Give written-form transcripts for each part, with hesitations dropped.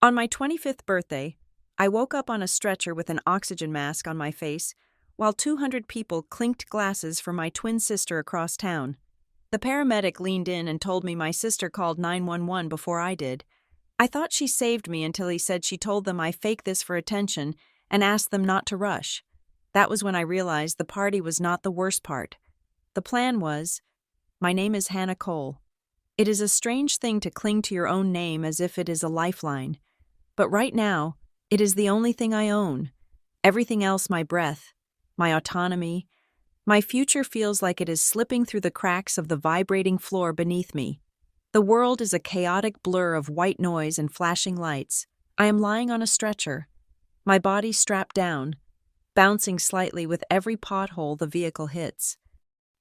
On my 25th birthday, I woke up on a stretcher with an oxygen mask on my face while 200 people clinked glasses for my twin sister across town. The paramedic leaned in and told me my sister called 911 before I did. I thought she saved me until he said she told them I faked this for attention and asked them not to rush. That was when I realized the party was not the worst part. The plan was, my name is Hannah Cole. It is a strange thing to cling to your own name as if it is a lifeline. But right now, it is the only thing I own. Everything else, my breath, my autonomy, my future feels like it is slipping through the cracks of the vibrating floor beneath me. The world is a chaotic blur of white noise and flashing lights. I am lying on a stretcher, my body strapped down, bouncing slightly with every pothole the vehicle hits.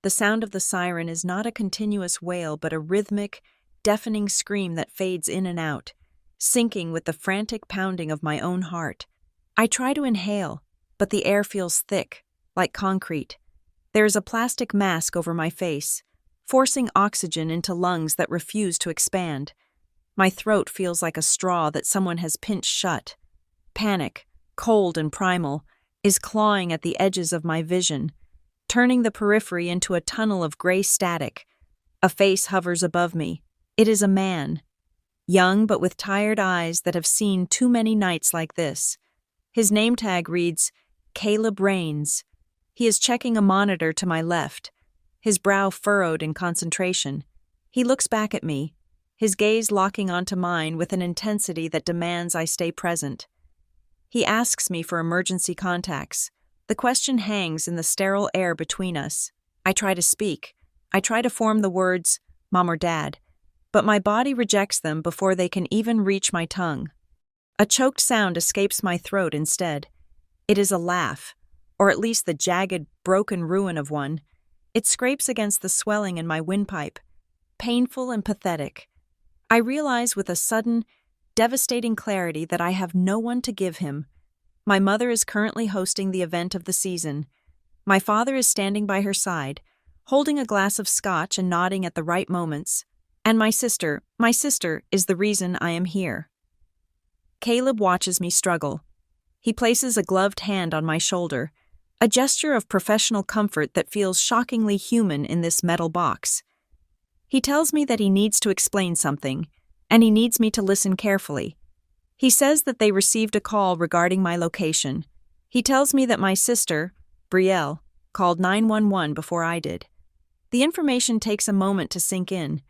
The sound of the siren is not a continuous wail but a rhythmic, deafening scream that fades in and out, syncing with the frantic pounding of my own heart. I try to inhale, but the air feels thick, like concrete. There is a plastic mask over my face, forcing oxygen into lungs that refuse to expand. My throat feels like a straw that someone has pinched shut. Panic, cold and primal, is clawing at the edges of my vision, turning the periphery into a tunnel of gray static. A face hovers above me. It is a man, young but with tired eyes that have seen too many nights like this. His name tag reads, Caleb Rains. He is checking a monitor to my left, his brow furrowed in concentration. He looks back at me, his gaze locking onto mine with an intensity that demands I stay present. He asks me for emergency contacts. The question hangs in the sterile air between us. I try to speak. I try to form the words, Mom or Dad, but my body rejects them before they can even reach my tongue. A choked sound escapes my throat instead. It is a laugh, or at least the jagged, broken ruin of one. It scrapes against the swelling in my windpipe, painful and pathetic. I realize with a sudden, devastating clarity that I have no one to give him. My mother is currently hosting the event of the season. My father is standing by her side, holding a glass of scotch and nodding at the right moments. And my sister is the reason I am here. Caleb watches me struggle. He places a gloved hand on my shoulder, a gesture of professional comfort that feels shockingly human in this metal box. He tells me that he needs to explain something, and he needs me to listen carefully. He says that they received a call regarding my location. He tells me that my sister, Brielle, called 911 before I did. The information takes a moment to sink in.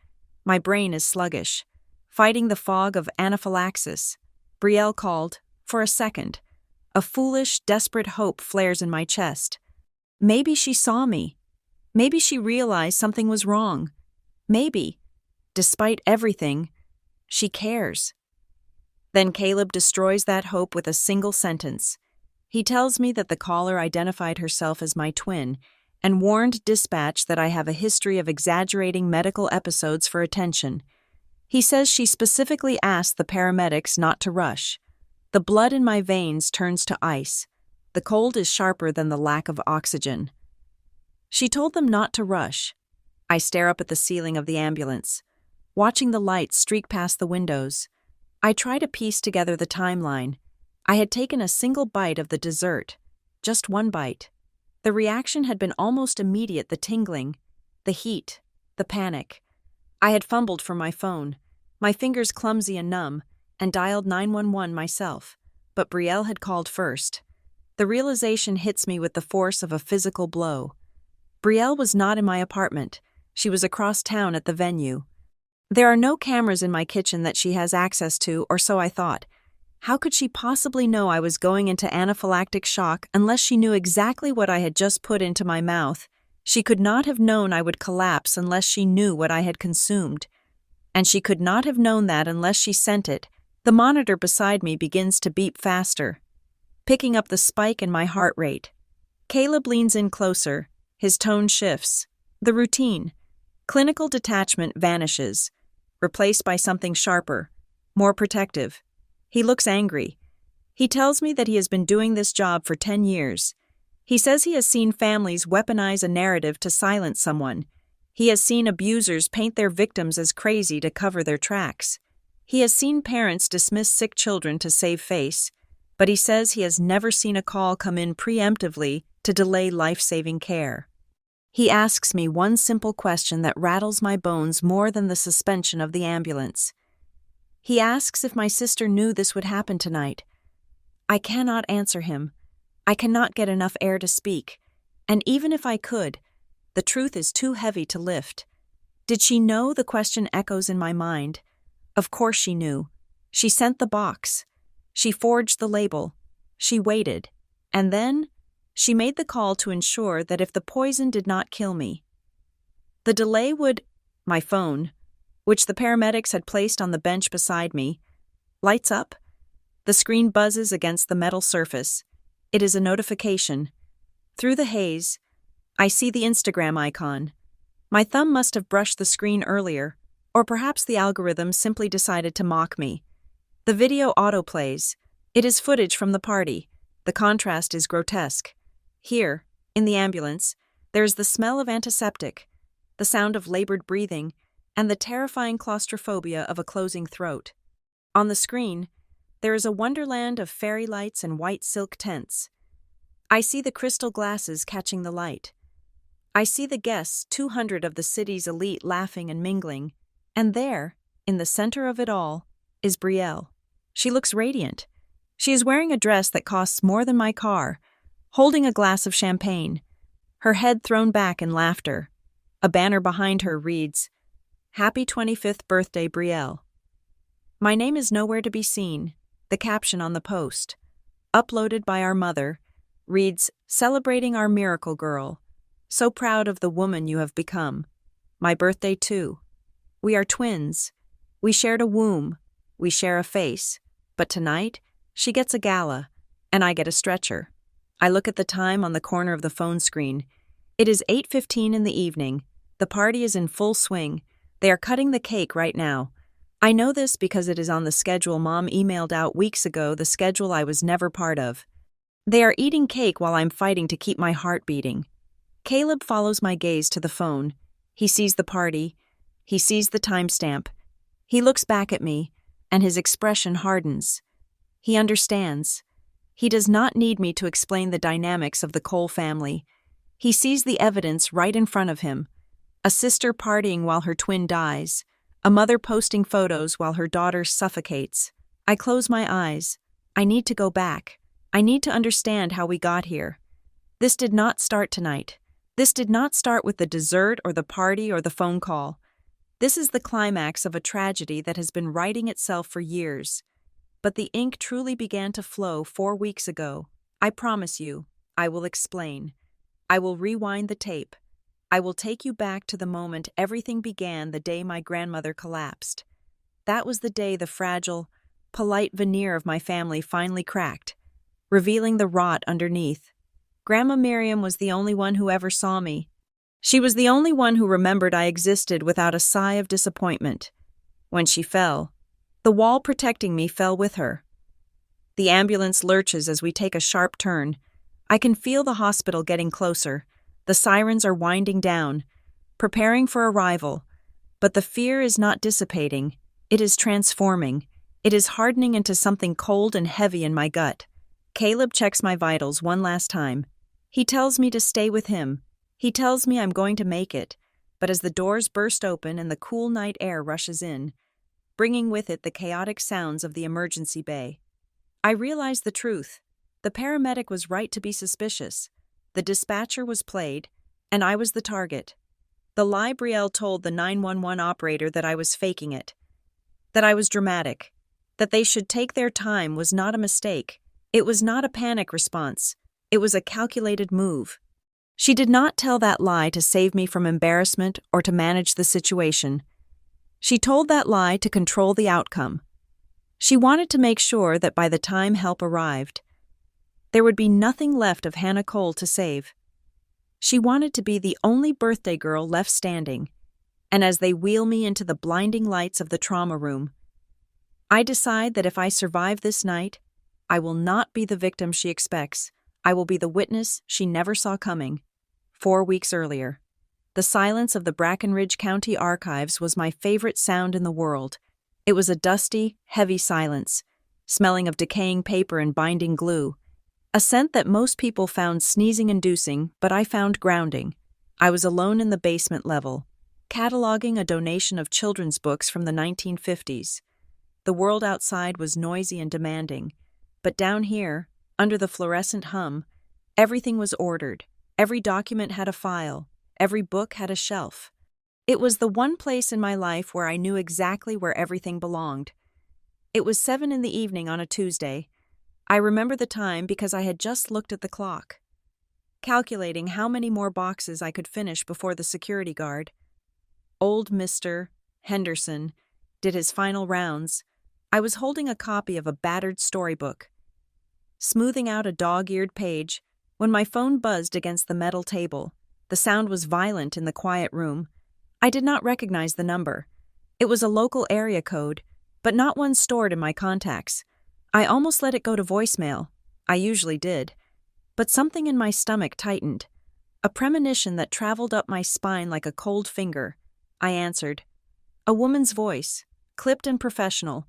My brain is sluggish, fighting the fog of anaphylaxis. Brielle called, for a second. A foolish, desperate hope flares in my chest. Maybe she saw me. Maybe she realized something was wrong. Maybe, despite everything, she cares. Then Caleb destroys that hope with a single sentence. He tells me that the caller identified herself as my twin and warned dispatch that I have a history of exaggerating medical episodes for attention. He says she specifically asked the paramedics not to rush. The blood in my veins turns to ice. The cold is sharper than the lack of oxygen. She told them not to rush. I stare up at the ceiling of the ambulance, watching the lights streak past the windows. I try to piece together the timeline. I had taken a single bite of the dessert, just one bite. The reaction had been almost immediate, the tingling, the heat, the panic. I had fumbled for my phone, my fingers clumsy and numb, and dialed 911 myself, but Brielle had called first. The realization hits me with the force of a physical blow. Brielle was not in my apartment. She was across town at the venue. There are no cameras in my kitchen that she has access to, or so I thought. How could she possibly know I was going into anaphylactic shock unless she knew exactly what I had just put into my mouth? She could not have known I would collapse unless she knew what I had consumed. And she could not have known that unless she sent it. The monitor beside me begins to beep faster, picking up the spike in my heart rate. Caleb leans in closer. His tone shifts. The routine. Clinical detachment vanishes, replaced by something sharper, more protective. He looks angry. He tells me that he has been doing this job for 10 years. He says he has seen families weaponize a narrative to silence someone. He has seen abusers paint their victims as crazy to cover their tracks. He has seen parents dismiss sick children to save face, but he says he has never seen a call come in preemptively to delay life-saving care. He asks me one simple question that rattles my bones more than the suspension of the ambulance. He asks if my sister knew this would happen tonight. I cannot answer him. I cannot get enough air to speak, and even if I could, the truth is too heavy to lift. Did she know? The question echoes in my mind. Of course she knew. She sent the box. She forged the label. She waited. And then, she made the call to ensure that if the poison did not kill me, the delay would— My phone, which the paramedics had placed on the bench beside me, lights up. The screen buzzes against the metal surface. It is a notification. Through the haze, I see the Instagram icon. My thumb must have brushed the screen earlier, or perhaps the algorithm simply decided to mock me. The video autoplays. It is footage from the party. The contrast is grotesque. Here, in the ambulance, there is the smell of antiseptic, the sound of labored breathing, and the terrifying claustrophobia of a closing throat. On the screen, there is a wonderland of fairy lights and white silk tents. I see the crystal glasses catching the light. I see the guests, 200 of the city's elite, laughing and mingling. And there, in the center of it all, is Brielle. She looks radiant. She is wearing a dress that costs more than my car, holding a glass of champagne, her head thrown back in laughter. A banner behind her reads, "Happy 25th birthday, Brielle." My name is nowhere to be seen. The caption on the post, uploaded by our mother, reads, "Celebrating our miracle girl. So proud of the woman you have become. My birthday too. We are twins. We shared a womb. We share a face. But tonight, she gets a gala, and I get a stretcher." I look at the time on the corner of the phone screen. It is 8:15 in the evening. The party is in full swing. They are cutting the cake right now. I know this because it is on the schedule Mom emailed out weeks ago, the schedule I was never part of. They are eating cake while I'm fighting to keep my heart beating. Caleb follows my gaze to the phone. He sees the party. He sees the timestamp. He looks back at me, and his expression hardens. He understands. He does not need me to explain the dynamics of the Cole family. He sees the evidence right in front of him. A sister partying while her twin dies. A mother posting photos while her daughter suffocates. I close my eyes. I need to go back. I need to understand how we got here. This did not start tonight. This did not start with the dessert or the party or the phone call. This is the climax of a tragedy that has been writing itself for years. But the ink truly began to flow 4 weeks ago. I promise you, I will explain. I will rewind the tape. I will take you back to the moment everything began, the day my grandmother collapsed. That was the day the fragile, polite veneer of my family finally cracked, revealing the rot underneath. Grandma Miriam was the only one who ever saw me. She was the only one who remembered I existed without a sigh of disappointment. When she fell, the wall protecting me fell with her. The ambulance lurches as we take a sharp turn. I can feel the hospital getting closer. The sirens are winding down, preparing for arrival. But the fear is not dissipating. It is transforming. It is hardening into something cold and heavy in my gut. Caleb checks my vitals one last time. He tells me to stay with him. He tells me I'm going to make it. But as the doors burst open and the cool night air rushes in, bringing with it the chaotic sounds of the emergency bay, I realize the truth. The paramedic was right to be suspicious. The dispatcher was played, and I was the target. The lie Brielle told the 911 operator that I was faking it, that I was dramatic, that they should take their time was not a mistake. It was not a panic response. It was a calculated move. She did not tell that lie to save me from embarrassment or to manage the situation. She told that lie to control the outcome. She wanted to make sure that by the time help arrived, there would be nothing left of Hannah Cole to save. She wanted to be the only birthday girl left standing, and as they wheel me into the blinding lights of the trauma room, I decide that if I survive this night, I will not be the victim she expects. I will be the witness she never saw coming. 4 weeks earlier, the silence of the Brackenridge County Archives was my favorite sound in the world. It was a dusty, heavy silence, smelling of decaying paper and binding glue. A scent that most people found sneezing-inducing, but I found grounding. I was alone in the basement level, cataloging a donation of children's books from the 1950s. The world outside was noisy and demanding, but down here, under the fluorescent hum, everything was ordered. Every document had a file. Every book had a shelf. It was the one place in my life where I knew exactly where everything belonged. It was 7 in the evening on a Tuesday. I remember the time because I had just looked at the clock, calculating how many more boxes I could finish before the security guard. Old Mr. Henderson did his final rounds. I was holding a copy of a battered storybook, smoothing out a dog-eared page, when my phone buzzed against the metal table. The sound was violent in the quiet room. I did not recognize the number. It was a local area code, but not one stored in my contacts. I almost let it go to voicemail. I usually did. But something in my stomach tightened. A premonition that traveled up my spine like a cold finger. I answered. A woman's voice, clipped and professional,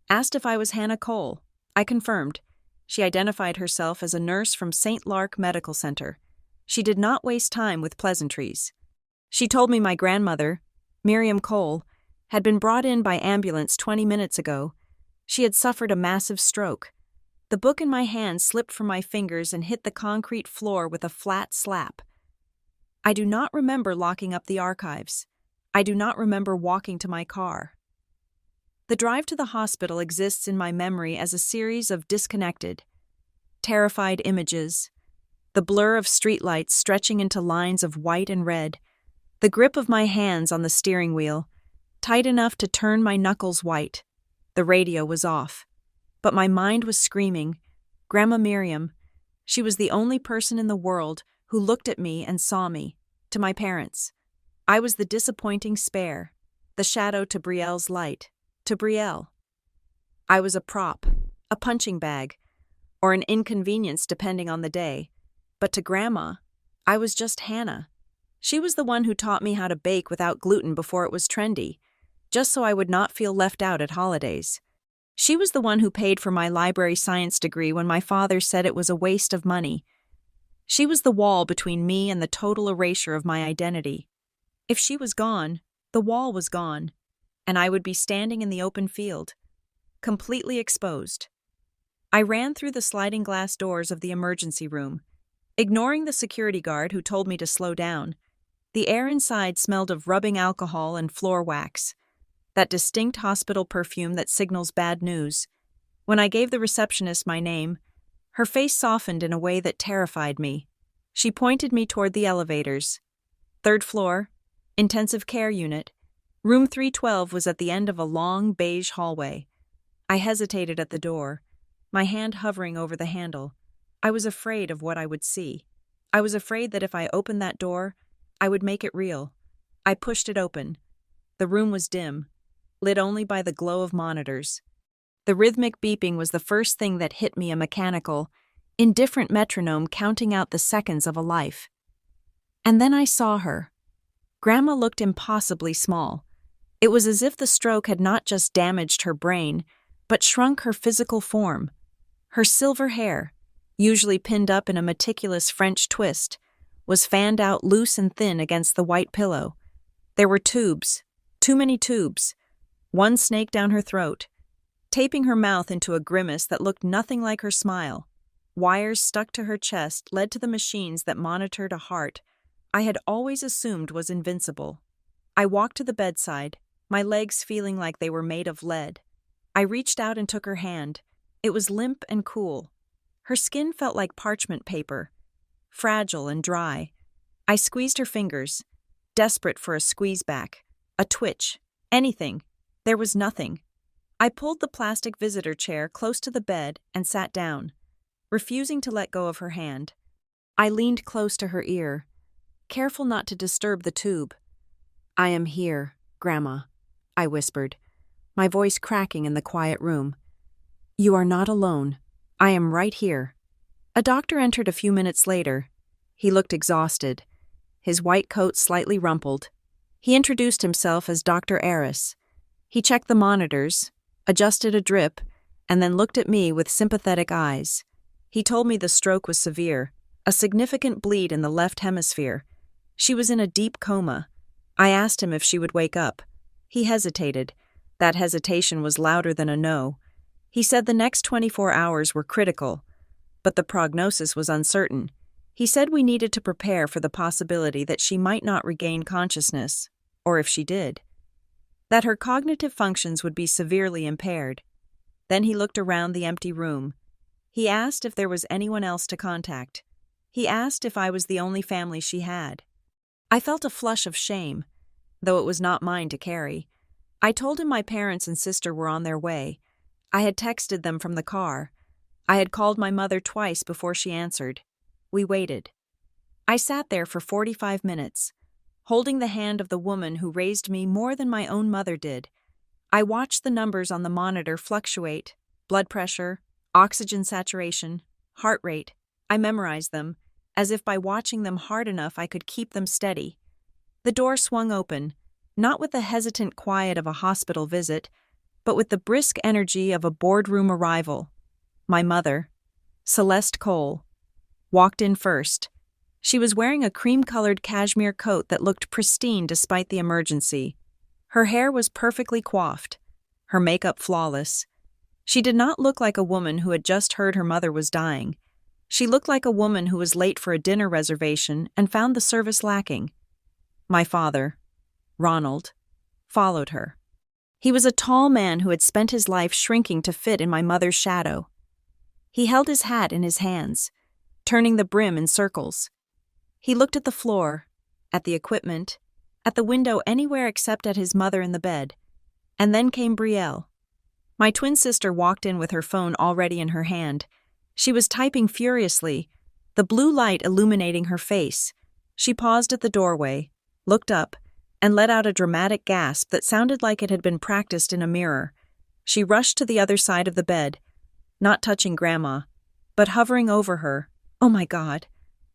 asked if I was Hannah Cole. I confirmed. She identified herself as a nurse from St. Lark Medical Center. She did not waste time with pleasantries. She told me my grandmother, Miriam Cole, had been brought in by ambulance 20 minutes ago. She had suffered a massive stroke. The book in my hand slipped from my fingers and hit the concrete floor with a flat slap. I do not remember locking up the archives. I do not remember walking to my car. The drive to the hospital exists in my memory as a series of disconnected, terrified images. The blur of streetlights stretching into lines of white and red. The grip of my hands on the steering wheel, tight enough to turn my knuckles white. The radio was off. But my mind was screaming, Grandma Miriam. She was the only person in the world who looked at me and saw me. To my parents. I was the disappointing spare, the shadow to Brielle's light. To Brielle. I was a prop, a punching bag, or an inconvenience depending on the day. But to Grandma, I was just Hannah. She was the one who taught me how to bake without gluten before it was trendy, just so I would not feel left out at holidays. She was the one who paid for my library science degree when my father said it was a waste of money. She was the wall between me and the total erasure of my identity. If she was gone, the wall was gone, and I would be standing in the open field, completely exposed. I ran through the sliding glass doors of the emergency room, ignoring the security guard who told me to slow down. The air inside smelled of rubbing alcohol and floor wax, that distinct hospital perfume that signals bad news. When I gave the receptionist my name, her face softened in a way that terrified me. She pointed me toward the elevators. 3rd floor, intensive care unit. Room 312 was at the end of a long beige hallway. I hesitated at the door, my hand hovering over the handle. I was afraid of what I would see. I was afraid that if I opened that door, I would make it real. I pushed it open. The room was dim, lit only by the glow of monitors. The rhythmic beeping was the first thing that hit me, a mechanical, indifferent metronome counting out the seconds of a life. And then I saw her. Grandma looked impossibly small. It was as if the stroke had not just damaged her brain, but shrunk her physical form. Her silver hair, usually pinned up in a meticulous French twist, was fanned out loose and thin against the white pillow. There were tubes, too many tubes. One snaked down her throat, taping her mouth into a grimace that looked nothing like her smile. Wires stuck to her chest led to the machines that monitored a heart I had always assumed was invincible. I walked to the bedside, my legs feeling like they were made of lead. I reached out and took her hand. It was limp and cool. Her skin felt like parchment paper, fragile and dry. I squeezed her fingers, desperate for a squeeze back, a twitch, anything. There was nothing. I pulled the plastic visitor chair close to the bed and sat down, refusing to let go of her hand. I leaned close to her ear, careful not to disturb the tube. I am here, Grandma, I whispered, my voice cracking in the quiet room. You are not alone. I am right here. A doctor entered a few minutes later. He looked exhausted, his white coat slightly rumpled. He introduced himself as Dr. Aris. He checked the monitors, adjusted a drip, and then looked at me with sympathetic eyes. He told me the stroke was severe, a significant bleed in the left hemisphere. She was in a deep coma. I asked him if she would wake up. He hesitated. That hesitation was louder than a no. He said the next 24 hours were critical, but the prognosis was uncertain. He said we needed to prepare for the possibility that she might not regain consciousness, or if she did, that her cognitive functions would be severely impaired. Then he looked around the empty room. He asked if there was anyone else to contact. He asked if I was the only family she had. I felt a flush of shame, though it was not mine to carry. I told him my parents and sister were on their way. I had texted them from the car. I had called my mother twice before she answered. We waited. I sat there for 45 minutes, holding the hand of the woman who raised me more than my own mother did. I watched the numbers on the monitor fluctuate: blood pressure, oxygen saturation, heart rate. I memorized them, as if by watching them hard enough I could keep them steady. The door swung open, not with the hesitant quiet of a hospital visit, but with the brisk energy of a boardroom arrival. My mother, Celeste Cole, walked in first. She was wearing a cream-colored cashmere coat that looked pristine despite the emergency. Her hair was perfectly coiffed, her makeup flawless. She did not look like a woman who had just heard her mother was dying. She looked like a woman who was late for a dinner reservation and found the service lacking. My father, Ronald, followed her. He was a tall man who had spent his life shrinking to fit in my mother's shadow. He held his hat in his hands, turning the brim in circles. He looked at the floor, at the equipment, at the window anywhere except at his mother in the bed. And then came Brielle. My twin sister walked in with her phone already in her hand. She was typing furiously, the blue light illuminating her face. She paused at the doorway, looked up, and let out a dramatic gasp that sounded like it had been practiced in a mirror. She rushed to the other side of the bed, not touching Grandma, but hovering over her. "Oh my God,"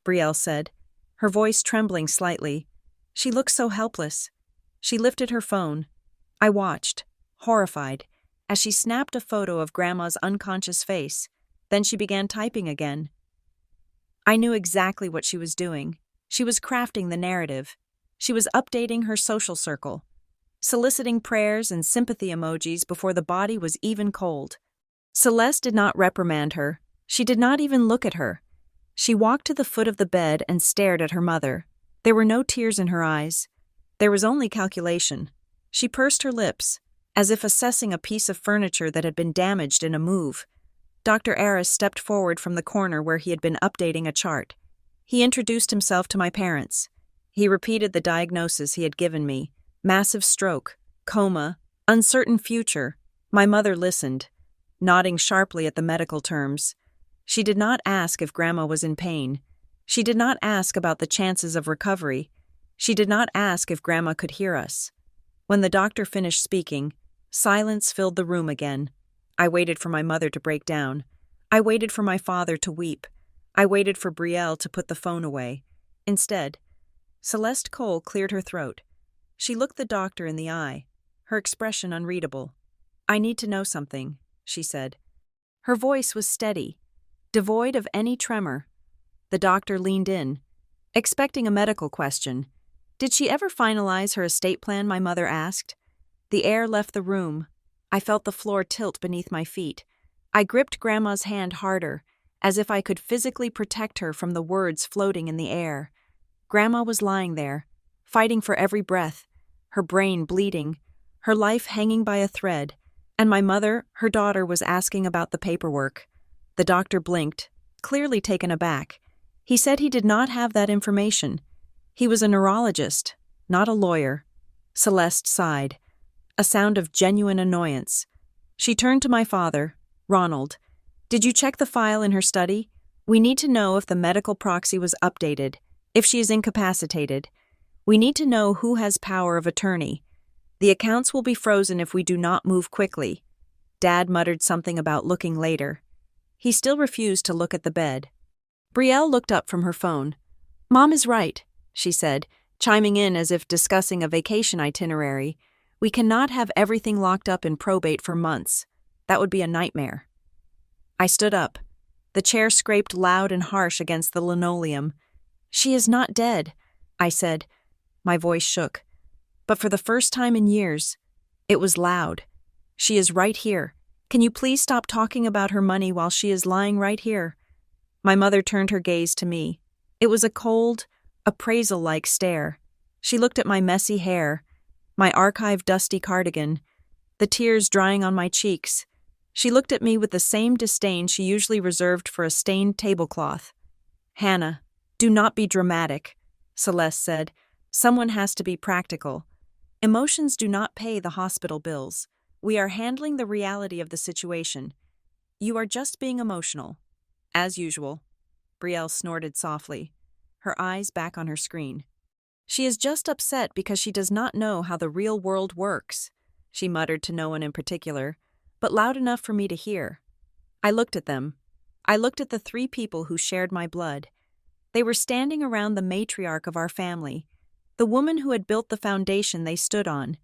Brielle said, her voice trembling slightly. She looked so helpless. She lifted her phone. I watched, horrified, as she snapped a photo of Grandma's unconscious face. Then she began typing again. I knew exactly what she was doing. She was crafting the narrative. She was updating her social circle, soliciting prayers and sympathy emojis before the body was even cold. Celeste did not reprimand her. She did not even look at her. She walked to the foot of the bed and stared at her mother. There were no tears in her eyes. There was only calculation. She pursed her lips, as if assessing a piece of furniture that had been damaged in a move. Dr. Aris stepped forward from the corner where he had been updating a chart. He introduced himself to my parents. He repeated the diagnosis he had given me: massive stroke, coma, uncertain future. My mother listened, nodding sharply at the medical terms. She did not ask if Grandma was in pain. She did not ask about the chances of recovery. She did not ask if Grandma could hear us. When the doctor finished speaking, silence filled the room again. I waited for my mother to break down. I waited for my father to weep. I waited for Brielle to put the phone away. Instead, Celeste Cole cleared her throat. She looked the doctor in the eye, her expression unreadable. "I need to know something," she said. Her voice was steady, devoid of any tremor. The doctor leaned in, expecting a medical question. "Did she ever finalize her estate plan?" my mother asked. The air left the room. I felt the floor tilt beneath my feet. I gripped Grandma's hand harder, as if I could physically protect her from the words floating in the air. Grandma was lying there, fighting for every breath, her brain bleeding, her life hanging by a thread, and my mother, her daughter, was asking about the paperwork. The doctor blinked, clearly taken aback. He said he did not have that information. He was a neurologist, not a lawyer. Celeste sighed, a sound of genuine annoyance. She turned to my father, Ronald. "Did you check the file in her study? We need to know if the medical proxy was updated, if she is incapacitated. We need to know who has power of attorney. The accounts will be frozen if we do not move quickly." Dad muttered something about looking later. He still refused to look at the bed. Brielle looked up from her phone. "Mom is right," she said, chiming in as if discussing a vacation itinerary. We cannot have everything locked up in probate for months. That would be a nightmare. I stood up. The chair scraped loud and harsh against the linoleum. She is not dead, I said. My voice shook. But for the first time in years, it was loud. She is right here. Can you please stop talking about her money while she is lying right here? My mother turned her gaze to me. It was a cold, appraisal-like stare. She looked at my messy hair, my archived dusty cardigan, the tears drying on my cheeks. She looked at me with the same disdain she usually reserved for a stained tablecloth. "Hannah, do not be dramatic," Celeste said. "Someone has to be practical. Emotions do not pay the hospital bills. We are handling the reality of the situation. You are just being emotional." "As usual," Brielle snorted softly, her eyes back on her screen. "She is just upset because she does not know how the real world works," she muttered to no one in particular, but loud enough for me to hear. I looked at them. I looked at the 3 people who shared my blood. They were standing around the matriarch of our family, the woman who had built the foundation they stood on,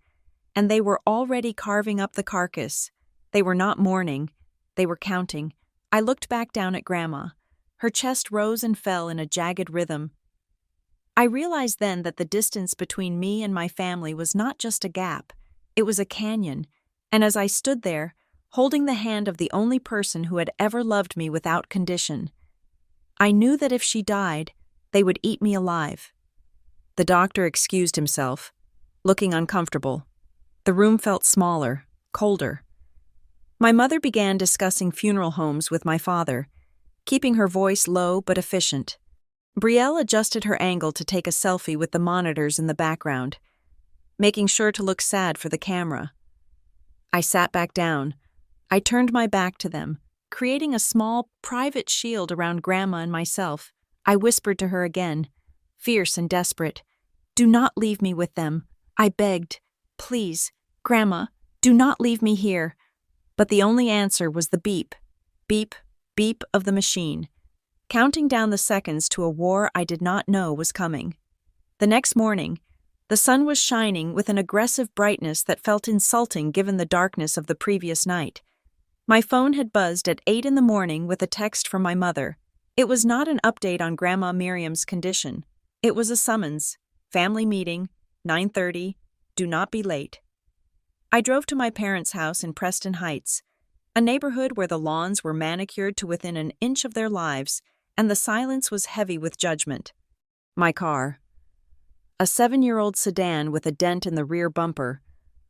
and they were already carving up the carcass. They were not mourning. They were counting. I looked back down at Grandma. Her chest rose and fell in a jagged rhythm. I realized then that the distance between me and my family was not just a gap. It was a canyon, and as I stood there, holding the hand of the only person who had ever loved me without condition, I knew that if she died, they would eat me alive. The doctor excused himself, looking uncomfortable. The room felt smaller, colder. My mother began discussing funeral homes with my father, keeping her voice low but efficient. Brielle adjusted her angle to take a selfie with the monitors in the background, making sure to look sad for the camera. I sat back down. I turned my back to them, creating a small, private shield around Grandma and myself. I whispered to her again, fierce and desperate, "Do not leave me with them." I begged, "Please, Grandma, do not leave me here." But the only answer was the beep, beep, beep of the machine, counting down the seconds to a war I did not know was coming. The next morning, the sun was shining with an aggressive brightness that felt insulting given the darkness of the previous night. My phone had buzzed at 8 in the morning with a text from my mother. It was not an update on Grandma Miriam's condition. It was a summons. Family meeting, 9:30, do not be late. I drove to my parents' house in Preston Heights, a neighborhood where the lawns were manicured to within an inch of their lives, and the silence was heavy with judgment. My car, a 7-year-old sedan with a dent in the rear bumper,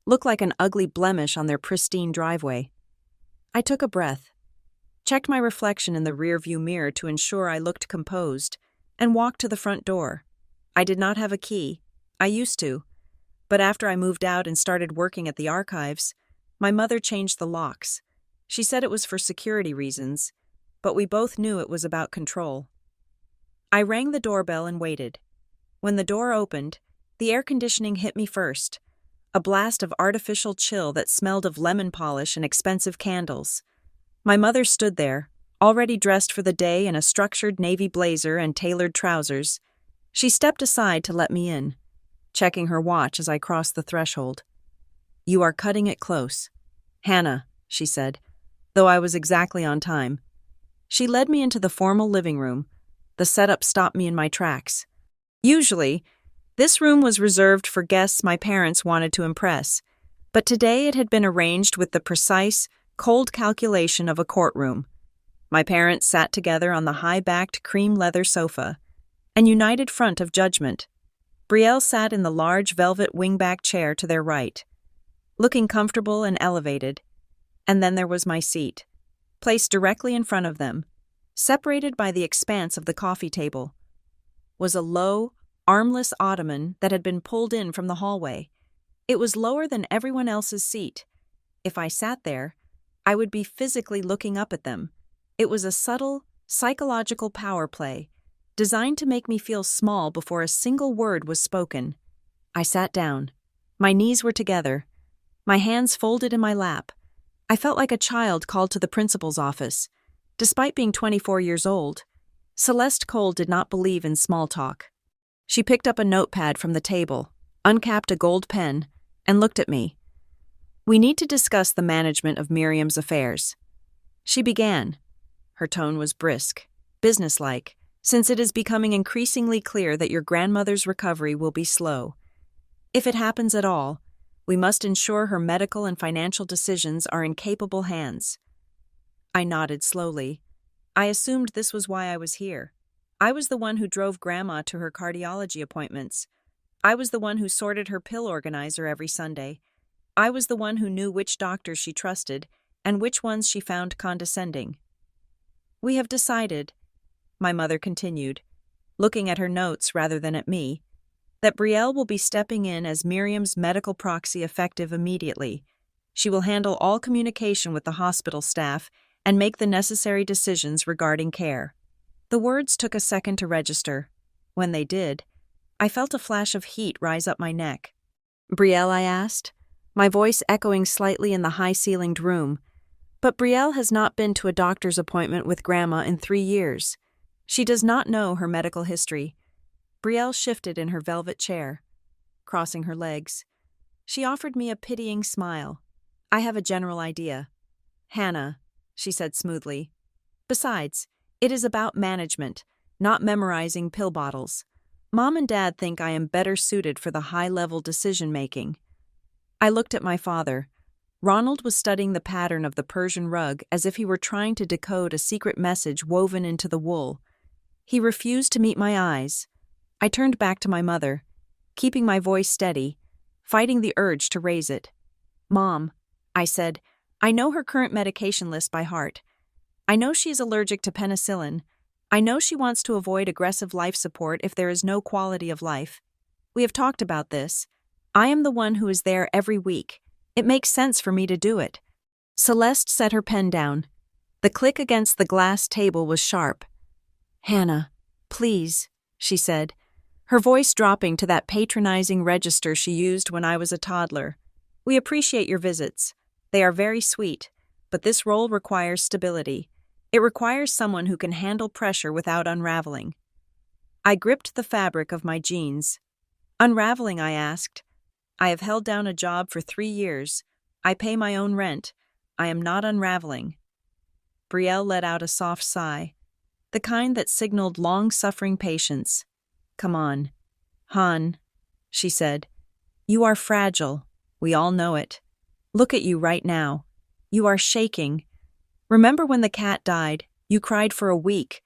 looked like an ugly blemish on their pristine driveway. I took a breath, checked my reflection in the rearview mirror to ensure I looked composed, and walked to the front door. I did not have a key. I used to. But after I moved out and started working at the archives, my mother changed the locks. She said it was for security reasons, but we both knew it was about control. I rang the doorbell and waited. When the door opened, the air conditioning hit me first, a blast of artificial chill that smelled of lemon polish and expensive candles. My mother stood there, already dressed for the day in a structured navy blazer and tailored trousers. She stepped aside to let me in, checking her watch as I crossed the threshold. "You are cutting it close, Hannah," she said, though I was exactly on time. She led me into the formal living room. The setup stopped me in my tracks. Usually, this room was reserved for guests my parents wanted to impress, but today it had been arranged with the precise, cold calculation of a courtroom. My parents sat together on the high-backed cream leather sofa, an united front of judgment. Brielle sat in the large velvet wingback chair to their right, looking comfortable and elevated. And then there was my seat, placed directly in front of them, separated by the expanse of the coffee table, was a low, armless ottoman that had been pulled in from the hallway. It was lower than everyone else's seat. If I sat there, I would be physically looking up at them. It was a subtle, psychological power play, designed to make me feel small before a single word was spoken. I sat down. My knees were together, my hands folded in my lap. I felt like a child called to the principal's office. Despite being 24 years old, Celeste Cole did not believe in small talk. She picked up a notepad from the table, uncapped a gold pen, and looked at me. We need to discuss the management of Miriam's affairs. She began. Her tone was brisk, businesslike, since it is becoming increasingly clear that your grandmother's recovery will be slow. If it happens at all, we must ensure her medical and financial decisions are in capable hands. I nodded slowly. I assumed this was why I was here. I was the one who drove Grandma to her cardiology appointments. I was the one who sorted her pill organizer every Sunday. I was the one who knew which doctors she trusted and which ones she found condescending. We have decided, my mother continued, looking at her notes rather than at me, that Brielle will be stepping in as Miriam's medical proxy effective immediately. She will handle all communication with the hospital staff and make the necessary decisions regarding care. The words took a second to register. When they did, I felt a flash of heat rise up my neck. Brielle, I asked, my voice echoing slightly in the high-ceilinged room. But Brielle has not been to a doctor's appointment with Grandma in 3 years. She does not know her medical history. Brielle shifted in her velvet chair, crossing her legs. She offered me a pitying smile. I have a general idea. Hannah, she said smoothly. Besides, it is about management, not memorizing pill bottles. Mom and Dad think I am better suited for the high-level decision-making. I looked at my father. Ronald was studying the pattern of the Persian rug as if he were trying to decode a secret message woven into the wool. He refused to meet my eyes. I turned back to my mother, keeping my voice steady, fighting the urge to raise it. Mom, I said, I know her current medication list by heart. I know she is allergic to penicillin. I know she wants to avoid aggressive life support if there is no quality of life. We have talked about this. I am the one who is there every week. It makes sense for me to do it. Celeste set her pen down. The click against the glass table was sharp. Hannah, please, she said, her voice dropping to that patronizing register she used when I was a toddler. We appreciate your visits. They are very sweet, but this role requires stability. It requires someone who can handle pressure without unraveling. I gripped the fabric of my jeans. Unraveling, I asked. I have held down a job for 3 years. I pay my own rent. I am not unraveling. Brielle let out a soft sigh, the kind that signaled long-suffering patience. Come on, Han, she said. You are fragile. We all know it. Look at you right now. You are shaking. Remember when the cat died? You cried for a week.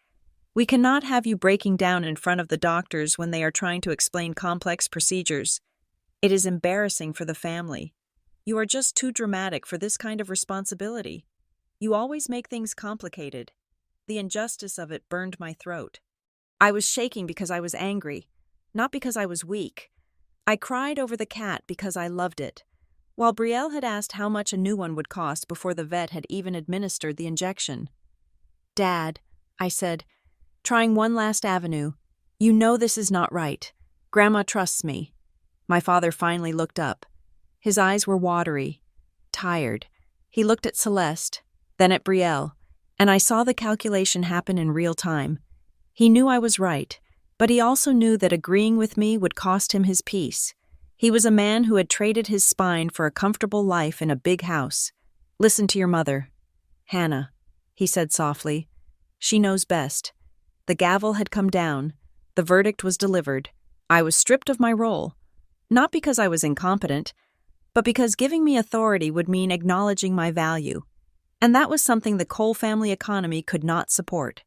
We cannot have you breaking down in front of the doctors when they are trying to explain complex procedures. It is embarrassing for the family. You are just too dramatic for this kind of responsibility. You always make things complicated. The injustice of it burned my throat. I was shaking because I was angry, not because I was weak. I cried over the cat because I loved it, while Brielle had asked how much a new one would cost before the vet had even administered the injection. Dad, I said, trying one last avenue, you know this is not right. Grandma trusts me. My father finally looked up. His eyes were watery, tired. He looked at Celeste, then at Brielle, and I saw the calculation happen in real time. He knew I was right, but he also knew that agreeing with me would cost him his peace. He was a man who had traded his spine for a comfortable life in a big house. Listen to your mother. Hannah, he said softly. She knows best. The gavel had come down. The verdict was delivered. I was stripped of my role. Not because I was incompetent, but because giving me authority would mean acknowledging my value. And that was something the Cole family economy could not support.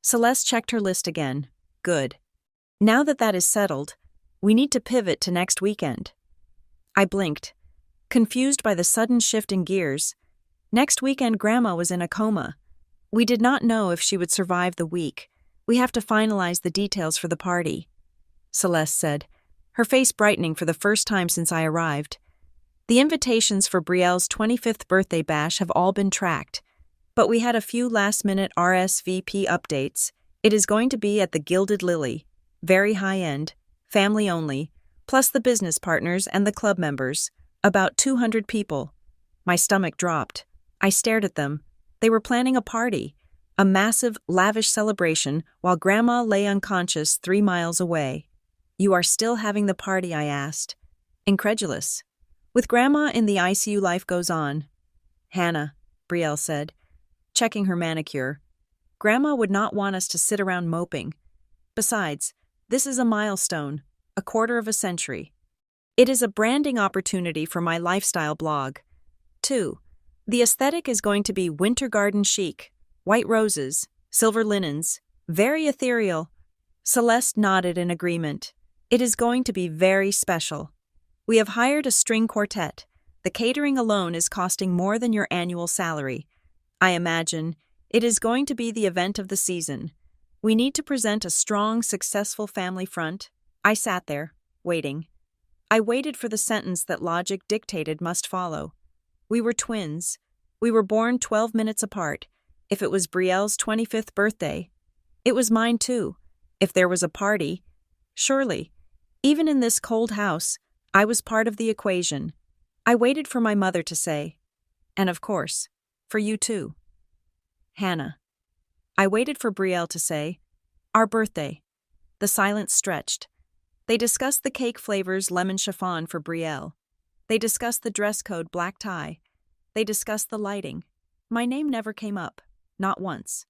Celeste checked her list again. Good. Now that is settled, we need to pivot to next weekend. I blinked, confused by the sudden shift in gears. Next weekend, Grandma was in a coma. We did not know if she would survive the week. We have to finalize the details for the party, Celeste said, her face brightening for the first time since I arrived. The invitations for Brielle's 25th birthday bash have all been tracked, but we had a few last-minute RSVP updates. It is going to be at the Gilded Lily, very high-end, family only, plus the business partners and the club members, about 200 people. My stomach dropped. I stared at them. They were planning a party, a massive, lavish celebration while Grandma lay unconscious 3 miles away. You are still having the party, I asked, incredulous. With Grandma in the ICU, life goes on. Hannah, Brielle said, checking her manicure. Grandma would not want us to sit around moping. Besides, this is a milestone, a quarter of a century. It is a branding opportunity for my lifestyle blog. 2. The aesthetic is going to be winter garden chic, white roses, silver linens, very ethereal. Celeste nodded in agreement. It is going to be very special. We have hired a string quartet. The catering alone is costing more than your annual salary. I imagine it is going to be the event of the season. We need to present a strong, successful family front. I sat there, waiting. I waited for the sentence that logic dictated must follow. We were twins. We were born 12 minutes apart. If it was Brielle's 25th birthday, it was mine too. If there was a party, surely. Even in this cold house, I was part of the equation. I waited for my mother to say, and of course, for you too. Hannah. I waited for Brielle to say, our birthday. The silence stretched. They discussed the cake flavors lemon chiffon for Brielle. They discussed the dress code black tie. They discussed the lighting. My name never came up, not once.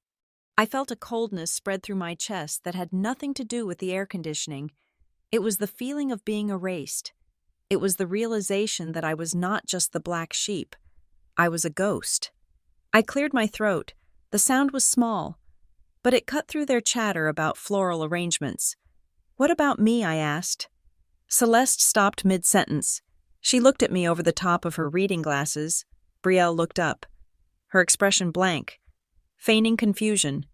I felt a coldness spread through my chest that had nothing to do with the air conditioning. It was the feeling of being erased. It was the realization that I was not just the black sheep. I was a ghost. I cleared my throat. The sound was small, but it cut through their chatter about floral arrangements. What about me? I asked. Celeste stopped mid-sentence. She looked at me over the top of her reading glasses. Brielle looked up, her expression blank, feigning confusion.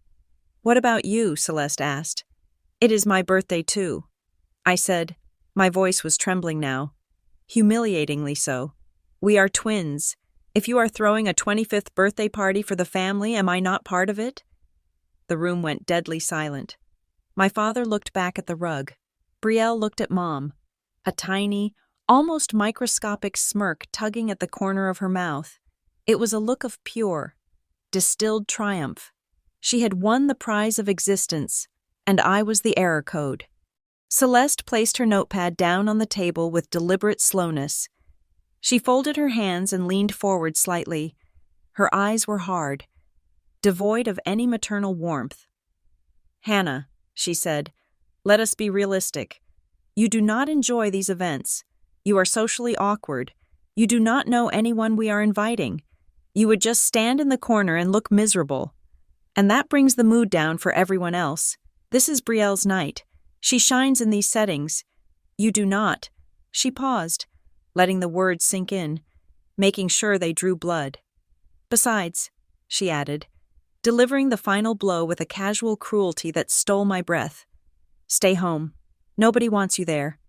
What about you? Celeste asked. It is my birthday too, I said. My voice was trembling now, humiliatingly so. We are twins. If you are throwing a 25th birthday party for the family, am I not part of it? The room went deadly silent. My father looked back at the rug. Brielle looked at Mom, a tiny, almost microscopic smirk tugging at the corner of her mouth. It was a look of pure, distilled triumph. She had won the prize of existence, and I was the error code. Celeste placed her notepad down on the table with deliberate slowness. She folded her hands and leaned forward slightly. Her eyes were hard, devoid of any maternal warmth. Hannah, she said, let us be realistic. You do not enjoy these events. You are socially awkward. You do not know anyone we are inviting. You would just stand in the corner and look miserable. And that brings the mood down for everyone else. This is Brielle's night. She shines in these settings. You do not. She paused, letting the words sink in, making sure they drew blood. Besides, she added, delivering the final blow with a casual cruelty that stole my breath. Stay home. Nobody wants you there.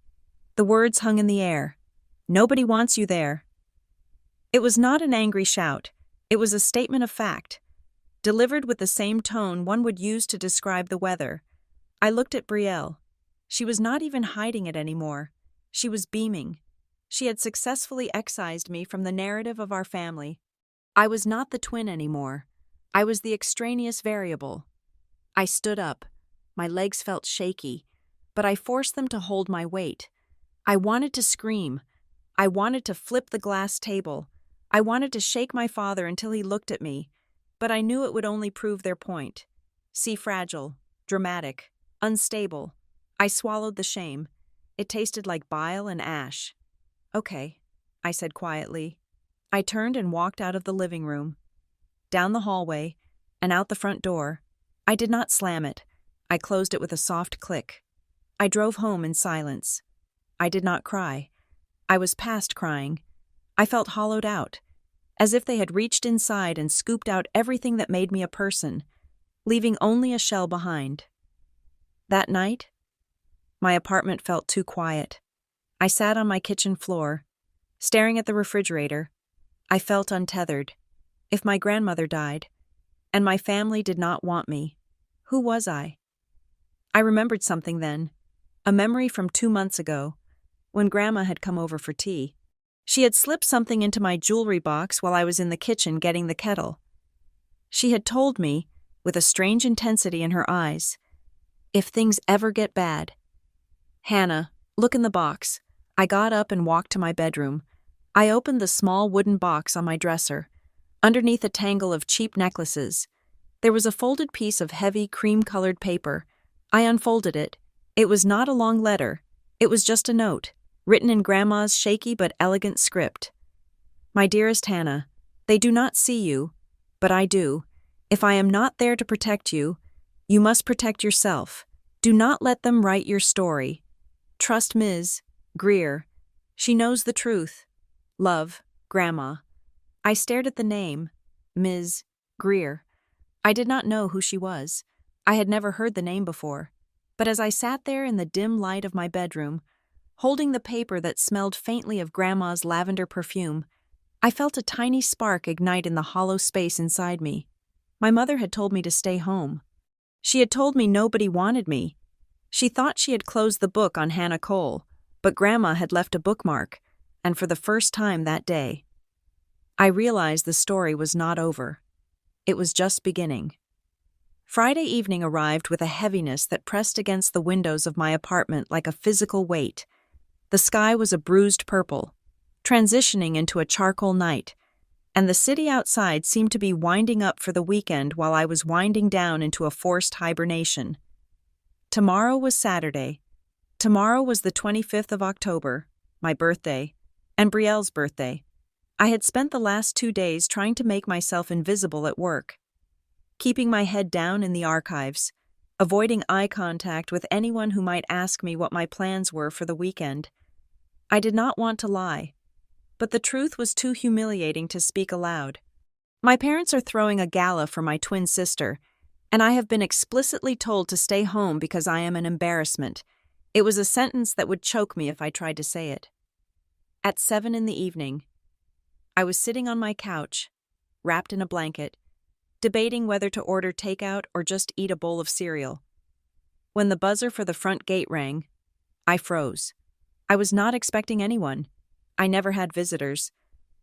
The words hung in the air. Nobody wants you there. It was not an angry shout. It was a statement of fact, delivered with the same tone one would use to describe the weather. I looked at Brielle. She was not even hiding it anymore. She was beaming. She had successfully excised me from the narrative of our family. I was not the twin anymore. I was the extraneous variable. I stood up. My legs felt shaky, but I forced them to hold my weight. I wanted to scream. I wanted to flip the glass table. I wanted to shake my father until he looked at me, but I knew it would only prove their point. See, fragile, dramatic, unstable. I swallowed the shame. It tasted like bile and ash. Okay, I said quietly. I turned and walked out of the living room, down the hallway, and out the front door. I did not slam it. I closed it with a soft click. I drove home in silence. I did not cry. I was past crying. I felt hollowed out, as if they had reached inside and scooped out everything that made me a person, leaving only a shell behind. That night, my apartment felt too quiet. I sat on my kitchen floor, staring at the refrigerator. I felt untethered. If my grandmother died, and my family did not want me, who was I? I remembered something then, a memory from 2 months ago, when Grandma had come over for tea. She had slipped something into my jewelry box while I was in the kitchen getting the kettle. She had told me, with a strange intensity in her eyes, if things ever get bad. Hannah, look in the box. I got up and walked to my bedroom. I opened the small wooden box on my dresser. Underneath a tangle of cheap necklaces, there was a folded piece of heavy cream-colored paper. I unfolded it. It was not a long letter. It was just a note, written in Grandma's shaky but elegant script. My dearest Hannah, they do not see you, but I do. If I am not there to protect you, you must protect yourself. Do not let them write your story. Trust Ms. Greer. She knows the truth. Love, Grandma. I stared at the name, Ms. Greer. I did not know who she was. I had never heard the name before. But as I sat there in the dim light of my bedroom, holding the paper that smelled faintly of Grandma's lavender perfume, I felt a tiny spark ignite in the hollow space inside me. My mother had told me to stay home. She had told me nobody wanted me. She thought she had closed the book on Hannah Cole, but Grandma had left a bookmark, and for the first time that day, I realized the story was not over. It was just beginning. Friday evening arrived with a heaviness that pressed against the windows of my apartment like a physical weight. The sky was a bruised purple, transitioning into a charcoal night, and the city outside seemed to be winding up for the weekend while I was winding down into a forced hibernation. Tomorrow was Saturday. Tomorrow was the 25th of October, my birthday, and Brielle's birthday. I had spent the last 2 days trying to make myself invisible at work, keeping my head down in the archives, avoiding eye contact with anyone who might ask me what my plans were for the weekend. I did not want to lie, but the truth was too humiliating to speak aloud. My parents are throwing a gala for my twin sister, and I have been explicitly told to stay home because I am an embarrassment. It was a sentence that would choke me if I tried to say it. At 7 in the evening, I was sitting on my couch, wrapped in a blanket, debating whether to order takeout or just eat a bowl of cereal. When the buzzer for the front gate rang, I froze. I was not expecting anyone. I never had visitors.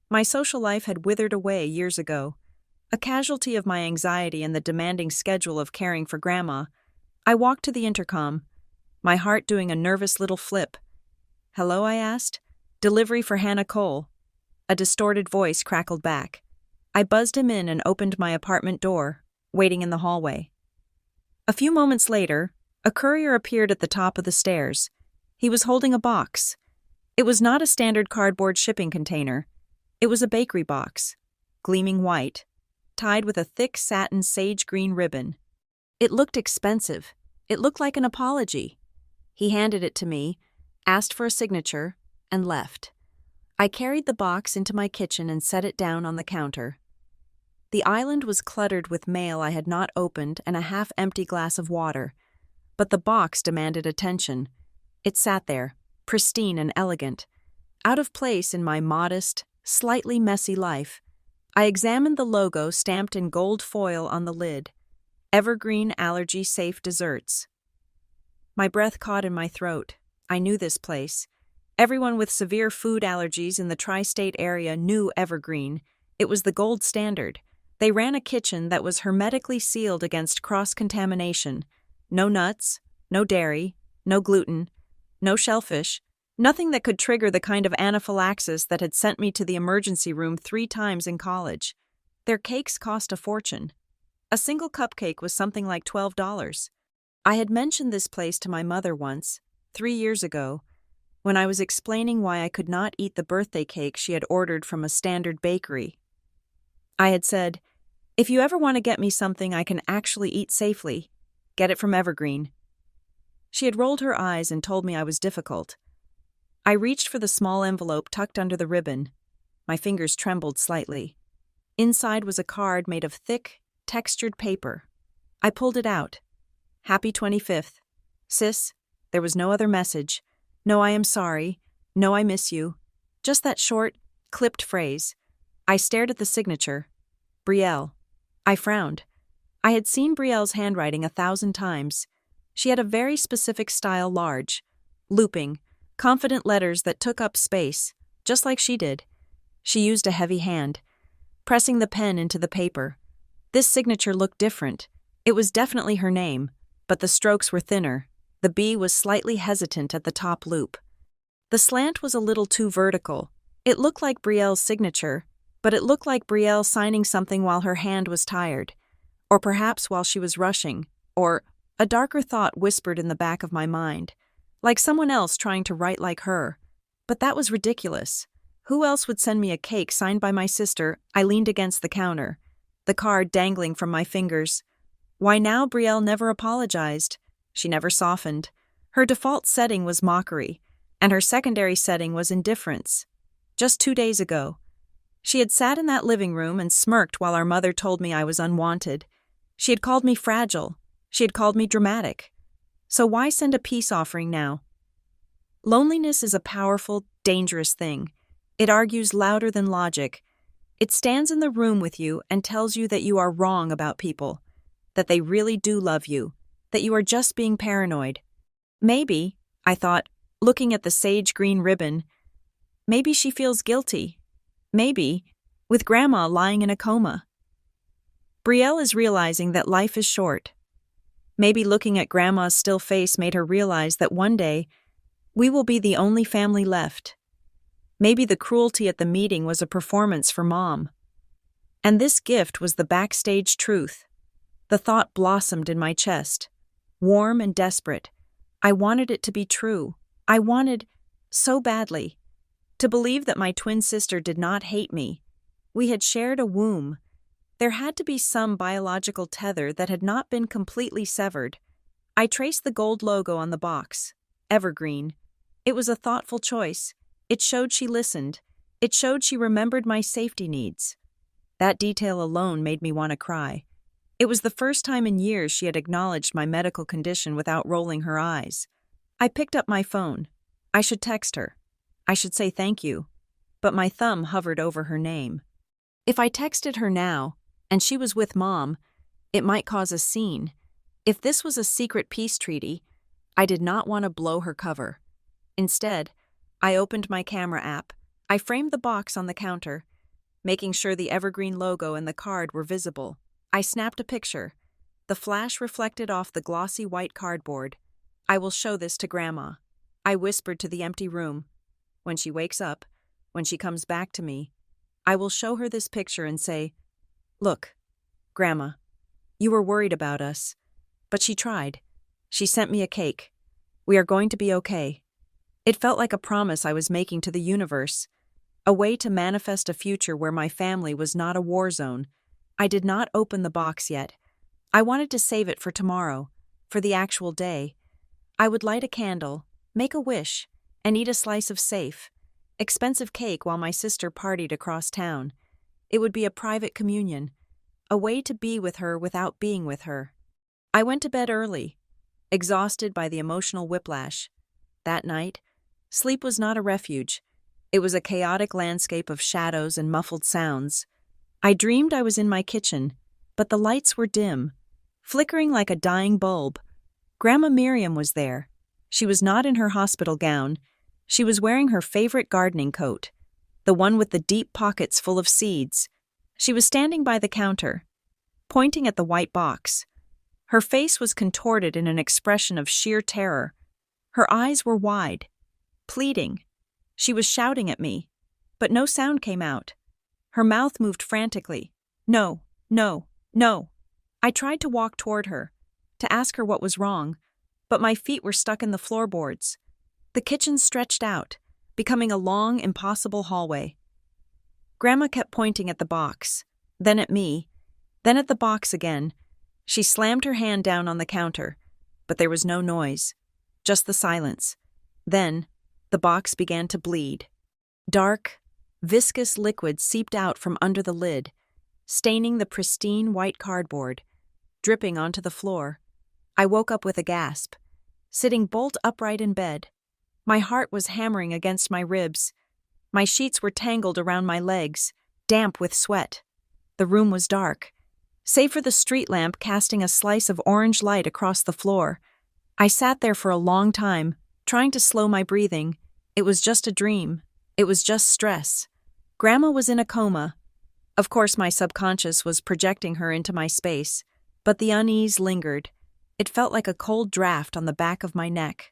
My social life had withered away years ago. A casualty of my anxiety and the demanding schedule of caring for Grandma, I walked to the intercom, my heart doing a nervous little flip. "Hello?" I asked. "Delivery for Hannah Cole." A distorted voice crackled back. I buzzed him in and opened my apartment door, waiting in the hallway. A few moments later, a courier appeared at the top of the stairs. He was holding a box. It was not a standard cardboard shipping container. It was a bakery box, gleaming white, tied with a thick satin sage green ribbon. It looked expensive. It looked like an apology. He handed it to me, asked for a signature, and left. I carried the box into my kitchen and set it down on the counter. The island was cluttered with mail I had not opened and a half-empty glass of water, but the box demanded attention. It sat there, pristine and elegant, out of place in my modest, slightly messy life. I examined the logo stamped in gold foil on the lid, Evergreen Allergy Safe Desserts. My breath caught in my throat. I knew this place. Everyone with severe food allergies in the tri-state area knew Evergreen. It was the gold standard. They ran a kitchen that was hermetically sealed against cross-contamination. No nuts, no dairy, no gluten, no shellfish, nothing that could trigger the kind of anaphylaxis that had sent me to the emergency room 3 times in college. Their cakes cost a fortune. A single cupcake was something like $12. I had mentioned this place to my mother once, 3 years ago, when I was explaining why I could not eat the birthday cake she had ordered from a standard bakery. I had said, "If you ever want to get me something I can actually eat safely, get it from Evergreen." She had rolled her eyes and told me I was difficult. I reached for the small envelope tucked under the ribbon. My fingers trembled slightly. Inside was a card made of thick, textured paper. I pulled it out. "Happy 25th. Sis." There was no other message. No "I am sorry." No "I miss you." Just that short, clipped phrase. I stared at the signature. Brielle. I frowned. I had seen Brielle's handwriting 1,000 times. She had a very specific style, large, looping, confident letters that took up space, just like she did. She used a heavy hand, pressing the pen into the paper. This signature looked different. It was definitely her name, but the strokes were thinner. The B was slightly hesitant at the top loop. The slant was a little too vertical. It looked like Brielle's signature, but it looked like Brielle signing something while her hand was tired, or perhaps while she was rushing, or a darker thought whispered in the back of my mind, like someone else trying to write like her. But that was ridiculous. Who else would send me a cake signed by my sister? I leaned against the counter, the card dangling from my fingers. Why now Brielle never apologized. She never softened. Her default setting was mockery, and her secondary setting was indifference. Just 2 days ago, she had sat in that living room and smirked while our mother told me I was unwanted. She had called me fragile. She had called me dramatic. So why send a peace offering now? Loneliness is a powerful, dangerous thing. It argues louder than logic. It stands in the room with you and tells you that you are wrong about people, that they really do love you, that you are just being paranoid. Maybe, I thought, looking at the sage green ribbon, maybe she feels guilty. Maybe, with Grandma lying in a coma. Brielle is realizing that life is short. Maybe looking at Grandma's still face made her realize that one day, we will be the only family left. Maybe the cruelty at the meeting was a performance for Mom. And this gift was the backstage truth. The thought blossomed in my chest, warm and desperate. I wanted it to be true. I wanted, so badly, to believe that my twin sister did not hate me. We had shared a womb. There had to be some biological tether that had not been completely severed. I traced the gold logo on the box, evergreen. It was a thoughtful choice. It showed she listened. It showed she remembered my safety needs. That detail alone made me want to cry. It was the first time in years she had acknowledged my medical condition without rolling her eyes. I picked up my phone. I should text her. I should say thank you. But my thumb hovered over her name. If I texted her now, and she was with Mom, it might cause a scene. If this was a secret peace treaty, I did not want to blow her cover. Instead, I opened my camera app. I framed the box on the counter, making sure the evergreen logo and the card were visible. I snapped a picture. The flash reflected off the glossy white cardboard. I will show this to Grandma. I whispered to the empty room. When she wakes up, when she comes back to me, I will show her this picture and say, "Look, Grandma, you were worried about us, but she tried. She sent me a cake. We are going to be okay." It felt like a promise I was making to the universe, a way to manifest a future where my family was not a war zone. I did not open the box yet. I wanted to save it for tomorrow, for the actual day. I would light a candle, make a wish, and eat a slice of safe, expensive cake while my sister partied across town. It would be a private communion, a way to be with her without being with her. I went to bed early, exhausted by the emotional whiplash. That night, sleep was not a refuge. It was a chaotic landscape of shadows and muffled sounds. I dreamed I was in my kitchen, but the lights were dim, flickering like a dying bulb. Grandma Miriam was there. She was not in her hospital gown. She was wearing her favorite gardening coat, the one with the deep pockets full of seeds. She was standing by the counter, pointing at the white box. Her face was contorted in an expression of sheer terror. Her eyes were wide, pleading. She was shouting at me, but no sound came out. Her mouth moved frantically. No, no, no. I tried to walk toward her, to ask her what was wrong, but my feet were stuck in the floorboards. The kitchen stretched out, becoming a long, impossible hallway. Grandma kept pointing at the box, then at me, then at the box again. She slammed her hand down on the counter, but there was no noise, just the silence. Then, the box began to bleed. Dark, viscous liquid seeped out from under the lid, staining the pristine white cardboard, dripping onto the floor. I woke up with a gasp, sitting bolt upright in bed. My heart was hammering against my ribs. My sheets were tangled around my legs, damp with sweat. The room was dark, save for the street lamp casting a slice of orange light across the floor. I sat there for a long time, trying to slow my breathing. It was just a dream. It was just stress. Grandma was in a coma. Of course, my subconscious was projecting her into my space, but the unease lingered. It felt like a cold draft on the back of my neck.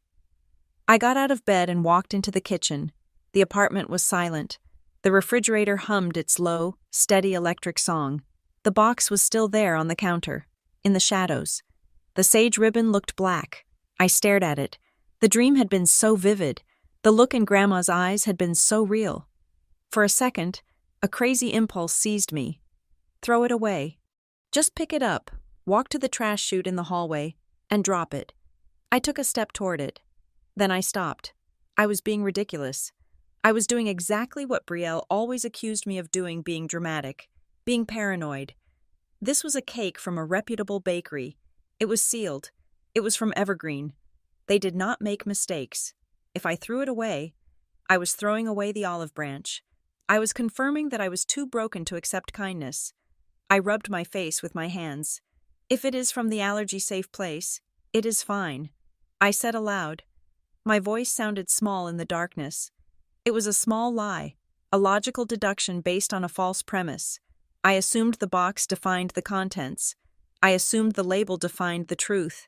I got out of bed and walked into the kitchen. The apartment was silent. The refrigerator hummed its low, steady electric song. The box was still there on the counter, in the shadows. The sage ribbon looked black. I stared at it. The dream had been so vivid. The look in Grandma's eyes had been so real. For a second, a crazy impulse seized me. Throw it away. Just pick it up, walk to the trash chute in the hallway, and drop it. I took a step toward it. Then I stopped. I was being ridiculous. I was doing exactly what Brielle always accused me of doing, being dramatic, being paranoid. This was a cake from a reputable bakery. It was sealed. It was from Evergreen. They did not make mistakes. If I threw it away, I was throwing away the olive branch. I was confirming that I was too broken to accept kindness. I rubbed my face with my hands. If it is from the allergy-safe place, it is fine. I said aloud. My voice sounded small in the darkness. It was a small lie, a logical deduction based on a false premise. I assumed the box defined the contents. I assumed the label defined the truth.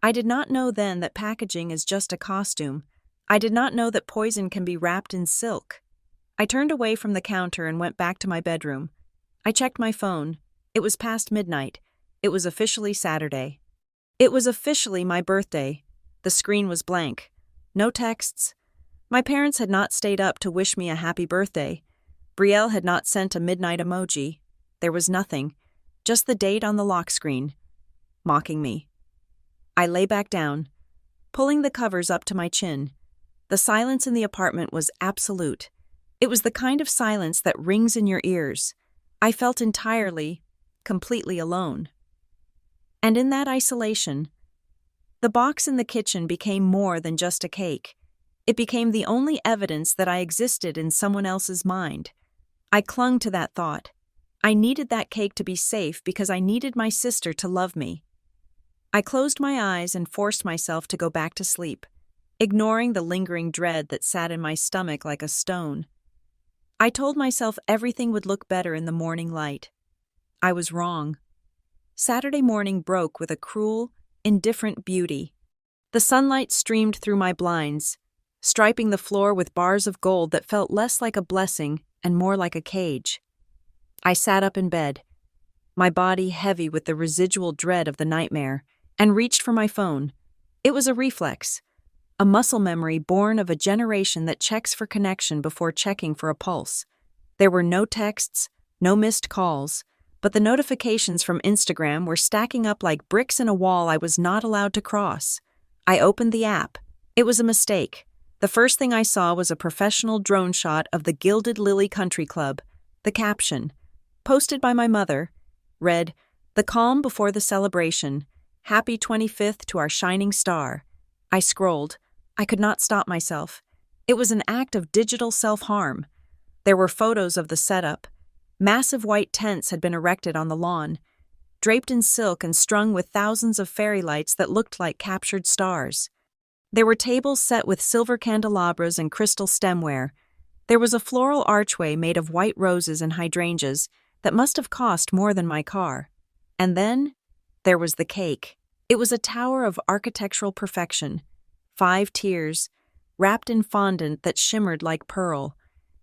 I did not know then that packaging is just a costume. I did not know that poison can be wrapped in silk. I turned away from the counter and went back to my bedroom. I checked my phone. It was past midnight. It was officially Saturday. It was officially my birthday. The screen was blank. No texts. My parents had not stayed up to wish me a happy birthday. Brielle had not sent a midnight emoji. There was nothing. Just the date on the lock screen. Mocking me. I lay back down, pulling the covers up to my chin. The silence in the apartment was absolute. It was the kind of silence that rings in your ears. I felt entirely, completely alone. And in that isolation, the box in the kitchen became more than just a cake. It became the only evidence that I existed in someone else's mind. I clung to that thought. I needed that cake to be safe because I needed my sister to love me. I closed my eyes and forced myself to go back to sleep, ignoring the lingering dread that sat in my stomach like a stone. I told myself everything would look better in the morning light. I was wrong. Saturday morning broke with a cruel, indifferent beauty. The sunlight streamed through my blinds, striping the floor with bars of gold that felt less like a blessing and more like a cage. I sat up in bed, my body heavy with the residual dread of the nightmare, and reached for my phone. It was a reflex, a muscle memory born of a generation that checks for connection before checking for a pulse. There were no texts, no missed calls, but the notifications from Instagram were stacking up like bricks in a wall I was not allowed to cross. I opened the app. It was a mistake. The first thing I saw was a professional drone shot of the Gilded Lily Country Club. The caption, posted by my mother, read, "The calm before the celebration. Happy 25th to our shining star." I scrolled. I could not stop myself. It was an act of digital self-harm. There were photos of the setup. Massive white tents had been erected on the lawn, draped in silk and strung with thousands of fairy lights that looked like captured stars. There were tables set with silver candelabras and crystal stemware. There was a floral archway made of white roses and hydrangeas that must have cost more than my car. And then, there was the cake. It was a tower of architectural perfection. 5 tiers, wrapped in fondant that shimmered like pearl,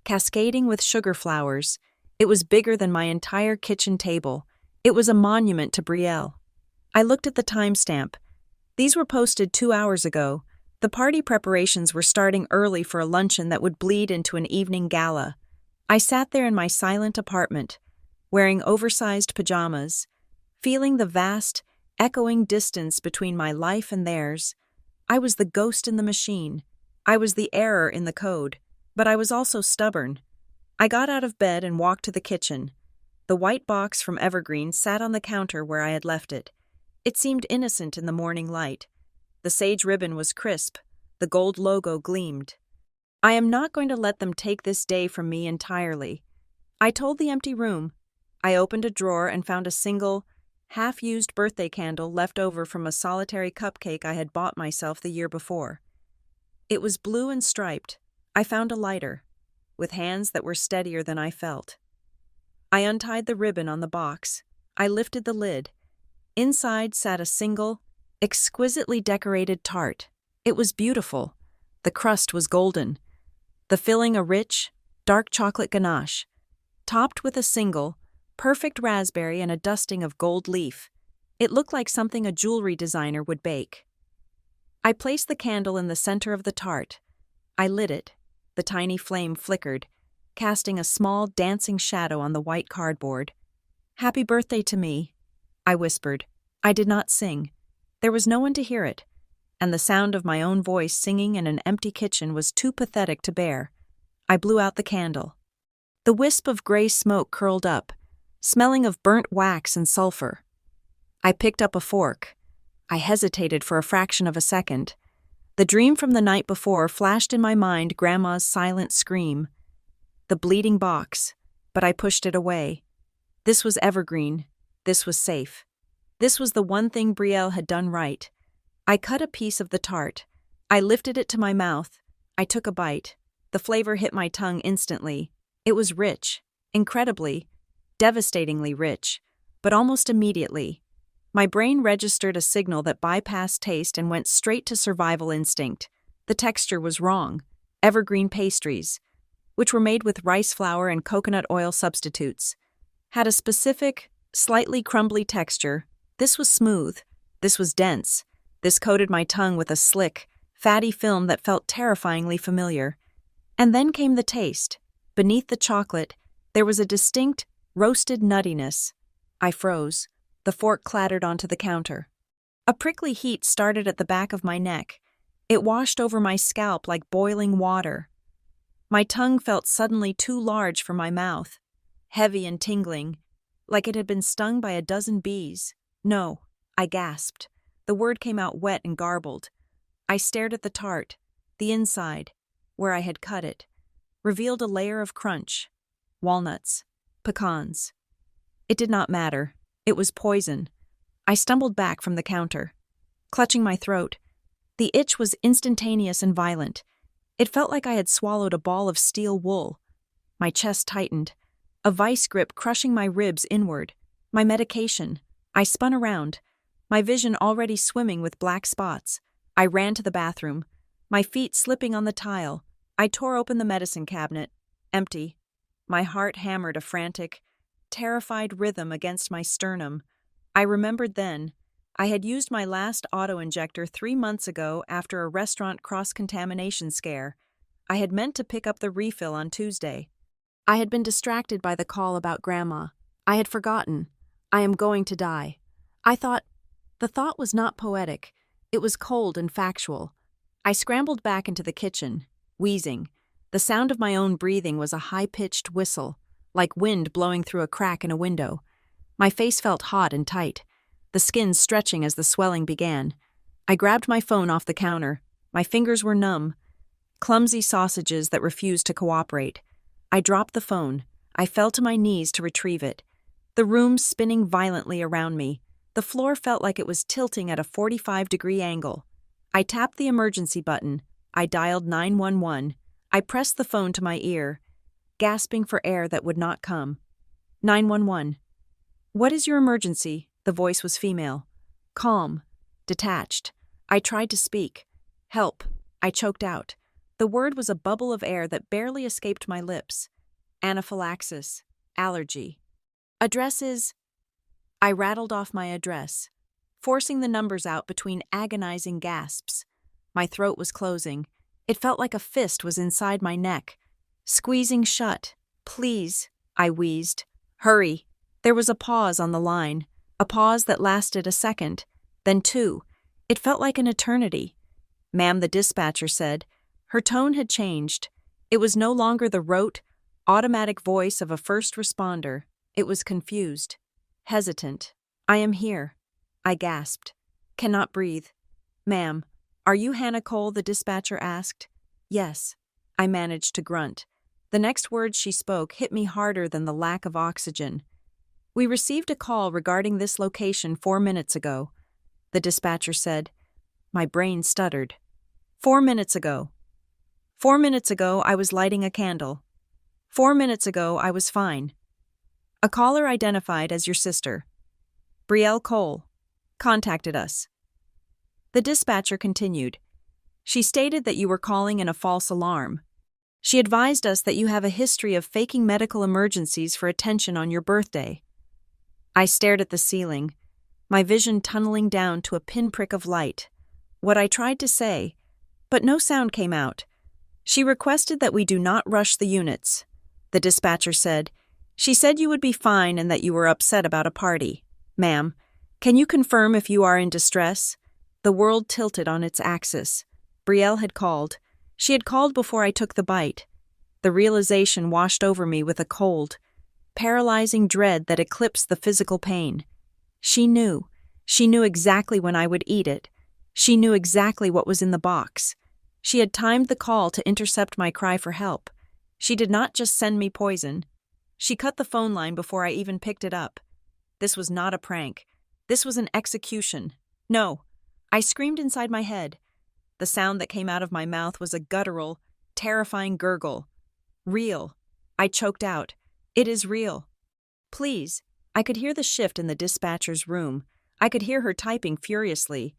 cascading with sugar flowers. It was bigger than my entire kitchen table. It was a monument to Brielle. I looked at the timestamp. These were posted 2 hours ago. The party preparations were starting early for a luncheon that would bleed into an evening gala. I sat there in my silent apartment, wearing oversized pajamas, feeling the vast, echoing distance between my life and theirs. I was the ghost in the machine. I was the error in the code, but I was also stubborn. I got out of bed and walked to the kitchen. The white box from Evergreen sat on the counter where I had left it. It seemed innocent in the morning light. The sage ribbon was crisp. The gold logo gleamed. I am not going to let them take this day from me entirely. I told the empty room. I opened a drawer and found a single, half-used birthday candle left over from a solitary cupcake I had bought myself the year before. It was blue and striped. I found a lighter, with hands that were steadier than I felt. I untied the ribbon on the box. I lifted the lid. Inside sat a single, exquisitely decorated tart. It was beautiful. The crust was golden. The filling a rich, dark chocolate ganache, topped with a single, perfect raspberry and a dusting of gold leaf. It looked like something a jewelry designer would bake. I placed the candle in the center of the tart. I lit it. The tiny flame flickered, casting a small dancing shadow on the white cardboard. "Happy birthday to me," I whispered. I did not sing. There was no one to hear it, and the sound of my own voice singing in an empty kitchen was too pathetic to bear. I blew out the candle. The wisp of gray smoke curled up, smelling of burnt wax and sulfur. I picked up a fork. I hesitated for a fraction of a second. The dream from the night before flashed in my mind Grandma's silent scream. The bleeding box, but I pushed it away. This was evergreen. This was safe. This was the one thing Brielle had done right. I cut a piece of the tart. I lifted it to my mouth. I took a bite. The flavor hit my tongue instantly. It was rich, incredibly, devastatingly rich, but almost immediately. My brain registered a signal that bypassed taste and went straight to survival instinct. The texture was wrong. Evergreen pastries, which were made with rice flour and coconut oil substitutes, had a specific, slightly crumbly texture. This was smooth. This was dense. This coated my tongue with a slick, fatty film that felt terrifyingly familiar. And then came the taste. Beneath the chocolate, there was a distinct, roasted nuttiness. I froze. The fork clattered onto the counter. A prickly heat started at the back of my neck. It washed over my scalp like boiling water. My tongue felt suddenly too large for my mouth, heavy and tingling, like it had been stung by a dozen bees. "No," I gasped. The word came out wet and garbled. I stared at the tart. The inside, where I had cut it, revealed a layer of crunch. Walnuts. Pecans. It did not matter. It was poison. I stumbled back from the counter, clutching my throat. The itch was instantaneous and violent. It felt like I had swallowed a ball of steel wool. My chest tightened, a vice grip crushing my ribs inward. My medication. I spun around, my vision already swimming with black spots. I ran to the bathroom, my feet slipping on the tile. I tore open the medicine cabinet. Empty. My heart hammered a frantic, terrified rhythm against my sternum. I remembered then, I had used my last auto-injector 3 months ago after a restaurant cross-contamination scare. I had meant to pick up the refill on Tuesday. I had been distracted by the call about Grandma. I had forgotten. I am going to die. The thought was not poetic. It was cold and factual. I scrambled back into the kitchen, wheezing. The sound of my own breathing was a high-pitched whistle, like wind blowing through a crack in a window. My face felt hot and tight, the skin stretching as the swelling began. I grabbed my phone off the counter. My fingers were numb, clumsy sausages that refused to cooperate. I dropped the phone. I fell to my knees to retrieve it. The room spinning violently around me. The floor felt like it was tilting at a 45-degree angle. I tapped the emergency button. I dialed 911. I pressed the phone to my ear, gasping for air that would not come. 911. "What is your emergency?" The voice was female. Calm, detached. I tried to speak. "Help," I choked out. The word was a bubble of air that barely escaped my lips. Anaphylaxis. Allergy. "Address is..." I rattled off my address, forcing the numbers out between agonizing gasps. My throat was closing. It felt like a fist was inside my neck, squeezing shut. "Please," I wheezed. "Hurry." There was a pause on the line, a pause that lasted a second, then 2. It felt like an eternity. "Ma'am," the dispatcher said. Her tone had changed. It was no longer the rote, automatic voice of a first responder. It was confused, hesitant. "I am here," I gasped. "Cannot breathe." "Ma'am, are you Hannah Cole?" the dispatcher asked. "Yes," I managed to grunt. The next words she spoke hit me harder than the lack of oxygen. "We received a call regarding this location 4 minutes ago," the dispatcher said. My brain stuttered. 4 minutes ago. 4 minutes ago, I was lighting a candle. 4 minutes ago, I was fine. A caller identified as your sister, Brielle Cole, contacted us. The dispatcher continued. She stated that you were calling in a false alarm. She advised us that you have a history of faking medical emergencies for attention on your birthday. I stared at the ceiling, my vision tunneling down to a pinprick of light. What I tried to say, but no sound came out. She requested that we do not rush the units. The dispatcher said, "She said you would be fine and that you were upset about a party. Ma'am, can you confirm if you are in distress?" The world tilted on its axis. Brielle had called. She had called before I took the bite. The realization washed over me with a cold, paralyzing dread that eclipsed the physical pain. She knew. She knew exactly when I would eat it. She knew exactly what was in the box. She had timed the call to intercept my cry for help. She did not just send me poison. She cut the phone line before I even picked it up. This was not a prank. This was an execution. No. I screamed inside my head. The sound that came out of my mouth was a guttural, terrifying gurgle. Real. I choked out. It is real. Please. I could hear the shift in the dispatcher's room. I could hear her typing furiously.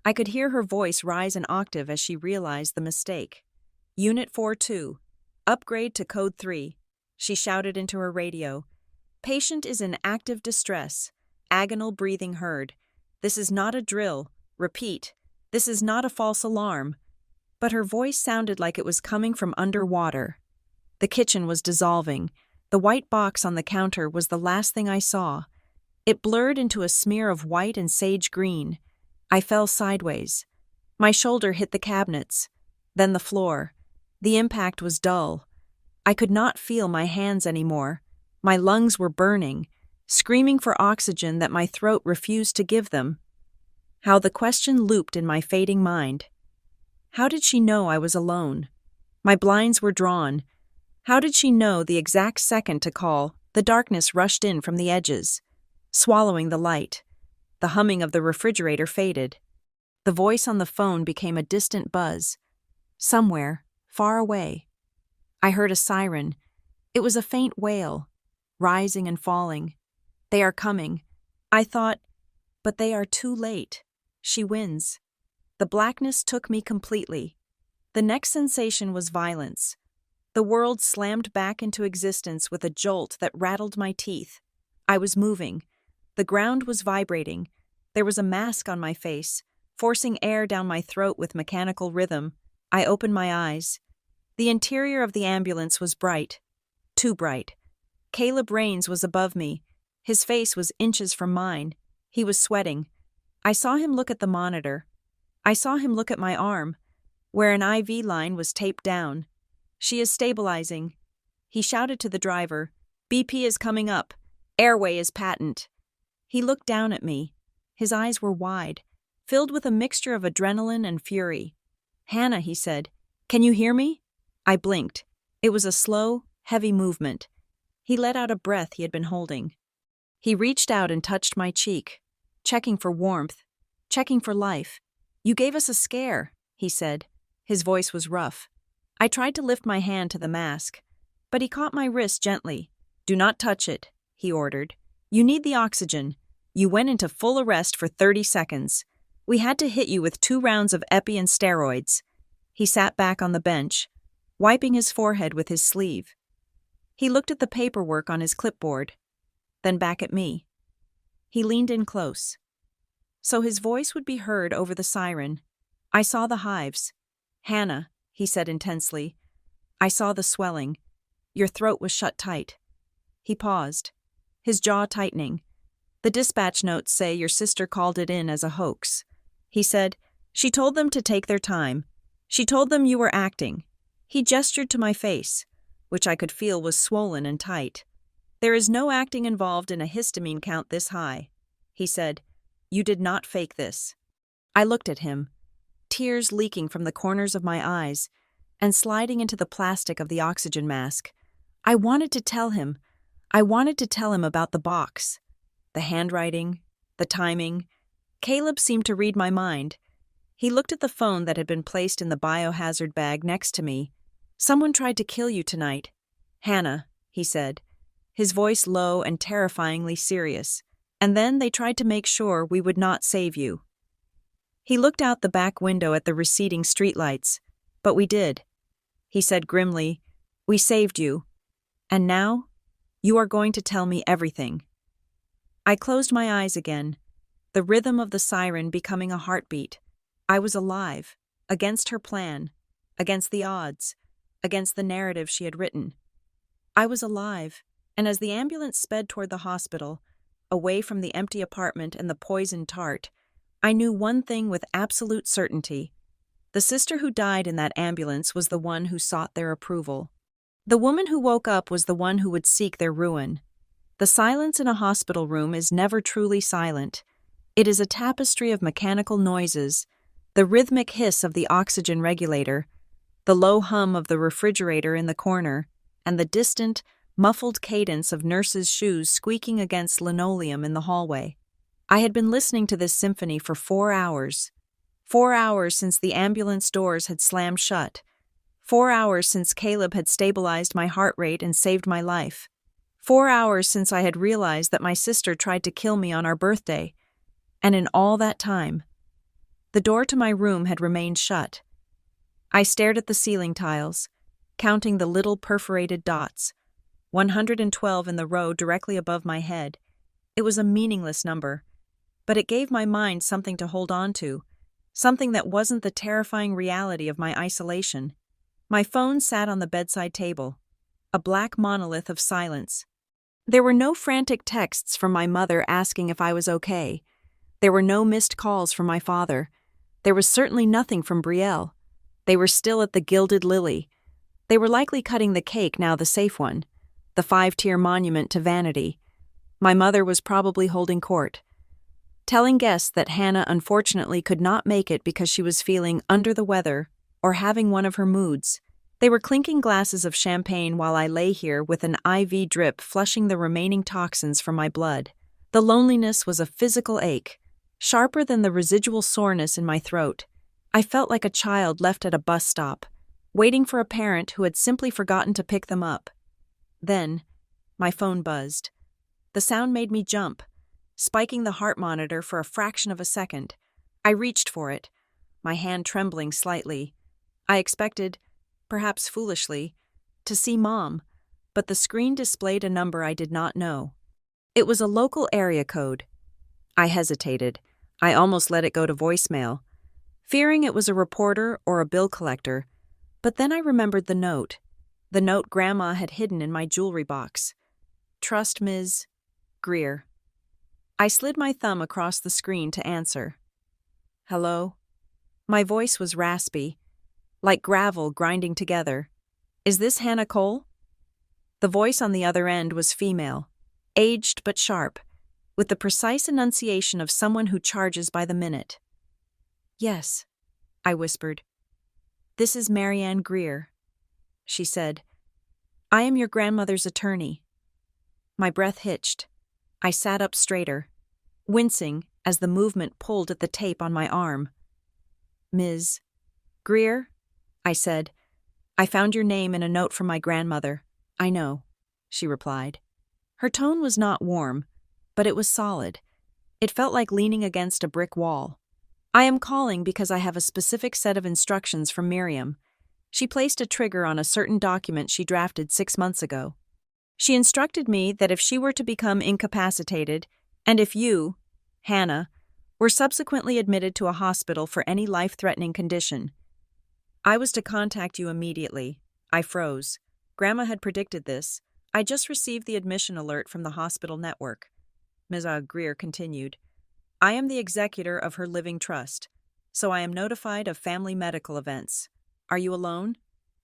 I could hear her voice rise an octave as she realized the mistake. Unit 4-2. Upgrade to Code 3. She shouted into her radio. Patient is in active distress. Agonal breathing heard. This is not a drill. Repeat. This is not a false alarm. But her voice sounded like it was coming from underwater. The kitchen was dissolving. The white box on the counter was the last thing I saw. It blurred into a smear of white and sage green. I fell sideways. My shoulder hit the cabinets, then the floor. The impact was dull. I could not feel my hands anymore. My lungs were burning, screaming for oxygen that my throat refused to give them. How the question looped in my fading mind. How did she know I was alone? My blinds were drawn. How did she know the exact second to call? The darkness rushed in from the edges, swallowing the light. The humming of the refrigerator faded. The voice on the phone became a distant buzz. Somewhere, far away. I heard a siren. It was a faint wail, rising and falling. They are coming. I thought, but they are too late. She wins. The blackness took me completely. The next sensation was violence. The world slammed back into existence with a jolt that rattled my teeth. I was moving. The ground was vibrating. There was a mask on my face, forcing air down my throat with mechanical rhythm. I opened my eyes. The interior of the ambulance was bright. Too bright. Caleb Rains was above me. His face was inches from mine. He was sweating. I saw him look at the monitor. I saw him look at my arm, where an IV line was taped down. She is stabilizing. He shouted to the driver, "BP is coming up. Airway is patent." He looked down at me. His eyes were wide, filled with a mixture of adrenaline and fury. "Hannah," he said, "can you hear me?" I blinked. It was a slow, heavy movement. He let out a breath he had been holding. He reached out and touched my cheek, checking for warmth, checking for life. "You gave us a scare," he said. His voice was rough. I tried to lift my hand to the mask, but he caught my wrist gently. "Do not touch it," he ordered. "You need the oxygen. You went into full arrest for 30 seconds. We had to hit you with 2 rounds of epi and steroids." He sat back on the bench, wiping his forehead with his sleeve. He looked at the paperwork on his clipboard, then back at me. He leaned in close, so his voice would be heard over the siren. I saw the hives. "Hannah," he said intensely. "I saw the swelling. Your throat was shut tight." He paused, his jaw tightening. "The dispatch notes say your sister called it in as a hoax." He said, "She told them to take their time. She told them you were acting." He gestured to my face, which I could feel was swollen and tight. "There is no acting involved in a histamine count this high." He said, "You did not fake this." I looked at him, tears leaking from the corners of my eyes and sliding into the plastic of the oxygen mask. I wanted to tell him. I wanted to tell him about the box, the handwriting, the timing. Caleb seemed to read my mind. He looked at the phone that had been placed in the biohazard bag next to me. "Someone tried to kill you tonight. Hannah," he said, his voice low and terrifyingly serious. "And then they tried to make sure we would not save you." He looked out the back window at the receding streetlights. "But we did." He said grimly, We saved you. And now, you are going to tell me everything." I closed my eyes again, the rhythm of the siren becoming a heartbeat. I was alive, against her plan, against the odds, against the narrative she had written. I was alive, and as the ambulance sped toward the hospital, away from the empty apartment and the poisoned tart, I knew one thing with absolute certainty. The sister who died in that ambulance was the one who sought their approval. The woman who woke up was the one who would seek their ruin. The silence in a hospital room is never truly silent. It is a tapestry of mechanical noises, the rhythmic hiss of the oxygen regulator, the low hum of the refrigerator in the corner, and the distant, muffled cadence of nurses' shoes squeaking against linoleum in the hallway. I had been listening to this symphony for 4 hours. 4 hours since the ambulance doors had slammed shut. 4 hours since Caleb had stabilized my heart rate and saved my life. 4 hours since I had realized that my sister tried to kill me on our birthday. And in all that time, the door to my room had remained shut. I stared at the ceiling tiles, counting the little perforated dots, 112 in the row directly above my head. It was a meaningless number, but it gave my mind something to hold on to, something that wasn't the terrifying reality of my isolation. My phone sat on the bedside table, a black monolith of silence. There were no frantic texts from my mother asking if I was okay. There were no missed calls from my father. There was certainly nothing from Brielle. They were still at the Gilded Lily. They were likely cutting the cake, now the safe one, the 5-tier monument to vanity. My mother was probably holding court, telling guests that Hannah unfortunately could not make it because she was feeling under the weather or having one of her moods. They were clinking glasses of champagne while I lay here with an IV drip flushing the remaining toxins from my blood. The loneliness was a physical ache, sharper than the residual soreness in my throat. I felt like a child left at a bus stop, waiting for a parent who had simply forgotten to pick them up. Then, my phone buzzed. The sound made me jump, spiking the heart monitor for a fraction of a second. I reached for it, my hand trembling slightly. I expected, perhaps foolishly, to see Mom, but the screen displayed a number I did not know. It was a local area code. I hesitated. I almost let it go to voicemail, fearing it was a reporter or a bill collector, but then I remembered the note Grandma had hidden in my jewelry box. "Trust Ms. Greer." I slid my thumb across the screen to answer. "Hello?" My voice was raspy, like gravel grinding together. "Is this Hannah Cole?" The voice on the other end was female, aged but sharp, with the precise enunciation of someone who charges by the minute. "Yes," I whispered. "This is Marianne Greer," she said. "I am your grandmother's attorney." My breath hitched. I sat up straighter, wincing as the movement pulled at the tape on my arm. "Ms. Greer?" I said. "I found your name in a note from my grandmother." "I know," she replied. Her tone was not warm, but it was solid. It felt like leaning against a brick wall. "I am calling because I have a specific set of instructions from Miriam. She placed a trigger on a certain document she drafted 6 months ago. She instructed me that if she were to become incapacitated, and if you, Hannah, were subsequently admitted to a hospital for any life-threatening condition, I was to contact you immediately." I froze. Grandma had predicted this. "I just received the admission alert from the hospital network." Ms. Greer continued. "I am the executor of her living trust, so I am notified of family medical events. Are you alone?"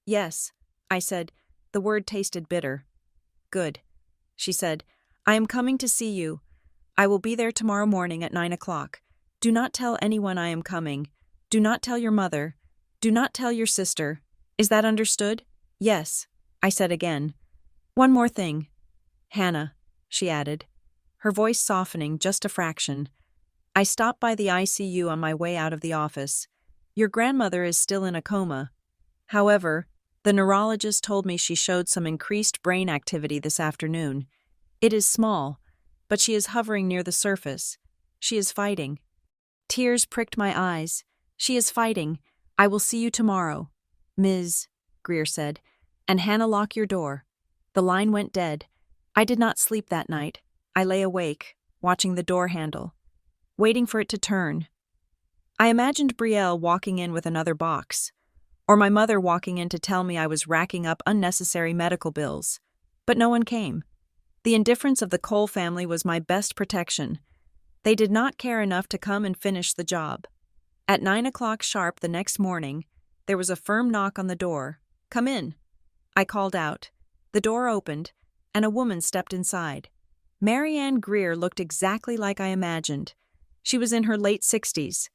"Yes," I said. The word tasted bitter. "Good," she said. "I am coming to see you. I will be there tomorrow morning at 9 o'clock. Do not tell anyone I am coming. Do not tell your mother. Do not tell your sister. Is that understood?" "Yes," I said again. "One more thing. Hannah," she added, her voice softening just a fraction. "I stopped by the ICU on my way out of the office. Your grandmother is still in a coma. However, the neurologist told me she showed some increased brain activity this afternoon. It is small, but she is hovering near the surface. She is fighting." Tears pricked my eyes. "She is fighting. I will see you tomorrow." "Ms. Greer said. And Hannah, lock your door. The line went dead. I did not sleep that night. I lay awake, watching the door handle, waiting for it to turn. I imagined Brielle walking in with another box, or my mother walking in to tell me I was racking up unnecessary medical bills. But no one came. The indifference of the Cole family was my best protection. They did not care enough to come and finish the job. At 9 o'clock sharp the next morning, there was a firm knock on the door. "Come in." I called out. The door opened, and a woman stepped inside. Mary Ann Greer looked exactly like I imagined. She was in her late 60s,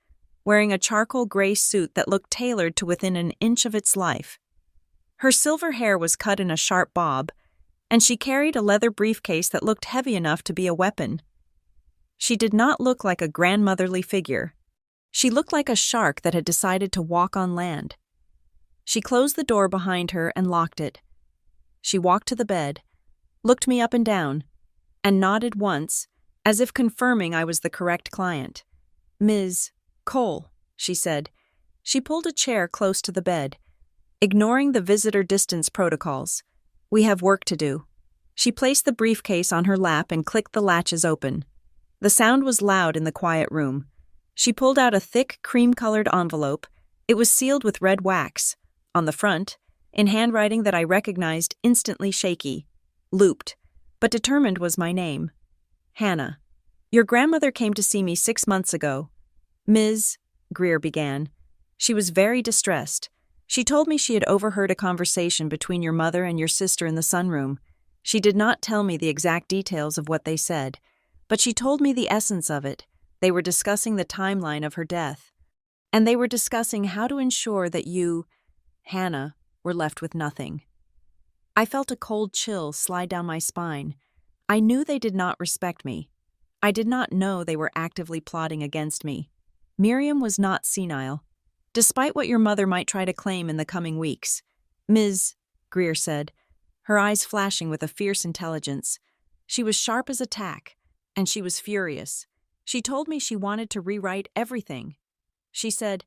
wearing a charcoal gray suit that looked tailored to within an inch of its life. Her silver hair was cut in a sharp bob, and she carried a leather briefcase that looked heavy enough to be a weapon. She did not look like a grandmotherly figure. She looked like a shark that had decided to walk on land. She closed the door behind her and locked it. She walked to the bed, looked me up and down, and nodded once, as if confirming I was the correct client. "Ms. Cole," she said. She pulled a chair close to the bed, ignoring the visitor distance protocols. "We have work to do." She placed the briefcase on her lap and clicked the latches open. The sound was loud in the quiet room. She pulled out a thick, cream-colored envelope. It was sealed with red wax. On the front, in handwriting that I recognized instantly shaky, looped, but determined was my name. "Hannah, your grandmother came to see me 6 months ago." "Ms. Greer began. She was very distressed. She told me she had overheard a conversation between your mother and your sister in the sunroom. She did not tell me the exact details of what they said, but she told me the essence of it. They were discussing the timeline of her death, and they were discussing how to ensure that you, Hannah, were left with nothing." I felt a cold chill slide down my spine. I knew they did not respect me. I did not know they were actively plotting against me. Miriam was not senile, despite what your mother might try to claim in the coming weeks. "Ms. Greer said, her eyes flashing with a fierce intelligence. She was sharp as a tack, and she was furious. She told me she wanted to rewrite everything. She said,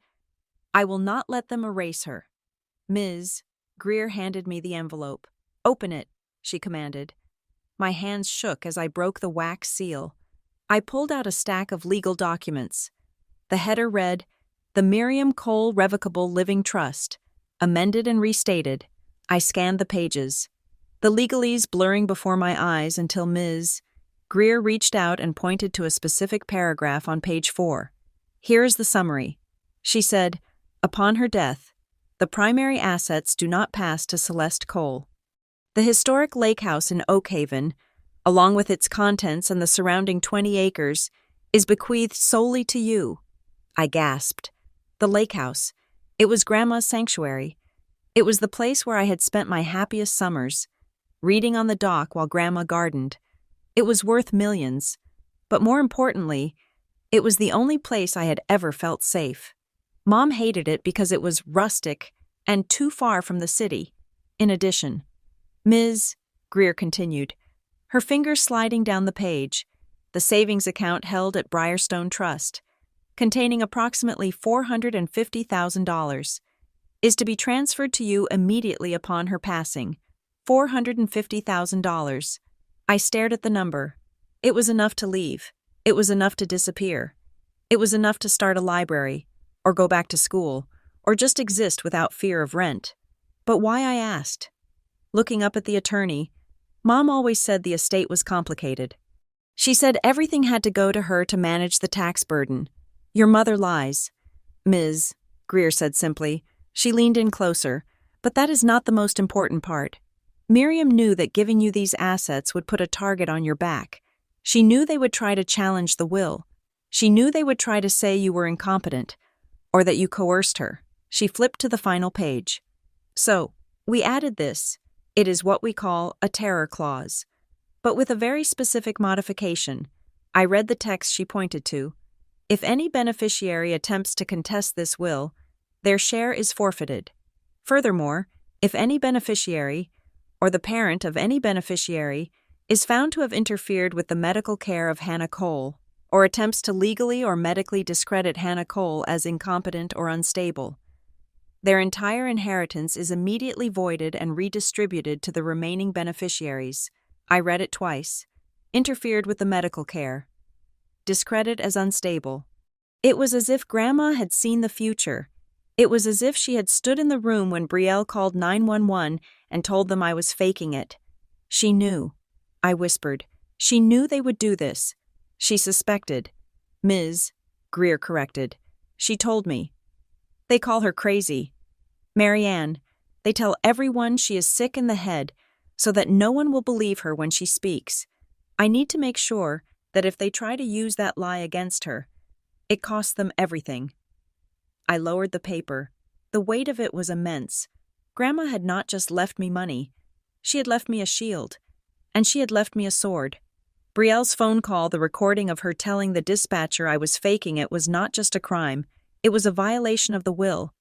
"I will not let them erase her." "Ms. Greer handed me the envelope. "Open it," she commanded. My hands shook as I broke the wax seal. I pulled out a stack of legal documents. The header read, "The Miriam Cole Revocable Living Trust," amended and restated. I scanned the pages, the legalese blurring before my eyes until Ms. Greer reached out and pointed to a specific paragraph on page 4. "Here is the summary." She said, "Upon her death, the primary assets do not pass to Celeste Cole. The historic lake house in Oakhaven, along with its contents and the surrounding 20 acres, is bequeathed solely to you." I gasped. The lake house. It was Grandma's sanctuary. It was the place where I had spent my happiest summers, reading on the dock while Grandma gardened. It was worth millions, but more importantly, it was the only place I had ever felt safe. Mom hated it because it was rustic and too far from the city. In addition, Ms. Greer continued, her fingers sliding down the page, the savings account held at Briarstone Trust, containing approximately $450,000, is to be transferred to you immediately upon her passing. $450,000. I stared at the number. It was enough to leave. It was enough to disappear. It was enough to start a library, or go back to school, or just exist without fear of rent. But why, I asked. Looking up at the attorney, Mom always said the estate was complicated. She said everything had to go to her to manage the tax burden. "Your mother lies," Ms. Greer said simply. She leaned in closer. "But that is not the most important part. Miriam knew that giving you these assets would put a target on your back. She knew they would try to challenge the will. She knew they would try to say you were incompetent, or that you coerced her." She flipped to the final page. "So, we added this. It is what we call a terror clause, but with a very specific modification." I read the text she pointed to. "If any beneficiary attempts to contest this will, their share is forfeited. Furthermore, if any beneficiary, or the parent of any beneficiary, is found to have interfered with the medical care of Hannah Cole, or attempts to legally or medically discredit Hannah Cole as incompetent or unstable, Their entire inheritance is immediately voided and redistributed to the remaining beneficiaries. I read it twice. Interfered with the medical care. Discredit as unstable. It was as if Grandma had seen the future. It was as if she had stood in the room when Brielle called 911 and told them I was faking it. She knew. I whispered. She knew they would do this. She suspected. Ms. Greer corrected. She told me. They call her crazy. Marianne, they tell everyone she is sick in the head so that no one will believe her when she speaks. I need to make sure that if they try to use that lie against her, it costs them everything. I lowered the paper. The weight of it was immense. Grandma had not just left me money. She had left me a shield. And she had left me a sword. Brielle's phone call, the recording of her telling the dispatcher I was faking it, was not just a crime. It was a violation of the will.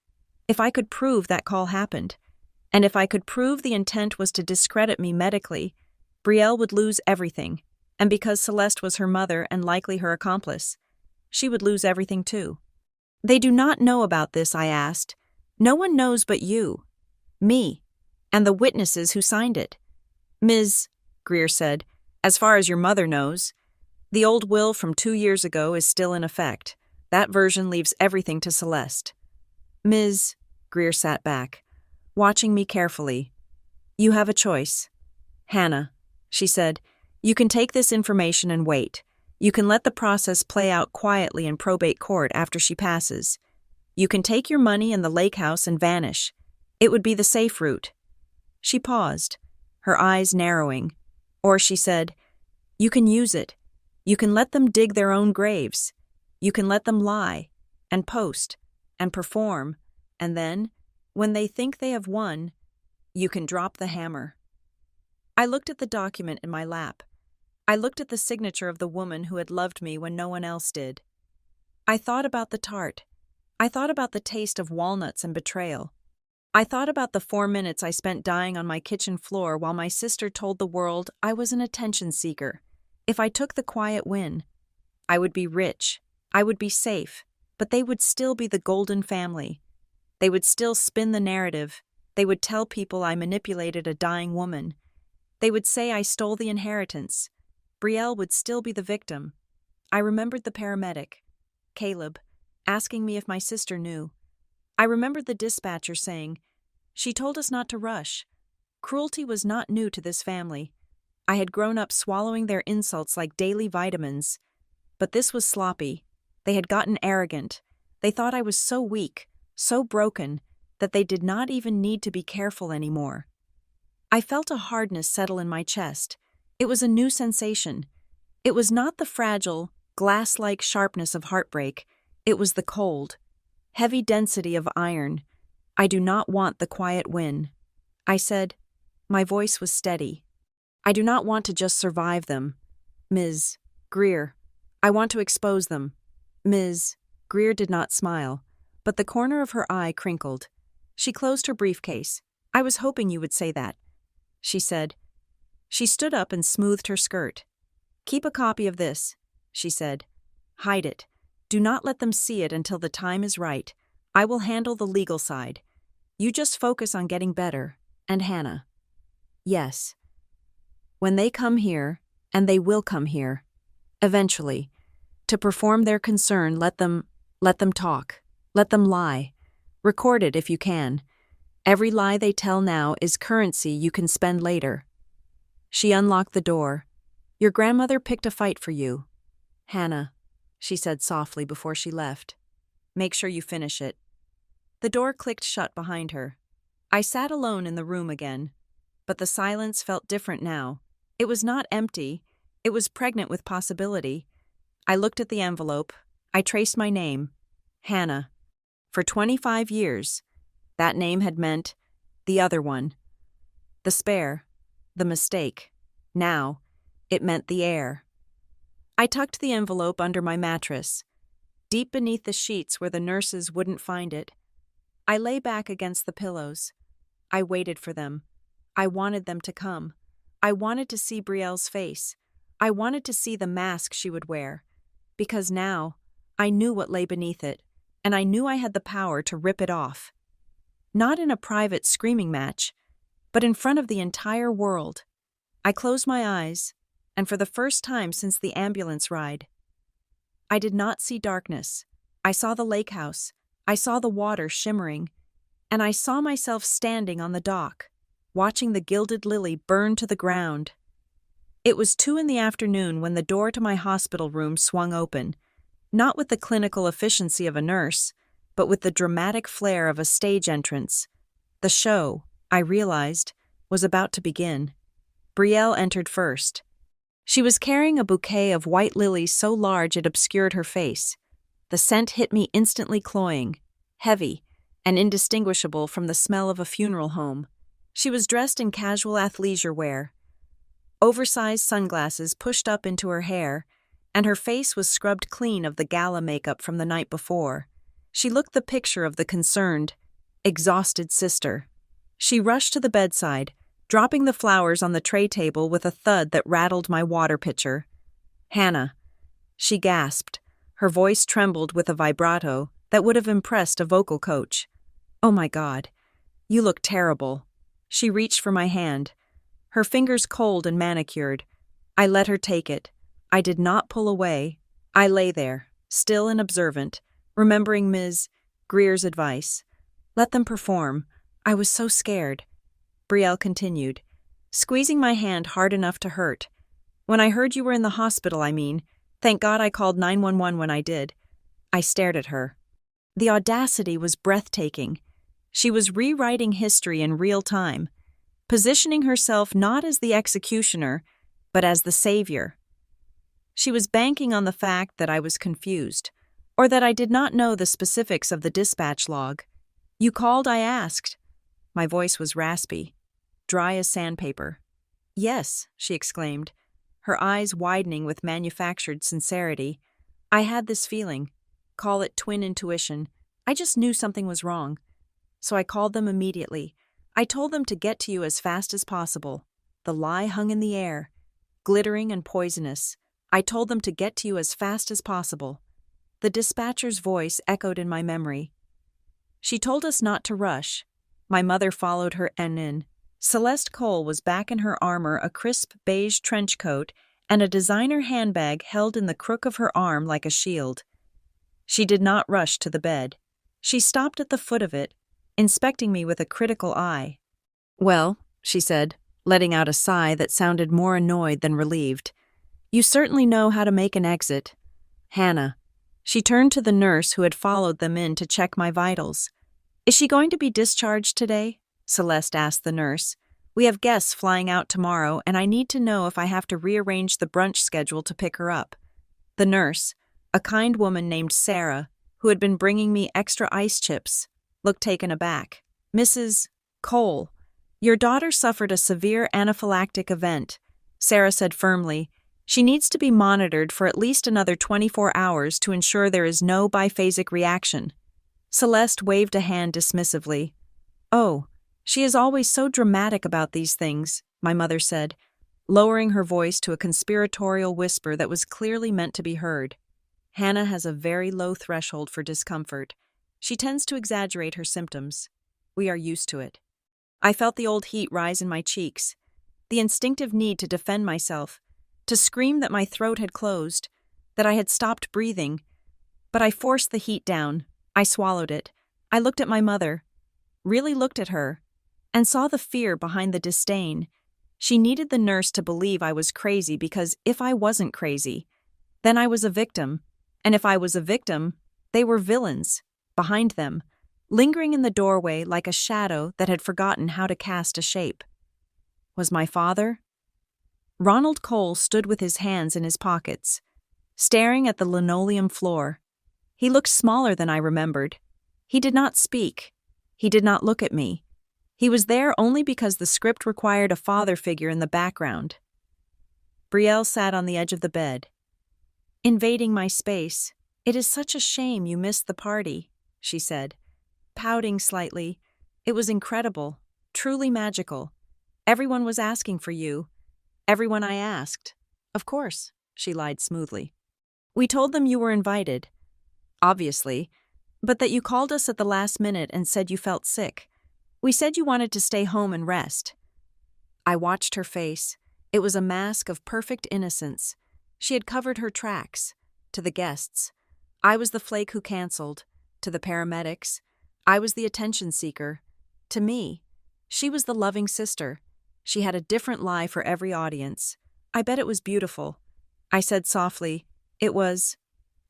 If I could prove that call happened, and if I could prove the intent was to discredit me medically, Brielle would lose everything. And because Celeste was her mother and likely her accomplice, she would lose everything too. They do not know about this, I asked. No one knows but you, me, and the witnesses who signed it. Ms. Greer said, as far as your mother knows. The old will from 2 years ago is still in effect. That version leaves everything to Celeste. Ms. Greer sat back, watching me carefully. You have a choice. Hannah, she said, you can take this information and wait. You can let the process play out quietly in probate court after she passes. You can take your money in the lake house and vanish. It would be the safe route. She paused, her eyes narrowing. Or she said, you can use it. You can let them dig their own graves. You can let them lie, and post, and perform, and then, when they think they have won, you can drop the hammer. I looked at the document in my lap. I looked at the signature of the woman who had loved me when no one else did. I thought about the tart. I thought about the taste of walnuts and betrayal. I thought about the 4 minutes I spent dying on my kitchen floor while my sister told the world I was an attention seeker. If I took the quiet win, I would be rich, I would be safe, but they would still be the golden family. They would still spin the narrative. They would tell people I manipulated a dying woman. They would say I stole the inheritance. Brielle would still be the victim. I remembered the paramedic, Caleb, asking me if my sister knew. I remembered the dispatcher saying, she told us not to rush. Cruelty was not new to this family. I had grown up swallowing their insults like daily vitamins. But this was sloppy. They had gotten arrogant. They thought I was so weak, so broken, that they did not even need to be careful anymore. I felt a hardness settle in my chest. It was a new sensation. It was not the fragile, glass-like sharpness of heartbreak. It was the cold, heavy density of iron. I do not want the quiet win. I said. My voice was steady. I do not want to just survive them. Ms. Greer, I want to expose them. Ms. Greer did not smile, but the corner of her eye crinkled. She closed her briefcase. I was hoping you would say that, she said. She stood up and smoothed her skirt. Keep a copy of this, she said. Hide it. Do not let them see it until the time is right. I will handle the legal side. You just focus on getting better. And Hannah. Yes. When they come here, and they will come here, eventually, to perform their concern, let them talk. Let them lie. Record it if you can. Every lie they tell now is currency you can spend later. She unlocked the door. Your grandmother picked a fight for you. Hannah, she said softly before she left. Make sure you finish it. The door clicked shut behind her. I sat alone in the room again, but the silence felt different now. It was not empty. It was pregnant with possibility. I looked at the envelope. I traced my name. Hannah. For 25 years, that name had meant the other one. The spare. The mistake. Now, it meant the heir. I tucked the envelope under my mattress, deep beneath the sheets where the nurses wouldn't find it. I lay back against the pillows. I waited for them. I wanted them to come. I wanted to see Brielle's face. I wanted to see the mask she would wear. Because now, I knew what lay beneath it, and I knew I had the power to rip it off. not in a private screaming match, but in front of the entire world. I closed my eyes, and for the first time since the ambulance ride, I did not see darkness. I saw the lake house, I saw the water shimmering, and I saw myself standing on the dock, watching the gilded lily burn to the ground. It was 2 p.m. when the door to my hospital room swung open, not with the clinical efficiency of a nurse, but with the dramatic flair of a stage entrance. The show, I realized, was about to begin. Brielle entered first. She was carrying a bouquet of white lilies so large it obscured her face. The scent hit me instantly cloying, heavy, and indistinguishable from the smell of a funeral home. She was dressed in casual athleisure wear, oversized sunglasses pushed up into her hair, and her face was scrubbed clean of the gala makeup from the night before. She looked the picture of the concerned, exhausted sister. She rushed to the bedside, dropping the flowers on the tray table with a thud that rattled my water pitcher. "Hannah," she gasped. Her voice trembled with a vibrato that would have impressed a vocal coach. "Oh my God, you look terrible." She reached for my hand, her fingers cold and manicured. I let her take it. I did not pull away. I lay there, still and observant, remembering Ms. Greer's advice. Let them perform. I was so scared. Brielle continued, squeezing my hand hard enough to hurt. "When I heard you were in the hospital, thank God I called 911 when I did." I stared at her. The audacity was breathtaking. She was rewriting history in real time, positioning herself not as the executioner, but as the savior. She was banking on the fact that I was confused, or that I did not know the specifics of the dispatch log. "You called?" I asked. My voice was raspy, dry as sandpaper. "Yes," she exclaimed, her eyes widening with manufactured sincerity. "I had this feeling. Call it twin intuition. I just knew something was wrong. So I called them immediately. I told them to get to you as fast as possible. The lie hung in the air, glittering and poisonous. I told them to get to you as fast as possible." The dispatcher's voice echoed in my memory. "She told us not to rush." My mother followed her in. Celeste Cole was back in her armor, a crisp beige trench coat, and a designer handbag held in the crook of her arm like a shield. She did not rush to the bed. She stopped at the foot of it, inspecting me with a critical eye. "Well," she said, letting out a sigh that sounded more annoyed than relieved, "you certainly know how to make an exit. Hannah." She turned to the nurse who had followed them in to check my vitals. "Is she going to be discharged today?" Celeste asked the nurse. "We have guests flying out tomorrow, and I need to know if I have to rearrange the brunch schedule to pick her up." The nurse, a kind woman named Sarah, who had been bringing me extra ice chips, looked taken aback. "Mrs. Cole, your daughter suffered a severe anaphylactic event," Sarah said firmly. "She needs to be monitored for at least another 24 hours to ensure there is no biphasic reaction." Celeste waved a hand dismissively. "Oh, she is always so dramatic about these things," my mother said, lowering her voice to a conspiratorial whisper that was clearly meant to be heard. "Hannah has a very low threshold for discomfort. She tends to exaggerate her symptoms. We are used to it." I felt the old heat rise in my cheeks, the instinctive need to defend myself, to scream that my throat had closed, that I had stopped breathing. But I forced the heat down. I swallowed it. I looked at my mother, really looked at her, and saw the fear behind the disdain. She needed the nurse to believe I was crazy because if I wasn't crazy, then I was a victim. And if I was a victim, they were villains, behind them, lingering in the doorway like a shadow that had forgotten how to cast a shape. Was my father? Ronald Cole stood with his hands in his pockets, staring at the linoleum floor. He looked smaller than I remembered. He did not speak. He did not look at me. He was there only because the script required a father figure in the background. Brielle sat on the edge of the bed, invading my space. "It is such a shame you missed the party," she said, pouting slightly. "It was incredible, truly magical. Everyone was asking for you. Everyone I asked." "Of course," she lied smoothly. "We told them you were invited, obviously, but that you called us at the last minute and said you felt sick. We said you wanted to stay home and rest." I watched her face. It was a mask of perfect innocence. She had covered her tracks. To the guests, I was the flake who canceled. To the paramedics, I was the attention seeker. To me, she was the loving sister. She had a different lie for every audience. "I bet it was beautiful," I said softly. "It was."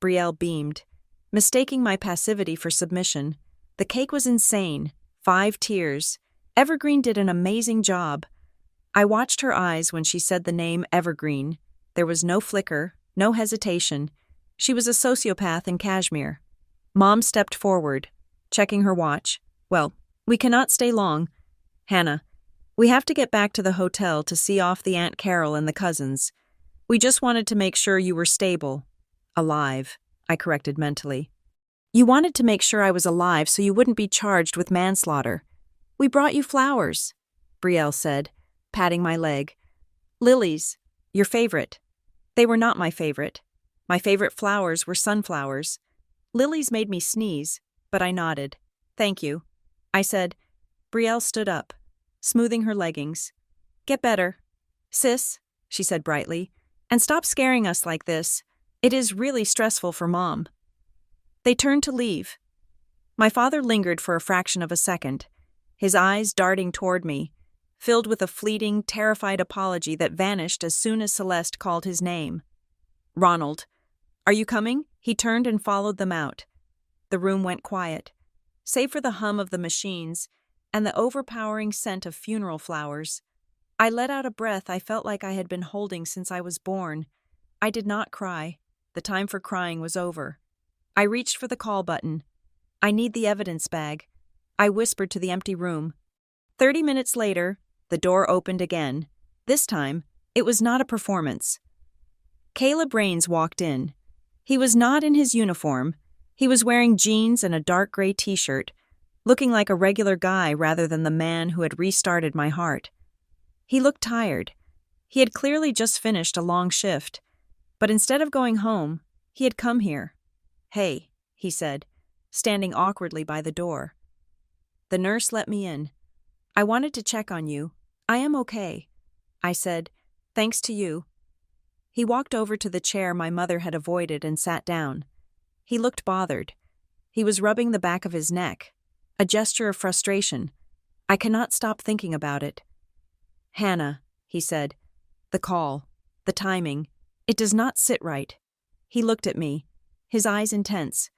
Brielle beamed, mistaking my passivity for submission. "The cake was insane. 5 tiers. Evergreen did an amazing job." I watched her eyes when she said the name Evergreen. There was no flicker, no hesitation. She was a sociopath in cashmere. Mom stepped forward, checking her watch. "Well, we cannot stay long. Hannah, we have to get back to the hotel to see off the Aunt Carol and the cousins. We just wanted to make sure you were stable." "Alive," I corrected mentally. "You wanted to make sure I was alive so you wouldn't be charged with manslaughter." "We brought you flowers," Brielle said, patting my leg. "Lilies, your favorite." They were not my favorite. My favorite flowers were sunflowers. Lilies made me sneeze, but I nodded. "Thank you," I said. Brielle stood up, smoothing her leggings. "Get better, sis," she said brightly, "and stop scaring us like this. It is really stressful for Mom." They turned to leave. My father lingered for a fraction of a second, his eyes darting toward me, filled with a fleeting, terrified apology that vanished as soon as Celeste called his name. "Ronald, are you coming?" He turned and followed them out. The room went quiet, save for the hum of the machines and the overpowering scent of funeral flowers. I let out a breath I felt like I had been holding since I was born. I did not cry. The time for crying was over. I reached for the call button. "I need the evidence bag," I whispered to the empty room. 30 minutes later, the door opened again. This time, it was not a performance. Caleb Rains walked in. He was not in his uniform. He was wearing jeans and a dark gray t-shirt, looking like a regular guy rather than the man who had restarted my heart. He looked tired. He had clearly just finished a long shift, but instead of going home, he had come here. "Hey," he said, standing awkwardly by the door. The nurse let me in. "I wanted to check on you. I am okay," I said, "thanks to you." He walked over to the chair my mother had avoided and sat down. He looked bothered. He was rubbing the back of his neck, a gesture of frustration. I cannot stop thinking about it. "Hannah," he said, "the call, the timing, it does not sit right." He looked at me, his eyes intense.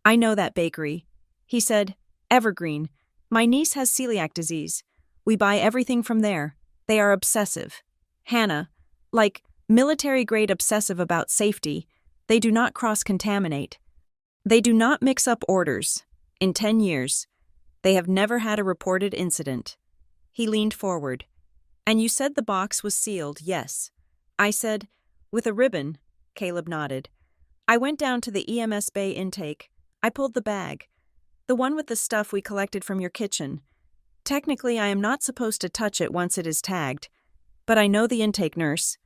"I know that bakery," he said. "Evergreen. My niece has celiac disease. We buy everything from there. They are obsessive. Hannah, like military-grade obsessive about safety. They do not cross-contaminate. They do not mix up orders. In 10 years, they have never had a reported incident." He leaned forward. "And you said the box was sealed, yes?" I said, "With a ribbon." Caleb nodded. "I went down to the EMS bay intake. I pulled the bag. The one with the stuff we collected from your kitchen. Technically, I am not supposed to touch it once it is tagged, but I know the intake nurse."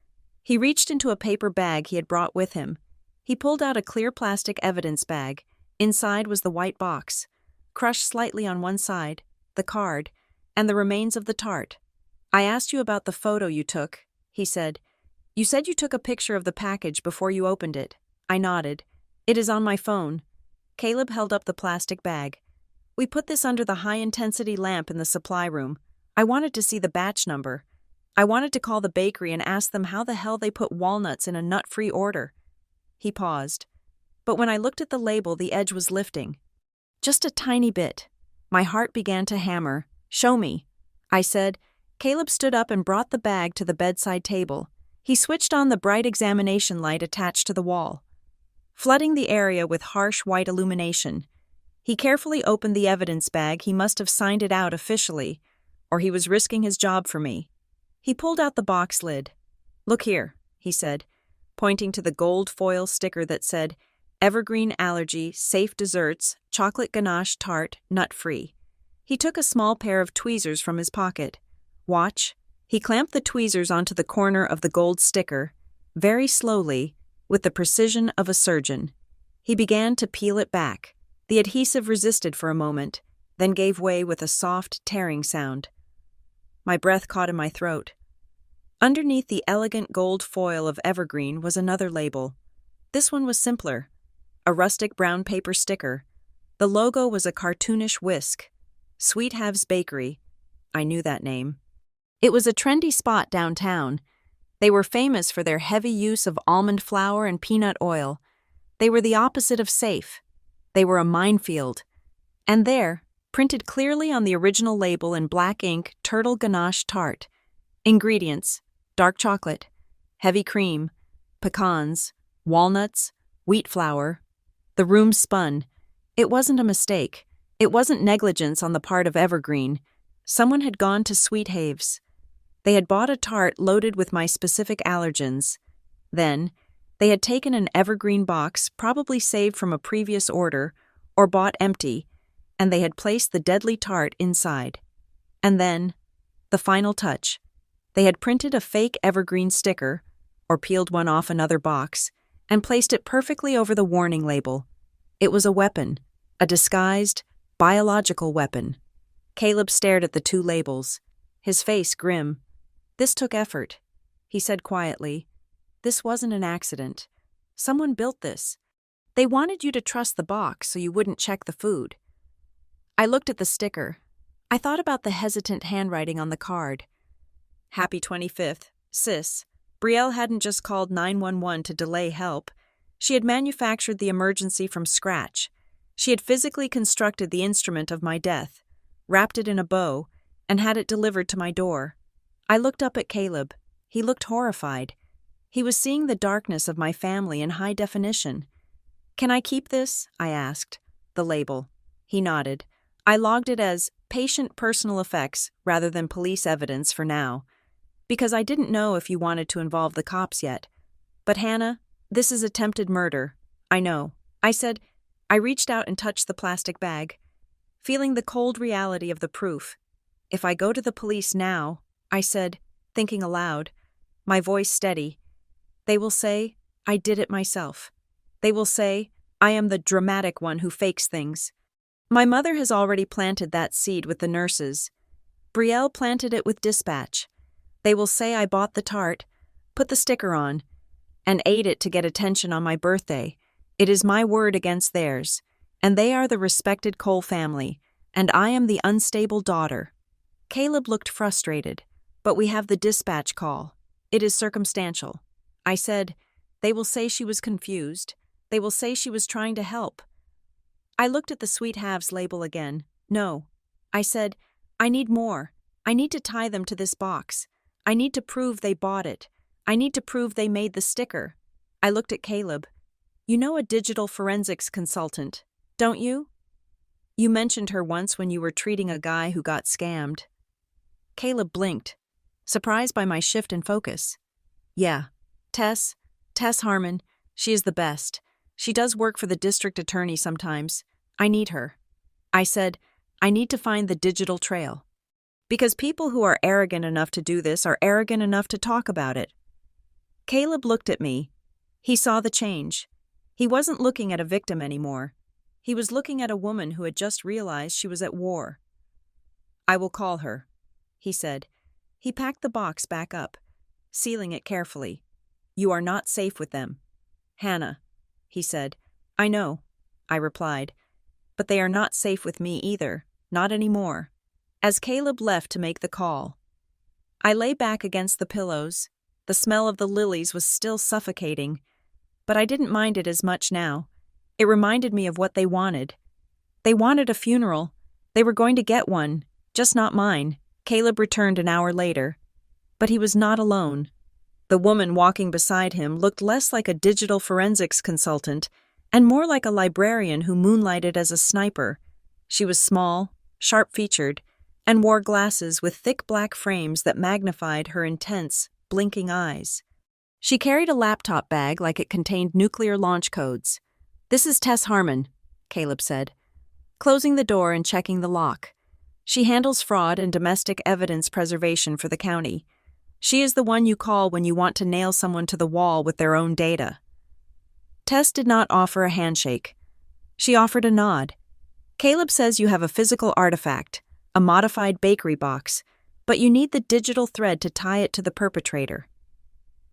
He reached into a paper bag he had brought with him. He pulled out a clear plastic evidence bag. Inside was the white box, crushed slightly on one side, the card, and the remains of the tart. "I asked you about the photo you took," he said. "You said you took a picture of the package before you opened it." I nodded. "It is on my phone." Caleb held up the plastic bag. "We put this under the high-intensity lamp in the supply room. I wanted to see the batch number. I wanted to call the bakery and ask them how the hell they put walnuts in a nut-free order." He paused. But when I looked at the label, the edge was lifting. Just a tiny bit. My heart began to hammer. "Show me," I said. Caleb stood up and brought the bag to the bedside table. He switched on the bright examination light attached to the wall, flooding the area with harsh white illumination. He carefully opened the evidence bag. He must have signed it out officially, or he was risking his job for me. He pulled out the box lid. "Look here," he said, pointing to the gold foil sticker that said, "Evergreen Allergy, Safe Desserts, Chocolate Ganache Tart, Nut-Free." He took a small pair of tweezers from his pocket. "Watch." He clamped the tweezers onto the corner of the gold sticker, very slowly, with the precision of a surgeon. He began to peel it back. The adhesive resisted for a moment. then gave way with a soft, tearing sound. My breath caught in my throat. Underneath the elegant gold foil of evergreen was another label. This one was simpler. A rustic brown paper sticker. The logo was a cartoonish whisk. Sweet Have's Bakery. I knew that name. It was a trendy spot downtown. They were famous for their heavy use of almond flour and peanut oil. They were the opposite of safe. They were a minefield. And there, printed clearly on the original label in black ink, turtle ganache tart. Ingredients: dark chocolate, heavy cream, pecans, walnuts, wheat flour. The room spun. It wasn't a mistake. It wasn't negligence on the part of Evergreen. Someone had gone to Sweet Have's. They had bought a tart loaded with my specific allergens. Then, they had taken an Evergreen box, probably saved from a previous order, or bought empty, and they had placed the deadly tart inside. And then, the final touch. They had printed a fake Evergreen sticker, or peeled one off another box, and placed it perfectly over the warning label. It was a weapon, a disguised, biological weapon. Caleb stared at the two labels, his face grim. This took effort. He said quietly, "This wasn't an accident. Someone built this. They wanted you to trust the box so you wouldn't check the food." I looked at the sticker. I thought about the hesitant handwriting on the card. Happy 25th, Sis. Brielle hadn't just called 911 to delay help. She had manufactured the emergency from scratch. She had physically constructed the instrument of my death, wrapped it in a bow, and had it delivered to my door. I looked up at Caleb. He looked horrified. He was seeing the darkness of my family in high definition. "Can I keep this?" I asked. "The label." He nodded. I logged it as patient personal effects rather than police evidence for now, because I didn't know if you wanted to involve the cops yet. "But Hannah, this is attempted murder." "I know," I said. I reached out and touched the plastic bag, feeling the cold reality of the proof. "If I go to the police now," I said, thinking aloud, my voice steady, "they will say, I did it myself. They will say, I am the dramatic one who fakes things. My mother has already planted that seed with the nurses. Brielle planted it with dispatch. They will say I bought the tart, put the sticker on, and ate it to get attention on my birthday. It is my word against theirs, and they are the respected Cole family, and I am the unstable daughter." Caleb looked frustrated. "But we have the dispatch call. It is circumstantial." I said, "They will say she was confused. They will say she was trying to help." I looked at the Sweet Have's label again. "No." I said, "I need more. I need to tie them to this box. I need to prove they bought it. I need to prove they made the sticker." I looked at Caleb. "You know a digital forensics consultant, don't you? You mentioned her once when you were treating a guy who got scammed." Caleb blinked, surprised by my shift in focus. "Yeah, Tess Harmon, she is the best. She does work for the district attorney sometimes. I need her." I said, "I need to find the digital trail. Because people who are arrogant enough to do this are arrogant enough to talk about it." Caleb looked at me. He saw the change. He wasn't looking at a victim anymore. He was looking at a woman who had just realized she was at war. "I will call her," he said. He packed the box back up, sealing it carefully. "You are not safe with them." "Hannah," he said. "I know," I replied. "But they are not safe with me either, not anymore." As Caleb left to make the call, I lay back against the pillows. The smell of the lilies was still suffocating, but I didn't mind it as much now. It reminded me of what they wanted. They wanted a funeral. They were going to get one, just not mine. Caleb returned an hour later, but he was not alone. The woman walking beside him looked less like a digital forensics consultant and more like a librarian who moonlighted as a sniper. She was small, sharp-featured, and wore glasses with thick black frames that magnified her intense, blinking eyes. She carried a laptop bag like it contained nuclear launch codes. "This is Tess Harmon," Caleb said, closing the door and checking the lock. "She handles fraud and domestic evidence preservation for the county. She is the one you call when you want to nail someone to the wall with their own data." Tess did not offer a handshake. She offered a nod. Caleb says you have a physical artifact, a modified bakery box, but you need the digital thread to tie it to the perpetrator.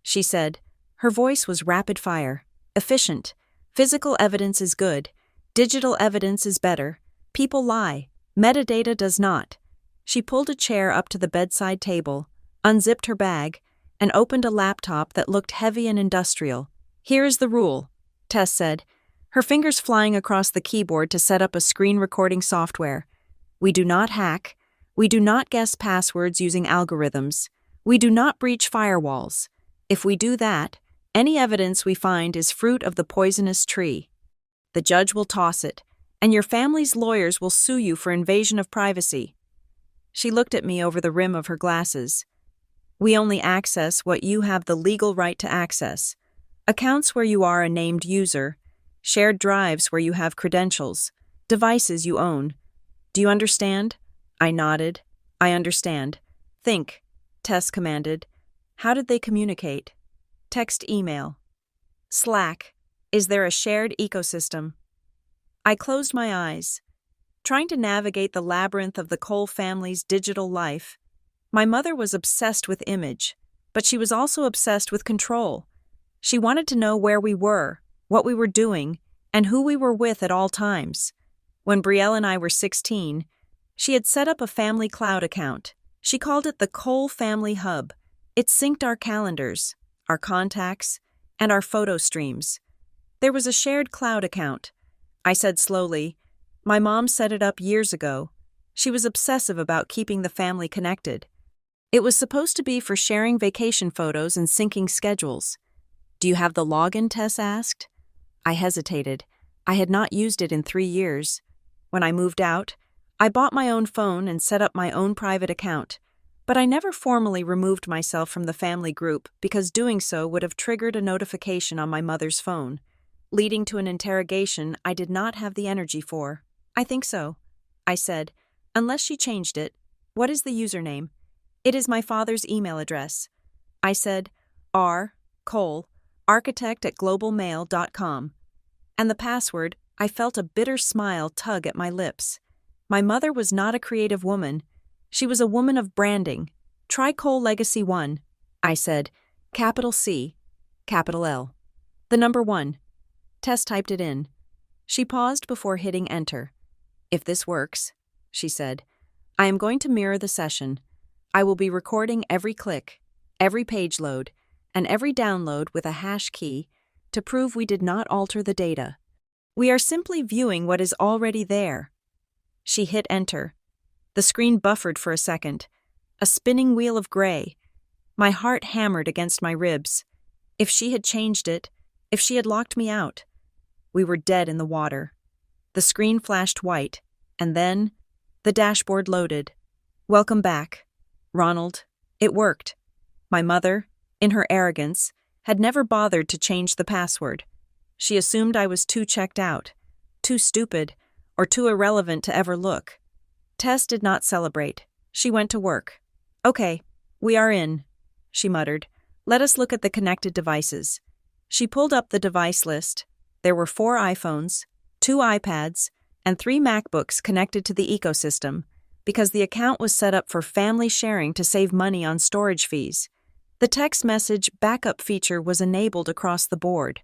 She said. Her voice was rapid fire, efficient. Physical evidence is good. Digital evidence is better. People lie. Metadata does not. She pulled a chair up to the bedside table, unzipped her bag, and opened a laptop that looked heavy and industrial. Here is the rule, Tess said, her fingers flying across the keyboard to set up a screen recording software. We do not hack. We do not guess passwords using algorithms. We do not breach firewalls. If we do that, any evidence we find is fruit of the poisonous tree. The judge will toss it, and your family's lawyers will sue you for invasion of privacy. She looked at me over the rim of her glasses. We only access what you have the legal right to access. Accounts where you are a named user, shared drives where you have credentials, devices you own. Do you understand? I nodded. I understand. Think, Tess commanded. How did they communicate? Text, email. Slack. Is there a shared ecosystem? I closed my eyes, trying to navigate the labyrinth of the Cole family's digital life. My mother was obsessed with image, but she was also obsessed with control. She wanted to know where we were, what we were doing, and who we were with at all times. When Brielle and I were 16, she had set up a family cloud account. She called it the Cole Family Hub. It synced our calendars, our contacts, and our photo streams. There was a shared cloud account. I said slowly, my mom set it up years ago. She was obsessive about keeping the family connected. It was supposed to be for sharing vacation photos and syncing schedules. Do you have the login? Tess asked. I hesitated. I had not used it in 3 years. When I moved out, I bought my own phone and set up my own private account, but I never formally removed myself from the family group because doing so would have triggered a notification on my mother's phone, leading to an interrogation I did not have the energy for. I think so, I said, unless she changed it. What is the username? It is my father's email address. I said, Cole, architect@globalmail.com. And the password, I felt a bitter smile tug at my lips. My mother was not a creative woman. She was a woman of branding. Try Cole Legacy 1, I said, capital C, capital L. The number 1. Tess typed it in. She paused before hitting enter. If this works, she said, I am going to mirror the session. I will be recording every click, every page load, and every download with a hash key to prove we did not alter the data. We are simply viewing what is already there. She hit enter. The screen buffered for a second, a spinning wheel of gray. My heart hammered against my ribs. If she had changed it, if she had locked me out, we were dead in the water. The screen flashed white, and then the dashboard loaded. Welcome back, Ronald. It worked. My mother, in her arrogance, had never bothered to change the password. She assumed I was too checked out, too stupid, or too irrelevant to ever look. Tess did not celebrate. She went to work. Okay, we are in, she muttered. Let us look at the connected devices. She pulled up the device list. There were 4 iPhones, 2 iPads, and 3 MacBooks connected to the ecosystem, because the account was set up for family sharing to save money on storage fees. The text message backup feature was enabled across the board.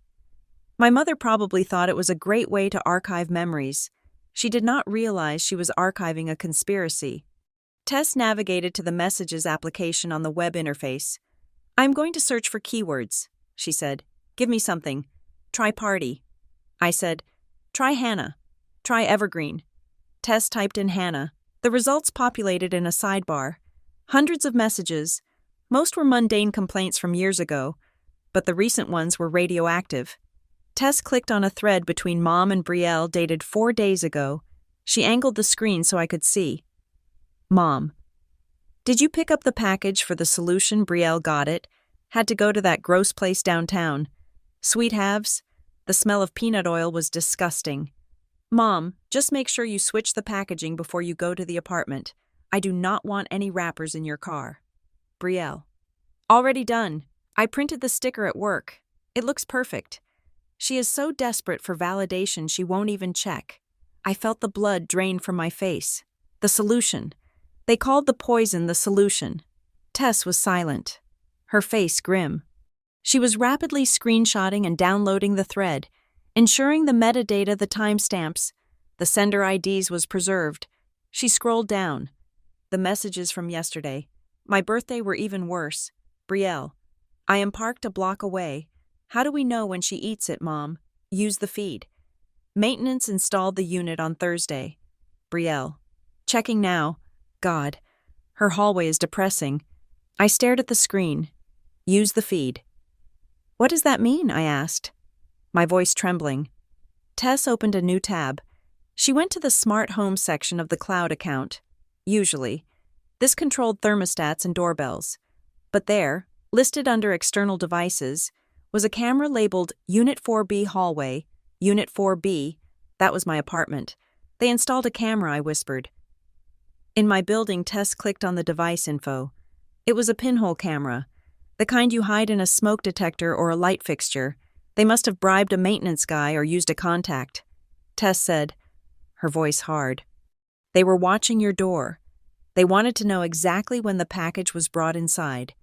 My mother probably thought it was a great way to archive memories. She did not realize she was archiving a conspiracy. Tess navigated to the Messages application on the web interface. I'm going to search for keywords, she said. Give me something. Try party. I said, try Hannah. Try evergreen. Tess typed in Hannah. The results populated in a sidebar. Hundreds of messages. Most were mundane complaints from years ago, but the recent ones were radioactive. Tess clicked on a thread between Mom and Brielle dated 4 days ago. She angled the screen so I could see. Mom. Did you pick up the package for the solution? Brielle got it. Had to go to that gross place downtown. Sweet halves. The smell of peanut oil was disgusting. Mom, just make sure you switch the packaging before you go to the apartment. I do not want any wrappers in your car. Brielle. Already done. I printed the sticker at work. It looks perfect. She is so desperate for validation she won't even check. I felt the blood drain from my face. The solution. They called the poison the solution. Tess was silent, her face grim. She was rapidly screenshotting and downloading the thread, ensuring the metadata, the timestamps, the sender IDs was preserved. She scrolled down. The messages from yesterday. My birthday were even worse. Brielle. I am parked a block away. How do we know when she eats it, Mom? Use the feed. Maintenance installed the unit on Thursday. Brielle. Checking now. God. Her hallway is depressing. I stared at the screen. Use the feed. What does that mean? I asked, my voice trembling. Tess opened a new tab. She went to the smart home section of the cloud account. Usually, this controlled thermostats and doorbells. But there, listed under external devices, was a camera labeled Unit 4B Hallway, Unit 4B. That was my apartment. They installed a camera, I whispered. In my building, Tess clicked on the device info. It was a pinhole camera, the kind you hide in a smoke detector or a light fixture. They must have bribed a maintenance guy or used a contact. Tess said, her voice hard. They were watching your door. They wanted to know exactly when the package was brought inside.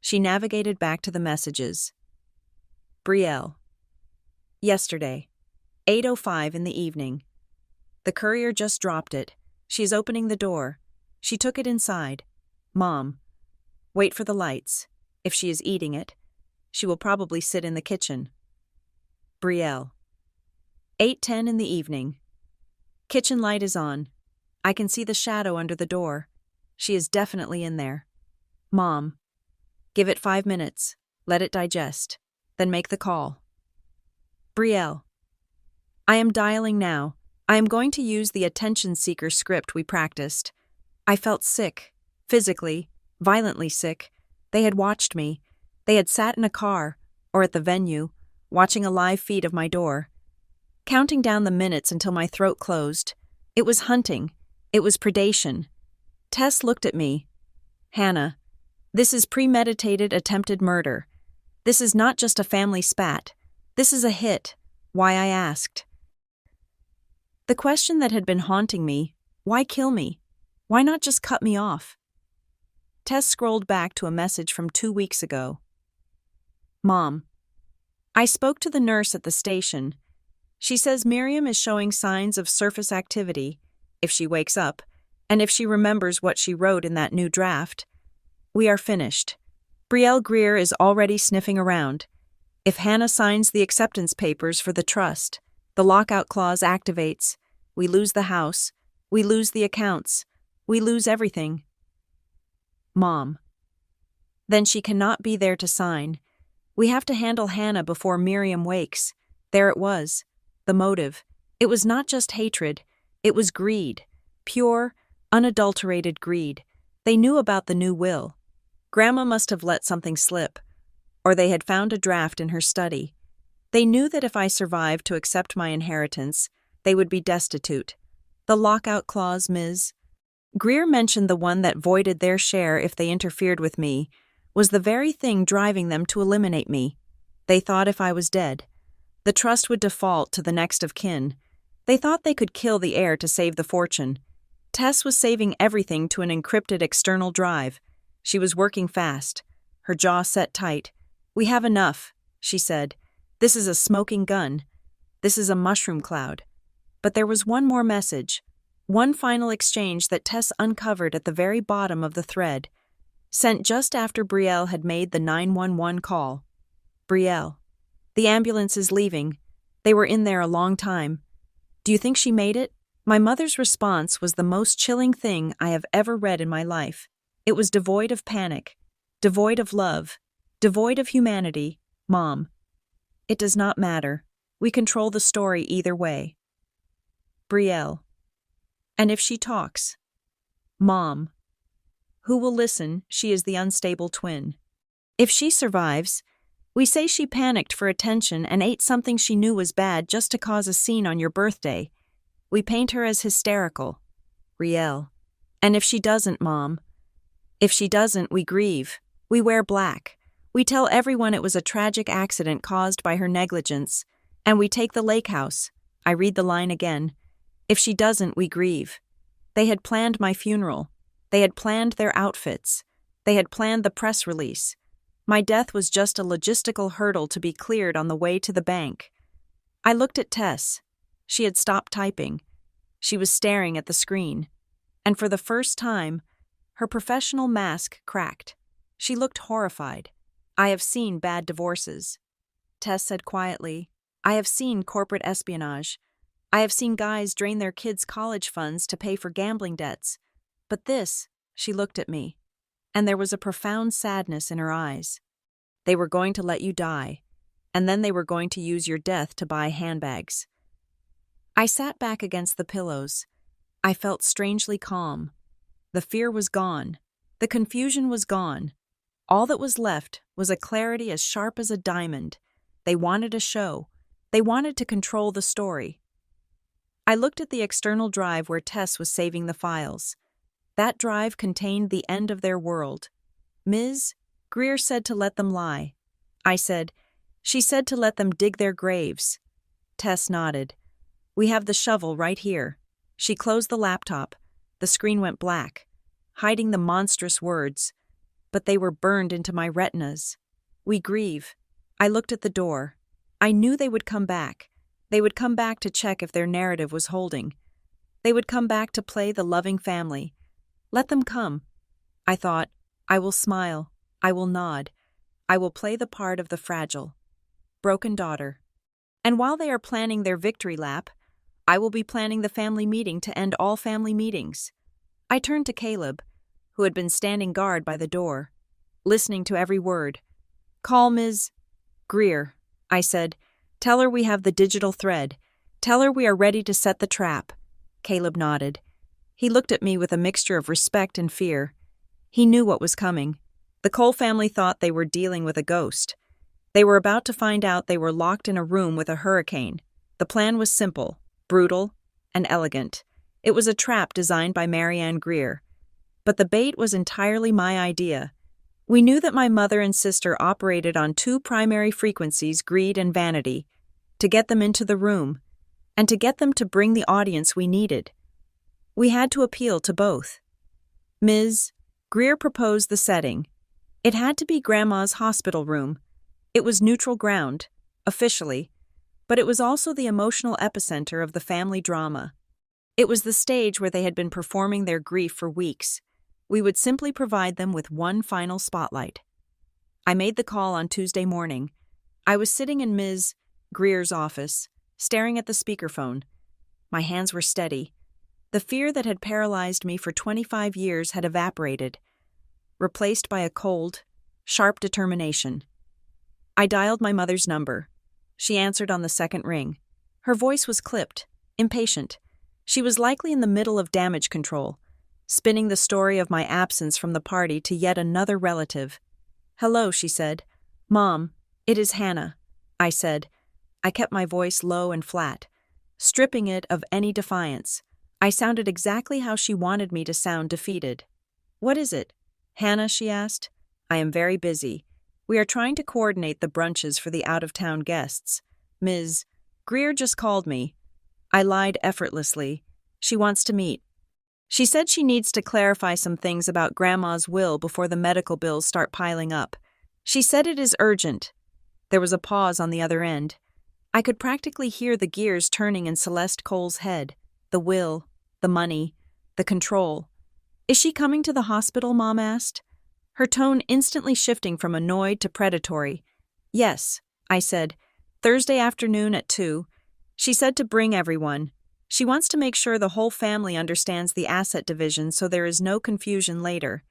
She navigated back to the messages. Brielle. Yesterday, 8:05 in the evening. The courier just dropped it. She is opening the door. She took it inside. Mom. Wait for the lights. If she is eating it, she will probably sit in the kitchen. Brielle. 8:10 in the evening. Kitchen light is on. I can see the shadow under the door. She is definitely in there. Mom. Give it 5 minutes. Let it digest. Then make the call. Brielle. I am dialing now. I am going to use the attention seeker script we practiced. I felt sick. Physically, violently sick. They had watched me. They had sat in a car, or at the venue, watching a live feed of my door. Counting down the minutes until my throat closed. It was hunting. It was predation. Tess looked at me. Hannah, this is premeditated attempted murder. This is not just a family spat. This is a hit. Why, I asked. The question that had been haunting me, why kill me? Why not just cut me off? Tess scrolled back to a message from 2 weeks ago. Mom, I spoke to the nurse at the station. She says Miriam is showing signs of surface activity, if she wakes up, and if she remembers what she wrote in that new draft. We are finished. Brielle Greer is already sniffing around. If Hannah signs the acceptance papers for the trust, the lockout clause activates. We lose the house. We lose the accounts. We lose everything. Mom. Then she cannot be there to sign. We have to handle Hannah before Miriam wakes. There it was. The motive. It was not just hatred. It was greed. Pure, unadulterated greed. They knew about the new will. Grandma must have let something slip. Or they had found a draft in her study. They knew that if I survived to accept my inheritance, they would be destitute. The lockout clause, Ms. Greer mentioned the one that voided their share if they interfered with me, was the very thing driving them to eliminate me. They thought if I was dead, the trust would default to the next of kin. They thought they could kill the heir to save the fortune. Tess was saving everything to an encrypted external drive. She was working fast, her jaw set tight. We have enough, she said. This is a smoking gun. This is a mushroom cloud. But there was one more message, one final exchange that Tess uncovered at the very bottom of the thread, sent just after Brielle had made the 911 call. Brielle. The ambulance is leaving. They were in there a long time. Do you think she made it? My mother's response was the most chilling thing I have ever read in my life. It was devoid of panic, devoid of love, devoid of humanity. Mom. It does not matter. We control the story either way. Brielle. And if she talks? Mom. Who will listen? She is the unstable twin. If she survives, we say she panicked for attention and ate something she knew was bad just to cause a scene on your birthday. We paint her as hysterical. Brielle. And if she doesn't, Mom? If she doesn't, we grieve. We wear black. We tell everyone it was a tragic accident caused by her negligence. And we take the lake house. I read the line again. If she doesn't, we grieve. They had planned my funeral. They had planned their outfits. They had planned the press release. My death was just a logistical hurdle to be cleared on the way to the bank. I looked at Tess. She had stopped typing. She was staring at the screen. And for the first time, her professional mask cracked. She looked horrified. I have seen bad divorces. Tess said quietly, I have seen corporate espionage. I have seen guys drain their kids' college funds to pay for gambling debts. But this, she looked at me, and there was a profound sadness in her eyes. They were going to let you die, and then they were going to use your death to buy handbags. I sat back against the pillows. I felt strangely calm. The fear was gone. The confusion was gone. All that was left was a clarity as sharp as a diamond. They wanted a show. They wanted to control the story. I looked at the external drive where Tess was saving the files. That drive contained the end of their world. Ms. Greer said to let them lie. I said, she said to let them dig their graves. Tess nodded. We have the shovel right here. She closed the laptop. The screen went black, hiding the monstrous words. But they were burned into my retinas. We grieve. I looked at the door. I knew they would come back. They would come back to check if their narrative was holding. They would come back to play the loving family. Let them come. I thought, I will smile. I will nod. I will play the part of the fragile, broken daughter. And while they are planning their victory lap, I will be planning the family meeting to end all family meetings. I turned to Caleb, who had been standing guard by the door, listening to every word. Call Ms. Greer, I said. Tell her we have the digital thread. Tell her we are ready to set the trap. Caleb nodded. He looked at me with a mixture of respect and fear. He knew what was coming. The Cole family thought they were dealing with a ghost. They were about to find out they were locked in a room with a hurricane. The plan was simple, brutal, and elegant. It was a trap designed by Marianne Greer. But the bait was entirely my idea. We knew that my mother and sister operated on two primary frequencies, greed and vanity, to get them into the room, and to get them to bring the audience we needed. We had to appeal to both. Ms. Greer proposed the setting. It had to be Grandma's hospital room. It was neutral ground, officially, but it was also the emotional epicenter of the family drama. It was the stage where they had been performing their grief for weeks. We would simply provide them with one final spotlight. I made the call on Tuesday morning. I was sitting in Ms. Greer's office, staring at the speakerphone. My hands were steady. The fear that had paralyzed me for 25 years had evaporated, replaced by a cold, sharp determination. I dialed my mother's number. She answered on the second ring. Her voice was clipped, impatient. She was likely in the middle of damage control, spinning the story of my absence from the party to yet another relative. Hello, she said. Mom, it is Hannah, I said. I kept my voice low and flat, stripping it of any defiance. I sounded exactly how she wanted me to sound, defeated. What is it? Hannah, she asked. I am very busy. We are trying to coordinate the brunches for the out-of-town guests. Ms. Greer just called me. I lied effortlessly. She wants to meet. She said she needs to clarify some things about Grandma's will before the medical bills start piling up. She said it is urgent. There was a pause on the other end. I could practically hear the gears turning in Celeste Cole's head. The will, the money, the control. Is she coming to the hospital, Mom asked, her tone instantly shifting from annoyed to predatory. Yes, I said. Thursday afternoon at 2. She said to bring everyone. She wants to make sure the whole family understands the asset division so there is no confusion later.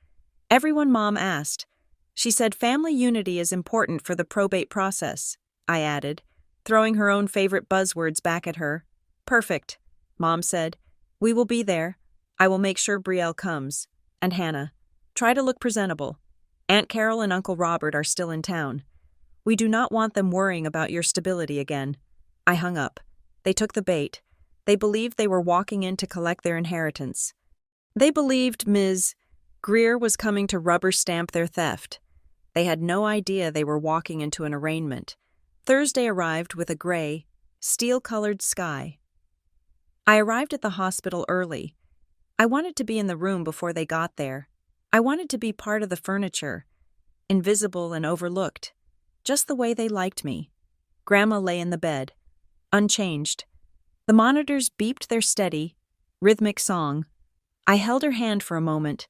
Everyone, Mom asked. She said family unity is important for the probate process, I added, throwing her own favorite buzzwords back at her. Perfect, Mom said. We will be there. I will make sure Brielle comes. And Hannah, try to look presentable. Aunt Carol and Uncle Robert are still in town. We do not want them worrying about your stability again. I hung up. They took the bait. They believed they were walking in to collect their inheritance. They believed Ms. Greer was coming to rubber stamp their theft. They had no idea they were walking into an arraignment. Thursday arrived with a gray, steel-colored sky. I arrived at the hospital early. I wanted to be in the room before they got there. I wanted to be part of the furniture, invisible and overlooked, just the way they liked me. Grandma lay in the bed, unchanged. The monitors beeped their steady, rhythmic song. I held her hand for a moment,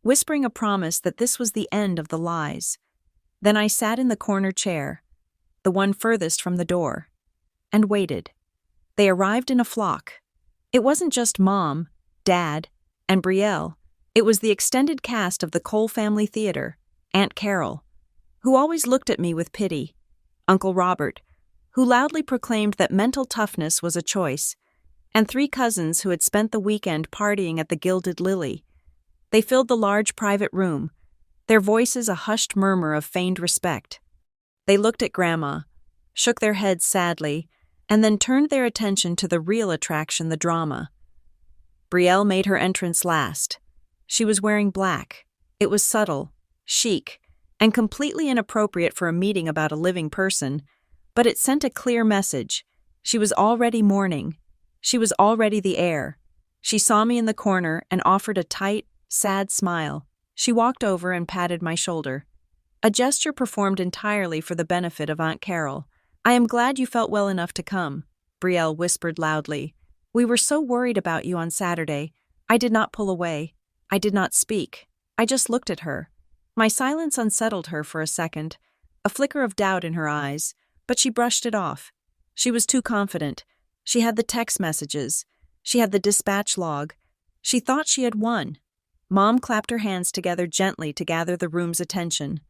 whispering a promise that this was the end of the lies. Then I sat in the corner chair, the one furthest from the door, and waited. They arrived in a flock. It wasn't just Mom, Dad, and Brielle. It was the extended cast of the Cole Family Theater, Aunt Carol, who always looked at me with pity, Uncle Robert, who loudly proclaimed that mental toughness was a choice, and 3 cousins who had spent the weekend partying at the Gilded Lily. They filled the large private room, their voices a hushed murmur of feigned respect. They looked at Grandma, shook their heads sadly, and then turned their attention to the real attraction, the drama. Brielle made her entrance last. She was wearing black. It was subtle, chic, and completely inappropriate for a meeting about a living person, but it sent a clear message. She was already mourning. She was already the heir. She saw me in the corner and offered a tight, sad smile. She walked over and patted my shoulder, a gesture performed entirely for the benefit of Aunt Carol. "I am glad you felt well enough to come," Brielle whispered loudly. "We were so worried about you on Saturday. I did not pull away. I did not speak. I just looked at her." My silence unsettled her for a second, a flicker of doubt in her eyes, but she brushed it off. She was too confident. She had the text messages. She had the dispatch log. She thought she had won. Mom clapped her hands together gently to gather the room's attention.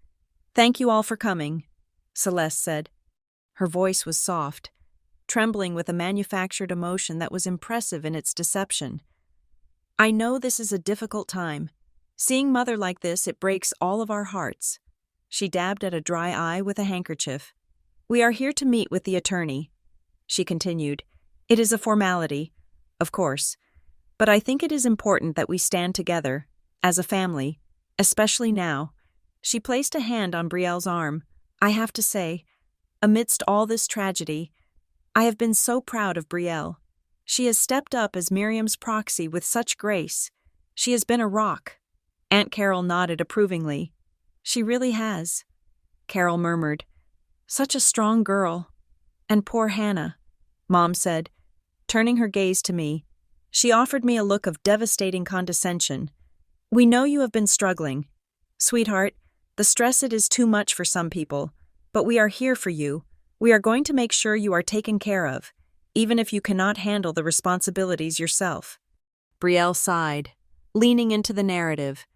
"Thank you all for coming," Celeste said. Her voice was soft, trembling with a manufactured emotion that was impressive in its deception. "I know this is a difficult time. Seeing Mother like this, it breaks all of our hearts." She dabbed at a dry eye with a handkerchief. "We are here to meet with the attorney," she continued. "It is a formality, of course, but I think it is important that we stand together, as a family, especially now." She placed a hand on Brielle's arm. "I have to say, amidst all this tragedy, I have been so proud of Brielle. She has stepped up as Miriam's proxy with such grace. She has been a rock." Aunt Carol nodded approvingly. "She really has," Carol murmured. "Such a strong girl. And poor Hannah," Mom said, turning her gaze to me. She offered me a look of devastating condescension. "We know you have been struggling. Sweetheart, the stress it is too much for some people, but we are here for you. We are going to make sure you are taken care of, even if you cannot handle the responsibilities yourself." Brielle sighed, leaning into the narrative.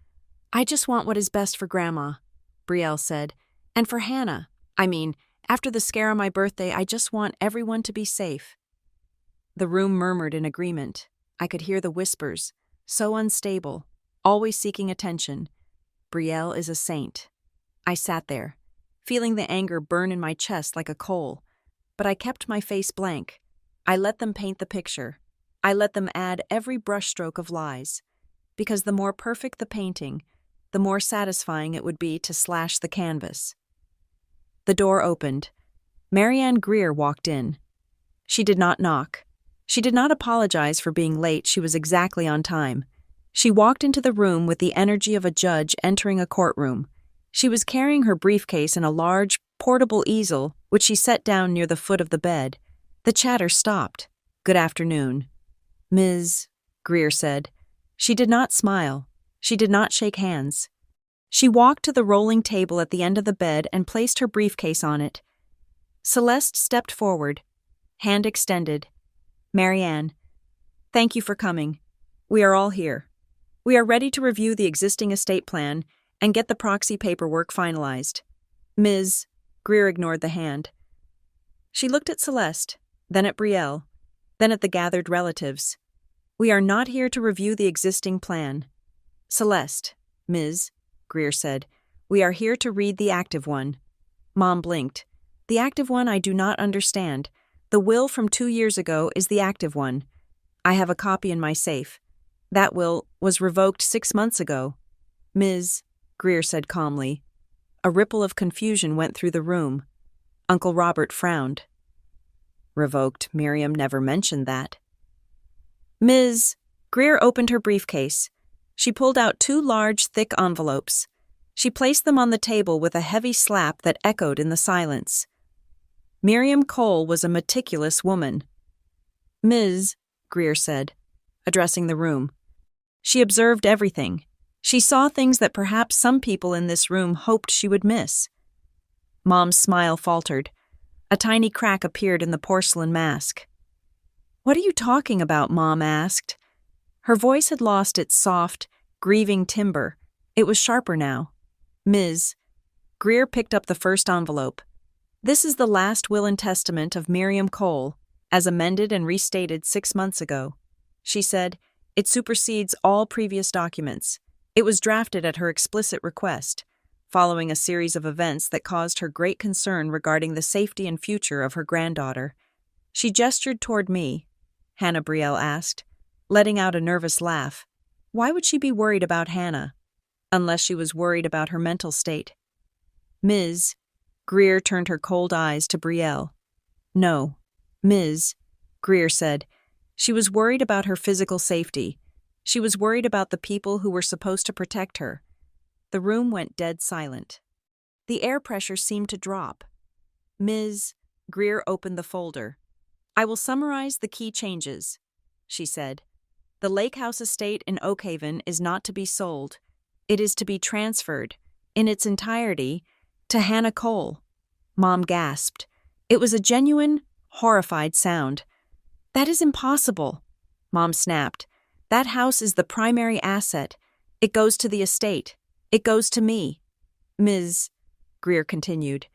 "I just want what is best for Grandma," Brielle said, "and for Hannah. After the scare on my birthday, I just want everyone to be safe." The room murmured in agreement. I could hear the whispers, so unstable, always seeking attention. Brielle is a saint. I sat there, feeling the anger burn in my chest like a coal, but I kept my face blank. I let them paint the picture. I let them add every brushstroke of lies, because the more perfect the painting, the more satisfying it would be to slash the canvas. The door opened. Marianne Greer walked in. She did not knock. She did not apologize for being late. She was exactly on time. She walked into the room with the energy of a judge entering a courtroom. She was carrying her briefcase and a large, portable easel, which she set down near the foot of the bed. The chatter stopped. "Good afternoon, Ms. Greer said. She did not smile. She did not shake hands. She walked to the rolling table at the end of the bed and placed her briefcase on it. Celeste stepped forward, hand extended. "Marianne, thank you for coming. We are all here. We are ready to review the existing estate plan and get the proxy paperwork finalized." Ms. Greer ignored the hand. She looked at Celeste, then at Brielle, then at the gathered relatives. "We are not here to review the existing plan. Celeste," Ms. Greer said, "we are here to read the active one." Mom blinked. "The active one I do not understand. The will from 2 years ago is the active one. I have a copy in my safe. That will was revoked 6 months ago," Ms. Greer said calmly. A ripple of confusion went through the room. Uncle Robert frowned. "Revoked? Miriam never mentioned that." Ms. Greer opened her briefcase. She pulled out 2 large, thick envelopes. She placed them on the table with a heavy slap that echoed in the silence. Miriam Cole was a meticulous woman. Ms. Greer said, addressing the room. She observed everything. She saw things that perhaps some people in this room hoped she would miss. Mom's smile faltered. A tiny crack appeared in the porcelain mask. "What are you talking about?" Mom asked. Her voice had lost its soft, grieving timbre. It was sharper now. Ms. Greer picked up the first envelope. "This is the last will and testament of Miriam Cole, as amended and restated 6 months ago," she said. "It supersedes all previous documents. It was drafted at her explicit request, following a series of events that caused her great concern regarding the safety and future of her granddaughter." She gestured toward me. Hannah Brielle asked, letting out a nervous laugh. Why would she be worried about Hannah? Unless she was worried about her mental state. Ms. Greer turned her cold eyes to Brielle. "No," Ms. Greer said. She was worried about her physical safety. She was worried about the people who were supposed to protect her. The room went dead silent. The air pressure seemed to drop. Ms. Greer opened the folder. "I will summarize the key changes," she said. "The Lake House estate in Oakhaven is not to be sold. It is to be transferred, in its entirety, to Hannah Cole." Mom gasped. It was a genuine, horrified sound. "That is impossible," Mom snapped. "That house is the primary asset. It goes to the estate. It goes to me." Ms. Greer continued,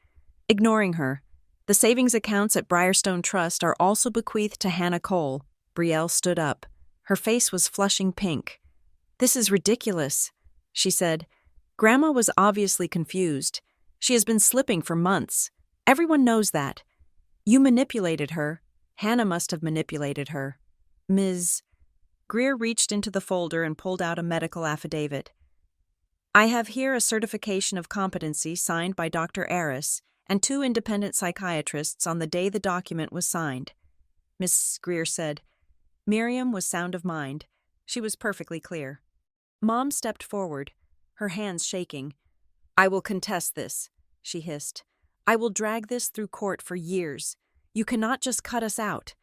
ignoring her. "The savings accounts at Briarstone Trust are also bequeathed to Hannah Cole." Brielle stood up. Her face was flushing pink. "This is ridiculous," she said. "Grandma was obviously confused. She has been slipping for months. Everyone knows that. You manipulated her. Hannah must have manipulated her." Ms. Greer reached into the folder and pulled out a medical affidavit. "I have here a certification of competency signed by Dr. Aris and 2 independent psychiatrists on the day the document was signed," Miss Greer said. Miriam was sound of mind. She was perfectly clear. Mom stepped forward, her hands shaking. "I will contest this," she hissed. "I will drag this through court for years. You cannot just cut us out.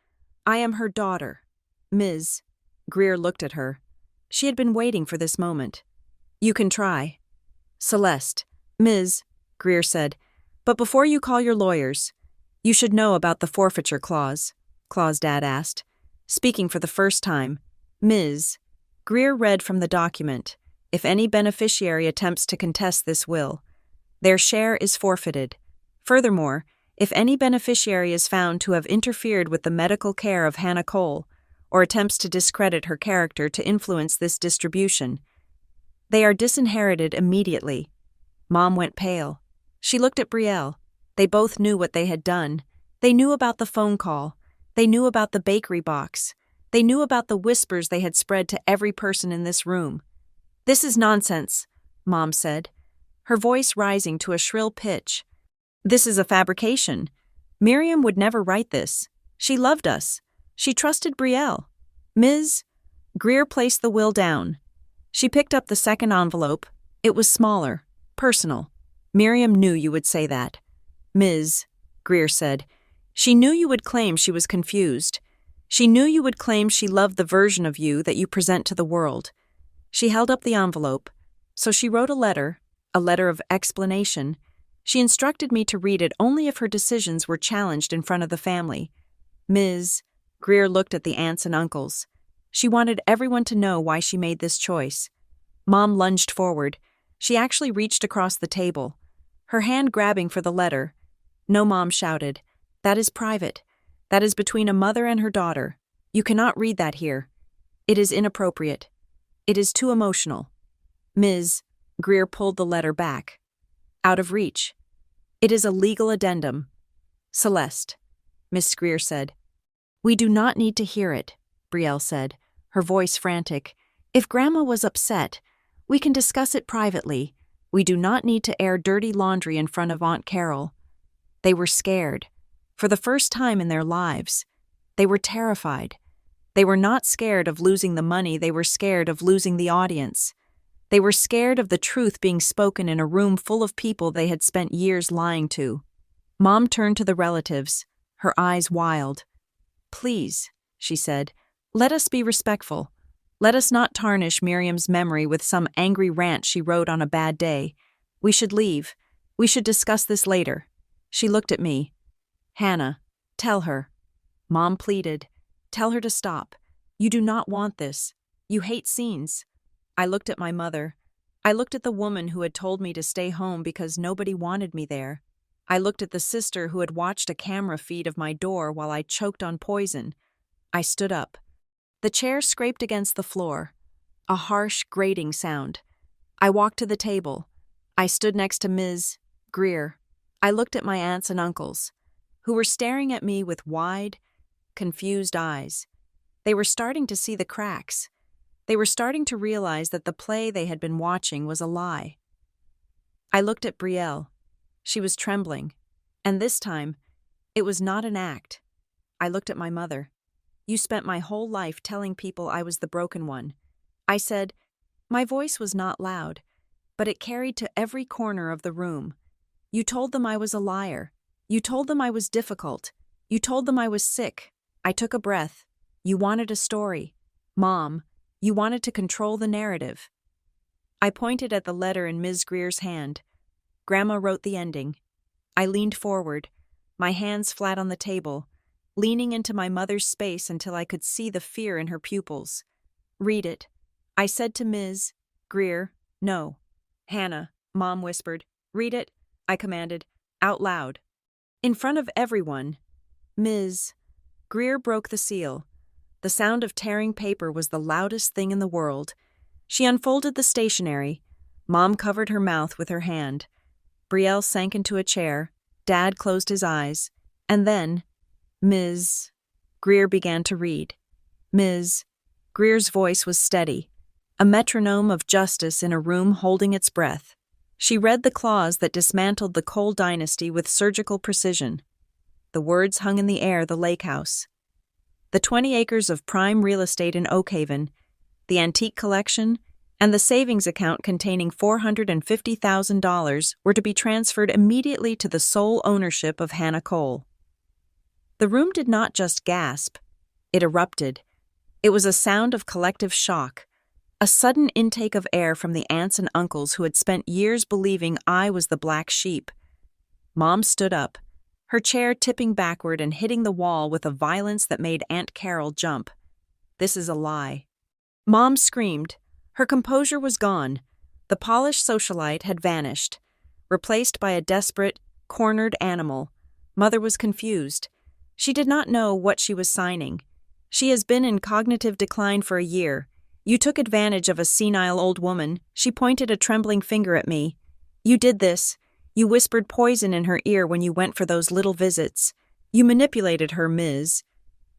I am her daughter." Ms. Greer looked at her. She had been waiting for this moment. "You can try." "Celeste," Ms. Greer said, "but before you call your lawyers, you should know about the forfeiture clause," Claw's dad asked. Speaking for the first time, Ms. Greer read from the document, "If any beneficiary attempts to contest this will, their share is forfeited. Furthermore, if any beneficiary is found to have interfered with the medical care of Hannah Cole, or attempts to discredit her character to influence this distribution, they are disinherited immediately." Mom went pale. She looked at Brielle. They both knew what they had done. They knew about the phone call. They knew about the bakery box. They knew about the whispers they had spread to every person in this room. "This is nonsense," Mom said, her voice rising to a shrill pitch. "This is a fabrication. Miriam would never write this. She loved us. She trusted Brielle." Ms. Greer placed the will down. She picked up the second envelope. It was smaller, personal. "Miriam knew you would say that," Ms. Greer said. "She knew you would claim she was confused. She knew you would claim she loved the version of you that you present to the world." She held up the envelope. "So she wrote a letter of explanation. She instructed me to read it only if her decisions were challenged in front of the family." Ms. Greer looked at the aunts and uncles. She wanted everyone to know why she made this choice. Mom lunged forward. She actually reached across the table, her hand grabbing for the letter. "No," Mom shouted. "That is private. That is between a mother and her daughter. You cannot read that here. It is inappropriate. It is too emotional." Ms. Greer pulled the letter back. "Out of reach. It is a legal addendum." "Celeste," Miss Greer said. "We do not need to hear it," Brielle said, her voice frantic. "If Grandma was upset, we can discuss it privately. We do not need to air dirty laundry in front of Aunt Carol." They were scared. For the first time in their lives, they were terrified. They were not scared of losing the money, they were scared of losing the audience. They were scared of the truth being spoken in a room full of people they had spent years lying to. Mom turned to the relatives, her eyes wild. "Please," she said, "let us be respectful. Let us not tarnish Miriam's memory with some angry rant she wrote on a bad day. We should leave. We should discuss this later." She looked at me. "Hannah, tell her." Mom pleaded. "Tell her to stop. You do not want this. You hate scenes." I looked at my mother. I looked at the woman who had told me to stay home because nobody wanted me there. I looked at the sister who had watched a camera feed of my door while I choked on poison. I stood up. The chair scraped against the floor. A harsh, grating sound. I walked to the table. I stood next to Ms. Greer. I looked at my aunts and uncles, who were staring at me with wide, confused eyes. They were starting to see the cracks. They were starting to realize that the play they had been watching was a lie. I looked at Brielle. She was trembling. And this time, it was not an act. I looked at my mother. "You spent my whole life telling people I was the broken one." I said. My voice was not loud, but it carried to every corner of the room. "You told them I was a liar. You told them I was difficult. You told them I was sick." I took a breath. "You wanted a story. Mom, you wanted to control the narrative." I pointed at the letter in Ms. Greer's hand. Grandma wrote the ending. I leaned forward, my hands flat on the table, leaning into my mother's space until I could see the fear in her pupils. "Read it." I said to Ms. Greer. "No." "Hannah," Mom whispered. "Read it," I commanded, out loud. In front of everyone, Ms. Greer broke the seal. The sound of tearing paper was the loudest thing in the world. She unfolded the stationery. Mom covered her mouth with her hand. Brielle sank into a chair. Dad closed his eyes. And then, Ms. Greer began to read. Ms. Greer's voice was steady, a metronome of justice in a room holding its breath. She read the clause that dismantled the Cole dynasty with surgical precision. The words hung in the air: the lake house. The 20 acres of prime real estate in Oakhaven, the antique collection, and the savings account containing $450,000 were to be transferred immediately to the sole ownership of Hannah Cole. The room did not just gasp, it erupted. It was a sound of collective shock, a sudden intake of air from the aunts and uncles who had spent years believing I was the black sheep. Mom stood up, her chair tipping backward and hitting the wall with a violence that made Aunt Carol jump. "This is a lie." Mom screamed. Her composure was gone. The polished socialite had vanished, replaced by a desperate, cornered animal. Mother was confused. She did not know what she was signing. "She has been in cognitive decline for a year. You took advantage of a senile old woman." She pointed a trembling finger at me. "You did this. You whispered poison in her ear when you went for those little visits. You manipulated her, Ms."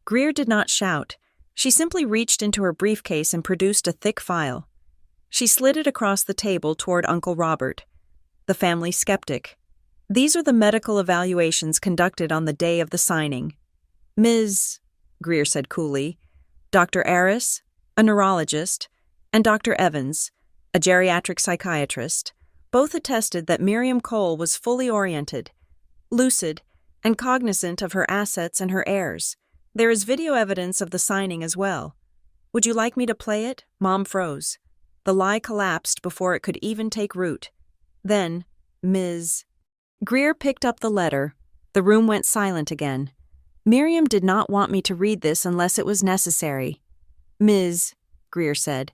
Greer did not shout. She simply reached into her briefcase and produced a thick file. She slid it across the table toward Uncle Robert, the family skeptic. "These are the medical evaluations conducted on the day of the signing." "Ms." Greer said coolly. "Dr. Aris, a neurologist, and Dr. Evans, a geriatric psychiatrist, both attested that Miriam Cole was fully oriented, lucid, and cognizant of her assets and her heirs. There is video evidence of the signing as well. Would you like me to play it?" Mom froze. The lie collapsed before it could even take root. Then, Ms. Greer picked up the letter. The room went silent again. Miriam did not want me to read this unless it was necessary. "Ms. Greer said,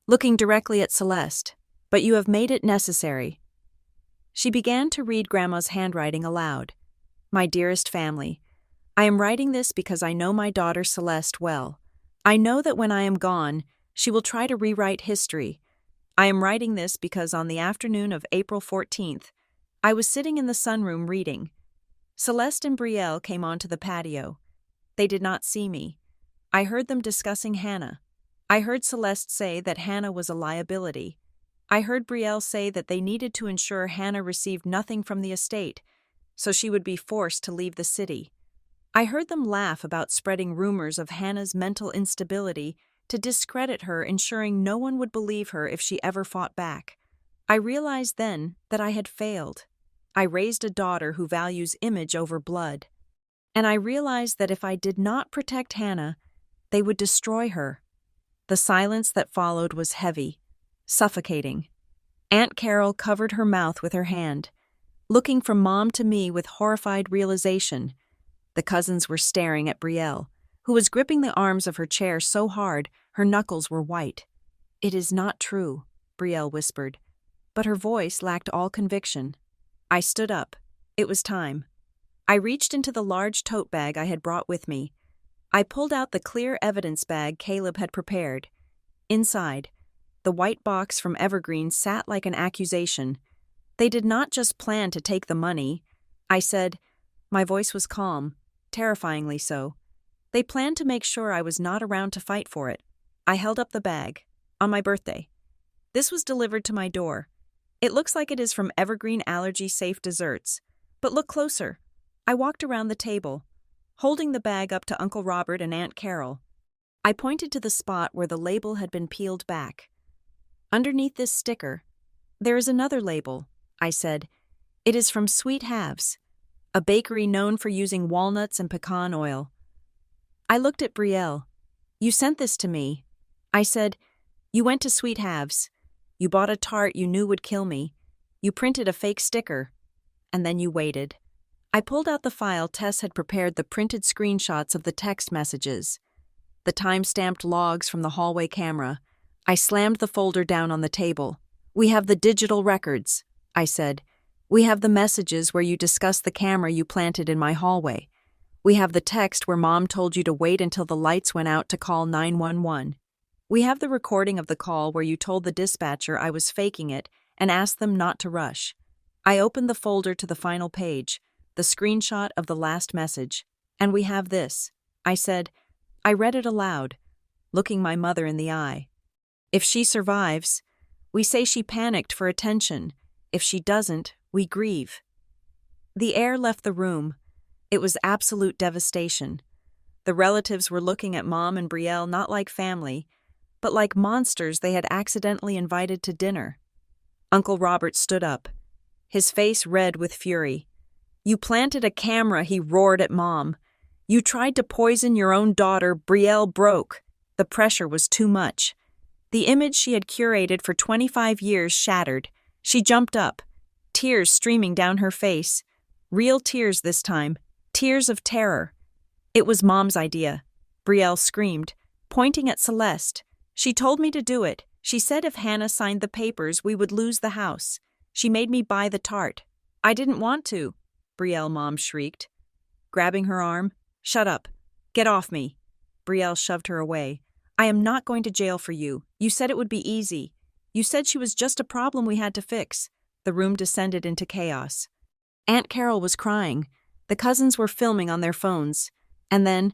looking directly at Celeste, "but you have made it necessary." She began to read Grandma's handwriting aloud. "My dearest family, I am writing this because I know my daughter Celeste well. I know that when I am gone, she will try to rewrite history. I am writing this because on the afternoon of April 14th, I was sitting in the sunroom reading. Celeste and Brielle came onto the patio. They did not see me. I heard them discussing Hannah. I heard Celeste say that Hannah was a liability. I heard Brielle say that they needed to ensure Hannah received nothing from the estate, so she would be forced to leave the city. I heard them laugh about spreading rumors of Hannah's mental instability to discredit her, ensuring no one would believe her if she ever fought back. I realized then that I had failed. I raised a daughter who values image over blood. And I realized that if I did not protect Hannah, they would destroy her. The silence that followed was heavy, suffocating. Aunt Carol covered her mouth with her hand, looking from Mom to me with horrified realization. The cousins were staring at Brielle, who was gripping the arms of her chair so hard her knuckles were white. "It is not true," Brielle whispered, but her voice lacked all conviction. I stood up. It was time. I reached into the large tote bag I had brought with me. I pulled out the clear evidence bag Caleb had prepared. Inside, the white box from Evergreen sat like an accusation. They did not just plan to take the money, I said. My voice was calm, terrifyingly so. They planned to make sure I was not around to fight for it. I held up the bag. On my birthday. This was delivered to my door. It looks like it is from Evergreen Allergy-Safe Desserts. But look closer. I walked around the table, holding the bag up to Uncle Robert and Aunt Carol. I pointed to the spot where the label had been peeled back. Underneath this sticker, there is another label, I said. It is from Sweet Halves, a bakery known for using walnuts and pecan oil. I looked at Brielle. You sent this to me. I said, you went to Sweet Halves. You bought a tart you knew would kill me. You printed a fake sticker. And then you waited. I pulled out the file Tess had prepared, the printed screenshots of the text messages, the time-stamped logs from the hallway camera. I slammed the folder down on the table. We have the digital records, I said. We have the messages where you discussed the camera you planted in my hallway. We have the text where Mom told you to wait until the lights went out to call 911. We have the recording of the call where you told the dispatcher I was faking it and asked them not to rush. I opened the folder to the final page, the screenshot of the last message. And we have this, I said. I read it aloud, looking my mother in the eye. If she survives, we say she panicked for attention. If she doesn't, we grieve. The air left the room. It was absolute devastation. The relatives were looking at Mom and Brielle not like family, but like monsters they had accidentally invited to dinner. Uncle Robert stood up, his face red with fury. You planted a camera, he roared at Mom. You tried to poison your own daughter. Brielle broke. The pressure was too much. The image she had curated for 25 years shattered. She jumped up, tears streaming down her face. Real tears this time, tears of terror. It was Mom's idea, Brielle screamed, pointing at Celeste. She told me to do it. She said if Hannah signed the papers, we would lose the house. She made me buy the tart. I didn't want to, Brielle Mom shrieked, grabbing her arm. Shut up. Get off me. Brielle shoved her away. I am not going to jail for you. You said it would be easy. You said she was just a problem we had to fix. The room descended into chaos. Aunt Carol was crying. The cousins were filming on their phones. And then,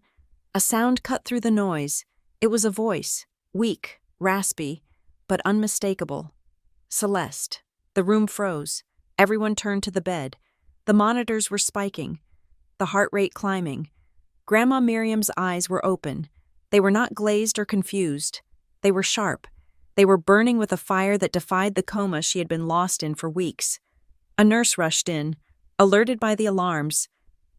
a sound cut through the noise. It was a voice, weak, raspy, but unmistakable. Celeste. The room froze. Everyone turned to the bed. The monitors were spiking, the heart rate climbing. Grandma Miriam's eyes were open. They were not glazed or confused. They were sharp. They were burning with a fire that defied the coma she had been lost in for weeks. A nurse rushed in, alerted by the alarms.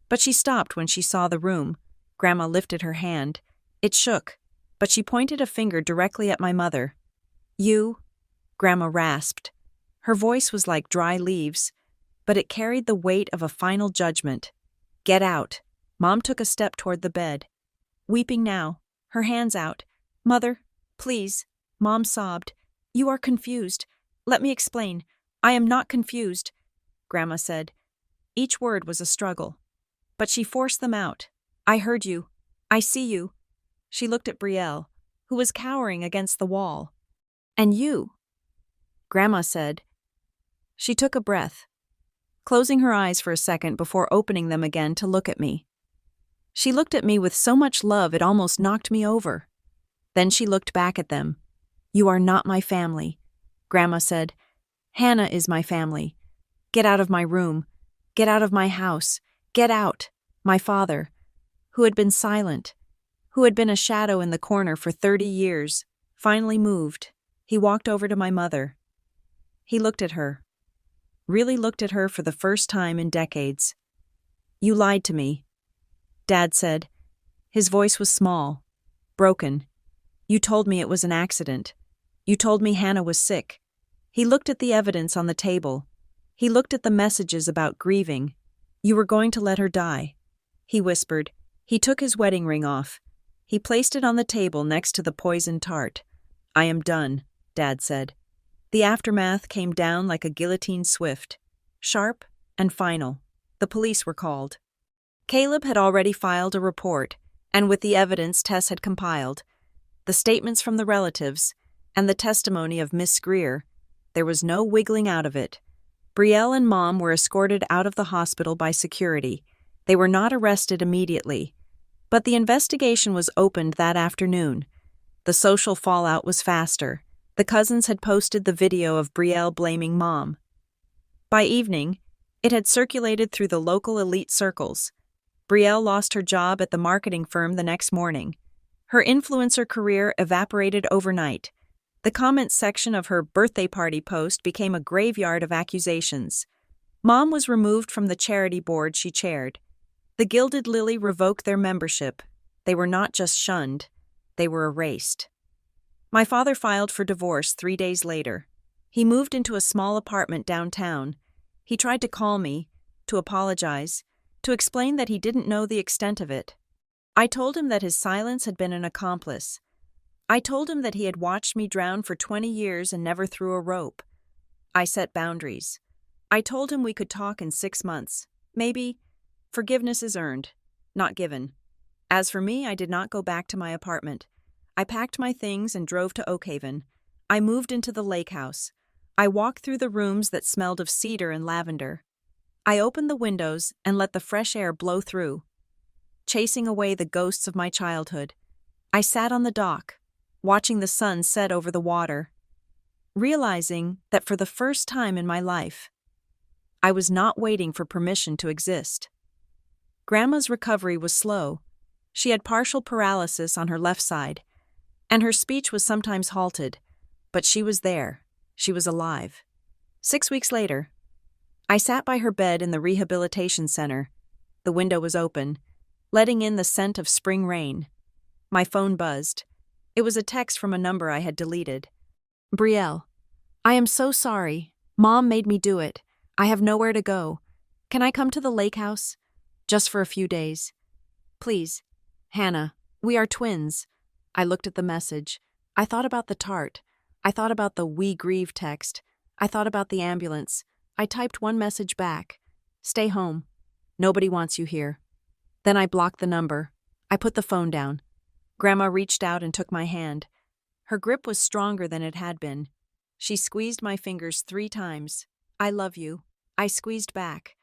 But she stopped when she saw the room. Grandma lifted her hand. It shook, but she pointed a finger directly at my mother. You? Grandma rasped. Her voice was like dry leaves, but it carried the weight of a final judgment. Get out. Mom took a step toward the bed. Weeping now, her hands out. Mother, please. Mom sobbed. You are confused. Let me explain. I am not confused, Grandma said. Each word was a struggle. But she forced them out. I heard you. I see you. She looked at Brielle, who was cowering against the wall. And you, Grandma said. She took a breath, closing her eyes for a second before opening them again to look at me. She looked at me with so much love it almost knocked me over. Then she looked back at them. You are not my family, Grandma said. Hannah is my family. Get out of my room. Get out of my house. Get out. My father. who had been silent, who had been a shadow in the corner for 30 years, finally moved. He walked over to my mother. He looked at her. Really looked at her for the first time in decades. "You lied to me," Dad said. His voice was small, broken. "You told me it was an accident. You told me Hannah was sick." He looked at the evidence on the table. He looked at the messages about grieving. "You were going to let her die," he whispered. He took his wedding ring off. He placed it on the table next to the poisoned tart. "I am done," Dad said. The aftermath came down like a guillotine swift, sharp and final. The police were called. Caleb had already filed a report, and with the evidence Tess had compiled, the statements from the relatives, and the testimony of Miss Greer, there was no wiggling out of it. Brielle and Mom were escorted out of the hospital by security. They were not arrested immediately, but the investigation was opened that afternoon. The social fallout was faster. The cousins had posted the video of Brielle blaming Mom. By evening, it had circulated through the local elite circles. Brielle lost her job at the marketing firm the next morning. Her influencer career evaporated overnight. The comments section of her birthday party post became a graveyard of accusations. Mom was removed from the charity board she chaired. The Gilded Lily revoked their membership. They were not just shunned, they were erased. My father filed for divorce 3 days later. He moved into a small apartment downtown. He tried to call me, to apologize, to explain that he didn't know the extent of it. I told him that his silence had been an accomplice. I told him that he had watched me drown for 20 years and never threw a rope. I set boundaries. I told him we could talk in 6 months. Maybe. Forgiveness is earned, not given. As for me, I did not go back to my apartment. I packed my things and drove to Oakhaven. I moved into the lake house. I walked through the rooms that smelled of cedar and lavender. I opened the windows and let the fresh air blow through, chasing away the ghosts of my childhood. I sat on the dock, watching the sun set over the water, realizing that for the first time in my life, I was not waiting for permission to exist. Grandma's recovery was slow. She had partial paralysis on her left side, and her speech was sometimes halted, but she was there. She was alive. 6 weeks later, I sat by her bed in the rehabilitation center. The window was open, letting in the scent of spring rain. My phone buzzed. It was a text from a number I had deleted. "Brielle, I am so sorry. Mom made me do it. I have nowhere to go. Can I come to the lake house? Just for a few days. Please. Hannah, we are twins." I looked at the message. I thought about the tart. I thought about the "we grieve" text. I thought about the ambulance. I typed one message back. "Stay home. Nobody wants you here." Then I blocked the number. I put the phone down. Grandma reached out and took my hand. Her grip was stronger than it had been. She squeezed my fingers 3 times. "I love you." I squeezed back.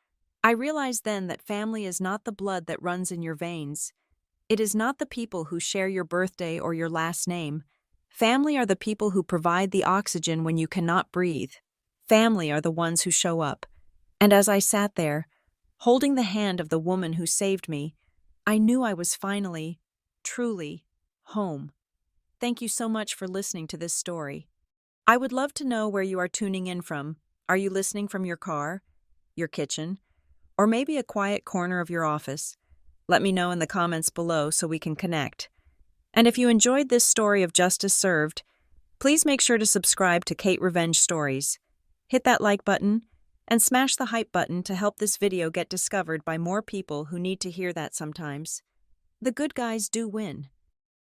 I realized then that family is not the blood that runs in your veins. It is not the people who share your birthday or your last name. Family are the people who provide the oxygen when you cannot breathe. Family are the ones who show up. And as I sat there, holding the hand of the woman who saved me, I knew I was finally, truly, home. Thank you so much for listening to this story. I would love to know where you are tuning in from. Are you listening from your car, your kitchen, or maybe a quiet corner of your office? Let me know in the comments below so we can connect. And if you enjoyed this story of justice served, please make sure to subscribe to Kate Revenge Stories. Hit that like button and smash the hype button to help this video get discovered by more people who need to hear that sometimes. The good guys do win.